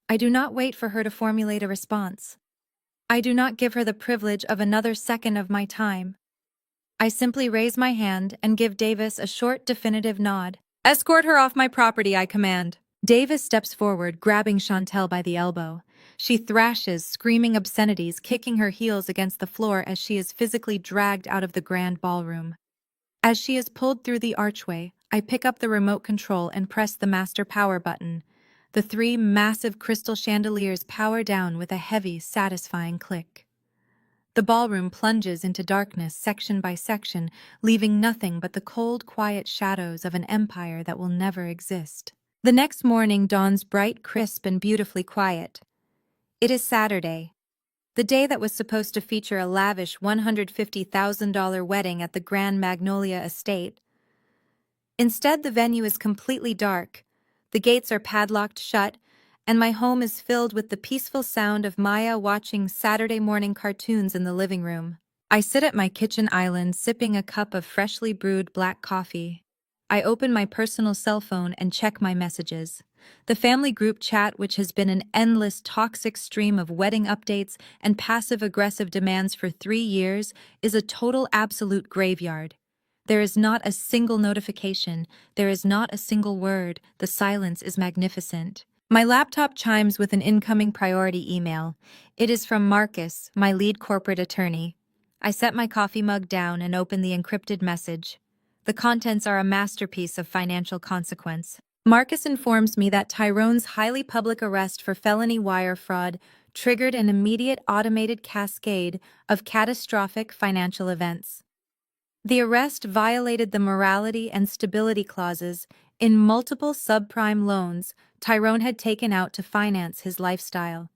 A: I do not wait for her to formulate a response. I do not give her the privilege of another second of my time. I simply raise my hand and give Davis a short, definitive nod. Escort her off my property, I command. Davis steps forward, grabbing Chantel by the elbow. She thrashes, screaming obscenities, kicking her heels against the floor as she is physically dragged out of the grand ballroom. As she is pulled through the archway, I pick up the remote control and press the master power button. The three massive crystal chandeliers power down with a heavy, satisfying click. The ballroom plunges into darkness section by section, leaving nothing but the cold, quiet shadows of an empire that will never exist. The next morning dawns bright, crisp, and beautifully quiet. It is Saturday, the day that was supposed to feature a lavish $150,000 wedding at the Grand Magnolia Estate. Instead, the venue is completely dark, the gates are padlocked shut, and my home is filled with the peaceful sound of Maya watching Saturday morning cartoons in the living room. I sit at my kitchen island sipping a cup of freshly brewed black coffee. I open my personal cell phone and check my messages. The family group chat, which has been an endless toxic stream of wedding updates and passive-aggressive demands for 3 years, is a total absolute graveyard. There is not a single notification, there is not a single word, the silence is magnificent. My laptop chimes with an incoming priority email. It is from Marcus, my lead corporate attorney. I set my coffee mug down and open the encrypted message. The contents are a masterpiece of financial consequence. Marcus informs me that Tyrone's highly public arrest for felony wire fraud triggered an immediate automated cascade of catastrophic financial events. The arrest violated the morality and stability clauses in multiple subprime loans Tyrone had taken out to finance his lifestyle.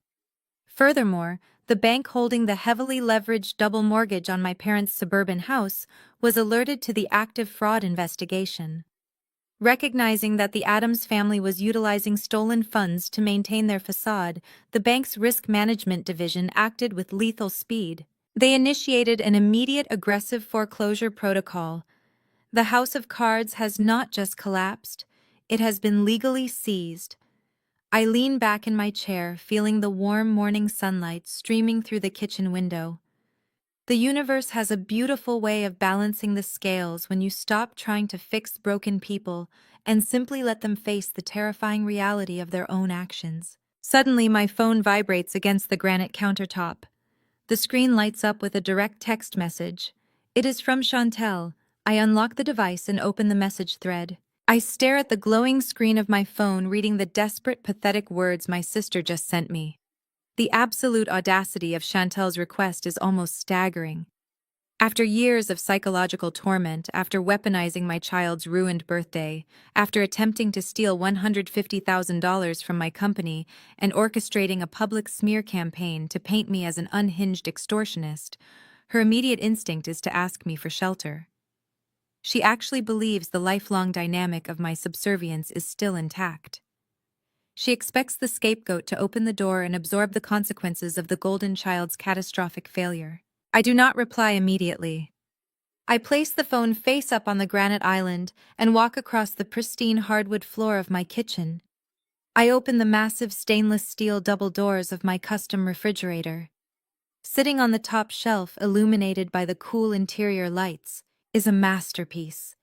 A: Furthermore, the bank holding the heavily leveraged double mortgage on my parents' suburban house was alerted to the active fraud investigation. Recognizing that the Adams family was utilizing stolen funds to maintain their facade, the bank's risk management division acted with lethal speed. They initiated an immediate aggressive foreclosure protocol. The house of cards has not just collapsed, it has been legally seized. I lean back in my chair, feeling the warm morning sunlight streaming through the kitchen window. The universe has a beautiful way of balancing the scales when you stop trying to fix broken people and simply let them face the terrifying reality of their own actions. Suddenly, my phone vibrates against the granite countertop. The screen lights up with a direct text message. It is from Chantel. I unlock the device and open the message thread. I stare at the glowing screen of my phone, reading the desperate, pathetic words my sister just sent me. The absolute audacity of Chantel's request is almost staggering. After years of psychological torment, after weaponizing my child's ruined birthday, after attempting to steal $150,000 from my company and orchestrating a public smear campaign to paint me as an unhinged extortionist, her immediate instinct is to ask me for shelter. She actually believes the lifelong dynamic of my subservience is still intact. She expects the scapegoat to open the door and absorb the consequences of the golden child's catastrophic failure. I do not reply immediately. I place the phone face up on the granite island and walk across the pristine hardwood floor of my kitchen. I open the massive stainless steel double doors of my custom refrigerator. Sitting on the top shelf, illuminated by the cool interior lights, is a masterpiece.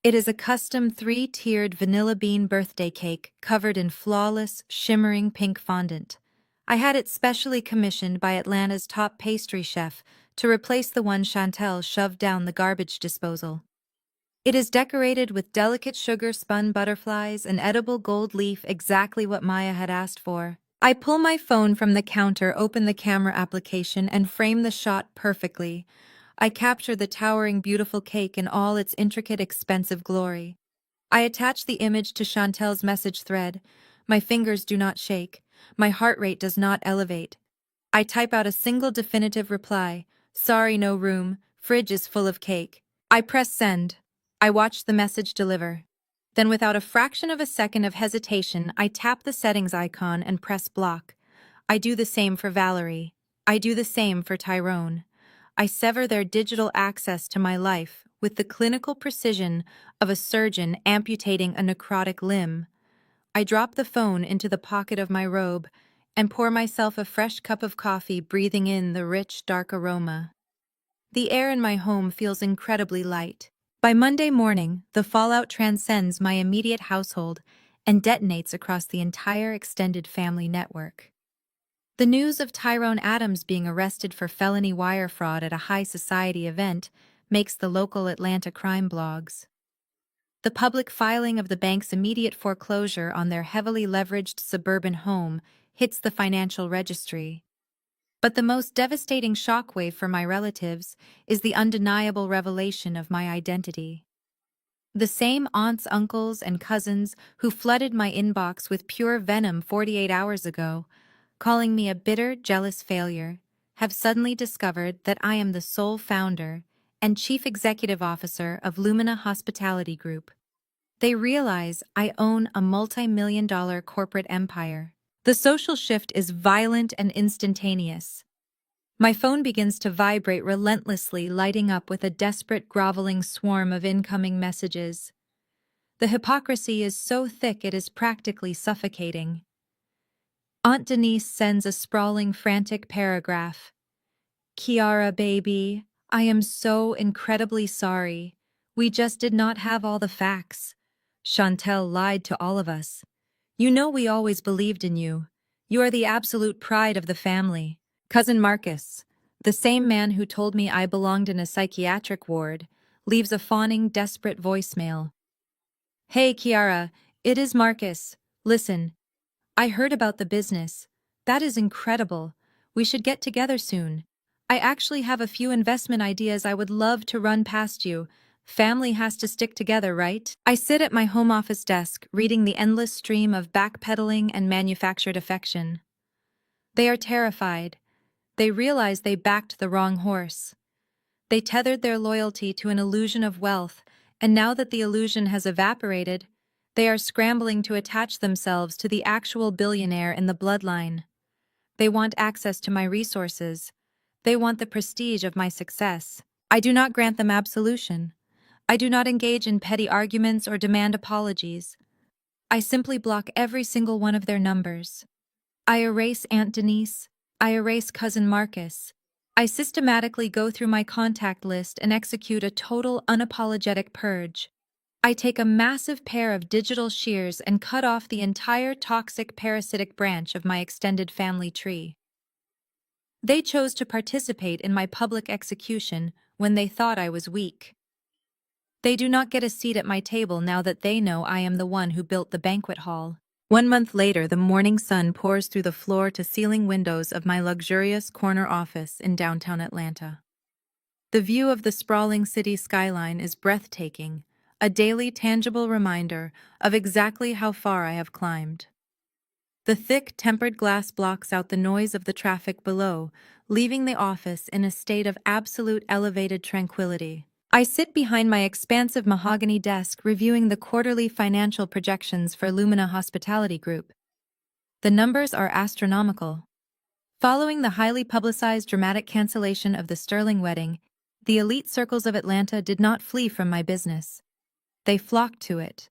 A: It is a custom 3-tiered vanilla bean birthday cake covered in flawless, shimmering pink fondant. I had it specially commissioned by Atlanta's top pastry chef to replace the one Chantel shoved down the garbage disposal. It is decorated with delicate sugar-spun butterflies and edible gold leaf, exactly what Maya had asked for. I pull my phone from the counter, open the camera application, and frame the shot perfectly. I capture the towering, beautiful cake in all its intricate, expensive glory. I attach the image to Chantel's message thread. My fingers do not shake. My heart rate does not elevate. I type out a single definitive reply. Sorry, no room. Fridge is full of cake. I press send. I watch the message deliver. Then, without a fraction of a second of hesitation, I tap the settings icon and press block. I do the same for Valerie. I do the same for Tyrone. I sever their digital access to my life with the clinical precision of a surgeon amputating a necrotic limb. I drop the phone into the pocket of my robe and pour myself a fresh cup of coffee, breathing in the rich, dark aroma. The air in my home feels incredibly light. By Monday morning, the fallout transcends my immediate household and detonates across the entire extended family network. The news of Tyrone Adams being arrested for felony wire fraud at a high society event makes the local Atlanta crime blogs. The public filing of the bank's immediate foreclosure on their heavily leveraged suburban home hits the financial registry. But the most devastating shockwave for my relatives is the undeniable revelation of my identity. The same aunts, uncles, and cousins who flooded my inbox with pure venom 48 hours ago, calling me a bitter, jealous failure, have suddenly discovered that I am the sole founder and chief executive officer of Lumina Hospitality Group. They realize I own a multi-million-dollar corporate empire. The social shift is violent and instantaneous. My phone begins to vibrate relentlessly, lighting up with a desperate, groveling swarm of incoming messages. The hypocrisy is so thick it is practically suffocating. Aunt Denise sends a sprawling, frantic paragraph. Kiara, baby, I am so incredibly sorry. We just did not have all the facts. Chantel lied to all of us. You know we always believed in you. You are the absolute pride of the family. Cousin Marcus, the same man who told me I belonged in a psychiatric ward, leaves a fawning, desperate voicemail. Hey, Kiara, it is Marcus. Listen, I heard about the business. That is incredible. We should get together soon. I actually have a few investment ideas I would love to run past you. Family has to stick together, right? I sit at my home office desk, reading the endless stream of backpedaling and manufactured affection. They are terrified. They realize they backed the wrong horse. They tethered their loyalty to an illusion of wealth, and now that the illusion has evaporated, they are scrambling to attach themselves to the actual billionaire in the bloodline. They want access to my resources. They want the prestige of my success. I do not grant them absolution. I do not engage in petty arguments or demand apologies. I simply block every single one of their numbers. I erase Aunt Denise. I erase Cousin Marcus. I systematically go through my contact list and execute a total unapologetic purge. I take a massive pair of digital shears and cut off the entire toxic parasitic branch of my extended family tree. They chose to participate in my public execution when they thought I was weak. They do not get a seat at my table now that they know I am the one who built the banquet hall. 1 month later, the morning sun pours through the floor-to-ceiling windows of my luxurious corner office in downtown Atlanta. The view of the sprawling city skyline is breathtaking, a daily tangible reminder of exactly how far I have climbed. The thick, tempered glass blocks out the noise of the traffic below, leaving the office in a state of absolute elevated tranquility. I sit behind my expansive mahogany desk reviewing the quarterly financial projections for Lumina Hospitality Group. The numbers are astronomical. Following the highly publicized dramatic cancellation of the Sterling wedding, the elite circles of Atlanta did not flee from my business. They flocked to it.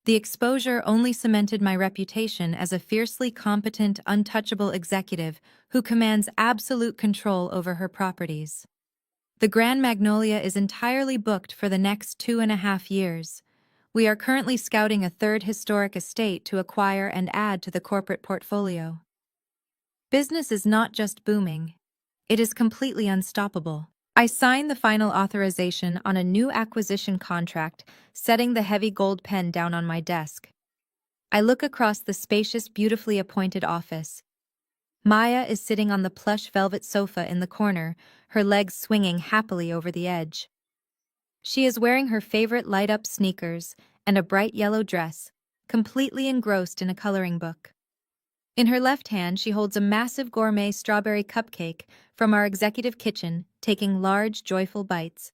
A: The exposure only cemented my reputation as a fiercely competent, untouchable executive who commands absolute control over her properties. The Grand Magnolia is entirely booked for the next 2.5 years. We are currently scouting a third historic estate to acquire and add to the corporate portfolio. Business is not just booming. It is completely unstoppable. I sign the final authorization on a new acquisition contract, setting the heavy gold pen down on my desk. I look across the spacious, beautifully appointed office. Maya is sitting on the plush velvet sofa in the corner, her legs swinging happily over the edge. She is wearing her favorite light-up sneakers and a bright yellow dress, completely engrossed in a coloring book. In her left hand, she holds a massive gourmet strawberry cupcake from our executive kitchen, taking large, joyful bites.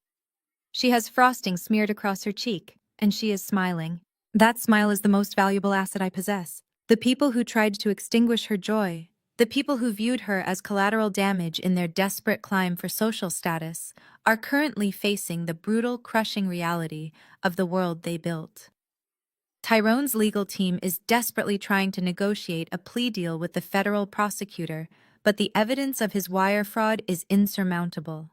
A: She has frosting smeared across her cheek, and she is smiling. That smile is the most valuable asset I possess. The people who tried to extinguish her joy, the people who viewed her as collateral damage in their desperate climb for social status, are currently facing the brutal, crushing reality of the world they built. Tyrone's legal team is desperately trying to negotiate a plea deal with the federal prosecutor, but the evidence of his wire fraud is insurmountable.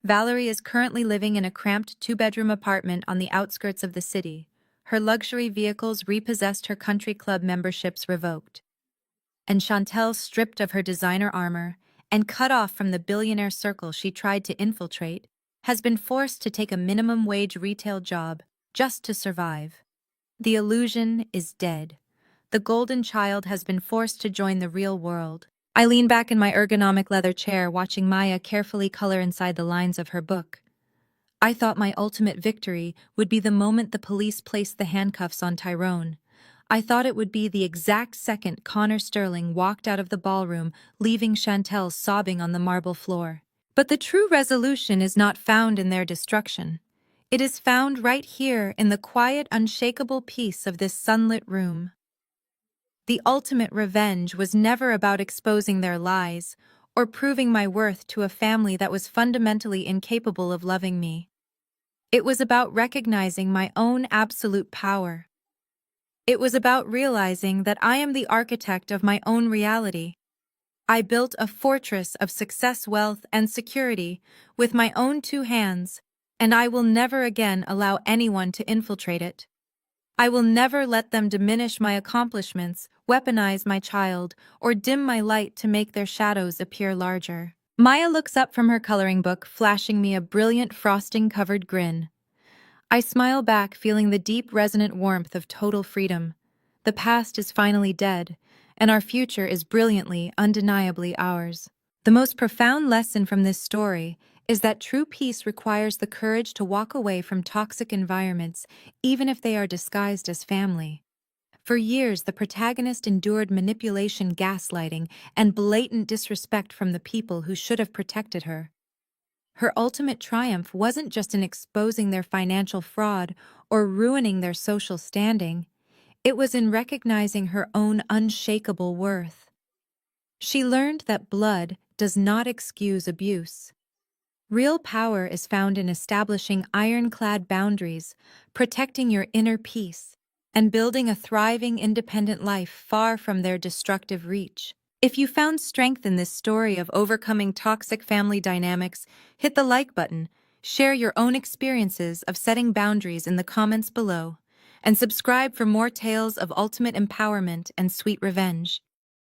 A: Valerie is currently living in a cramped two-bedroom apartment on the outskirts of the city. Her luxury vehicles repossessed, her country club memberships revoked. And Chantel, stripped of her designer armor and cut off from the billionaire circle she tried to infiltrate, has been forced to take a minimum-wage retail job just to survive. The illusion is dead. The golden child has been forced to join the real world. I lean back in my ergonomic leather chair, watching Maya carefully color inside the lines of her book. I thought my ultimate victory would be the moment the police placed the handcuffs on Tyrone. I thought it would be the exact second Connor Sterling walked out of the ballroom, leaving Chantel sobbing on the marble floor. But the true resolution is not found in their destruction. It is found right here in the quiet, unshakable peace of this sunlit room. The ultimate revenge was never about exposing their lies or proving my worth to a family that was fundamentally incapable of loving me. It was about recognizing my own absolute power. It was about realizing that I am the architect of my own reality. I built a fortress of success, wealth, and security with my own two hands, and I will never again allow anyone to infiltrate it. I will never let them diminish my accomplishments, weaponize my child, or dim my light to make their shadows appear larger. Maya looks up from her coloring book, flashing me a brilliant frosting-covered grin. I smile back, feeling the deep, resonant warmth of total freedom. The past is finally dead, and our future is brilliantly, undeniably ours. The most profound lesson from this story is that true peace requires the courage to walk away from toxic environments, even if they are disguised as family. For years, the protagonist endured manipulation, gaslighting, and blatant disrespect from the people who should have protected her. Her ultimate triumph wasn't just in exposing their financial fraud or ruining their social standing. It was in recognizing her own unshakable worth. She learned that blood does not excuse abuse. Real power is found in establishing ironclad boundaries, protecting your inner peace, and building a thriving, independent life far from their destructive reach. If you found strength in this story of overcoming toxic family dynamics, hit the like button, share your own experiences of setting boundaries in the comments below, and subscribe for more tales of ultimate empowerment and sweet revenge.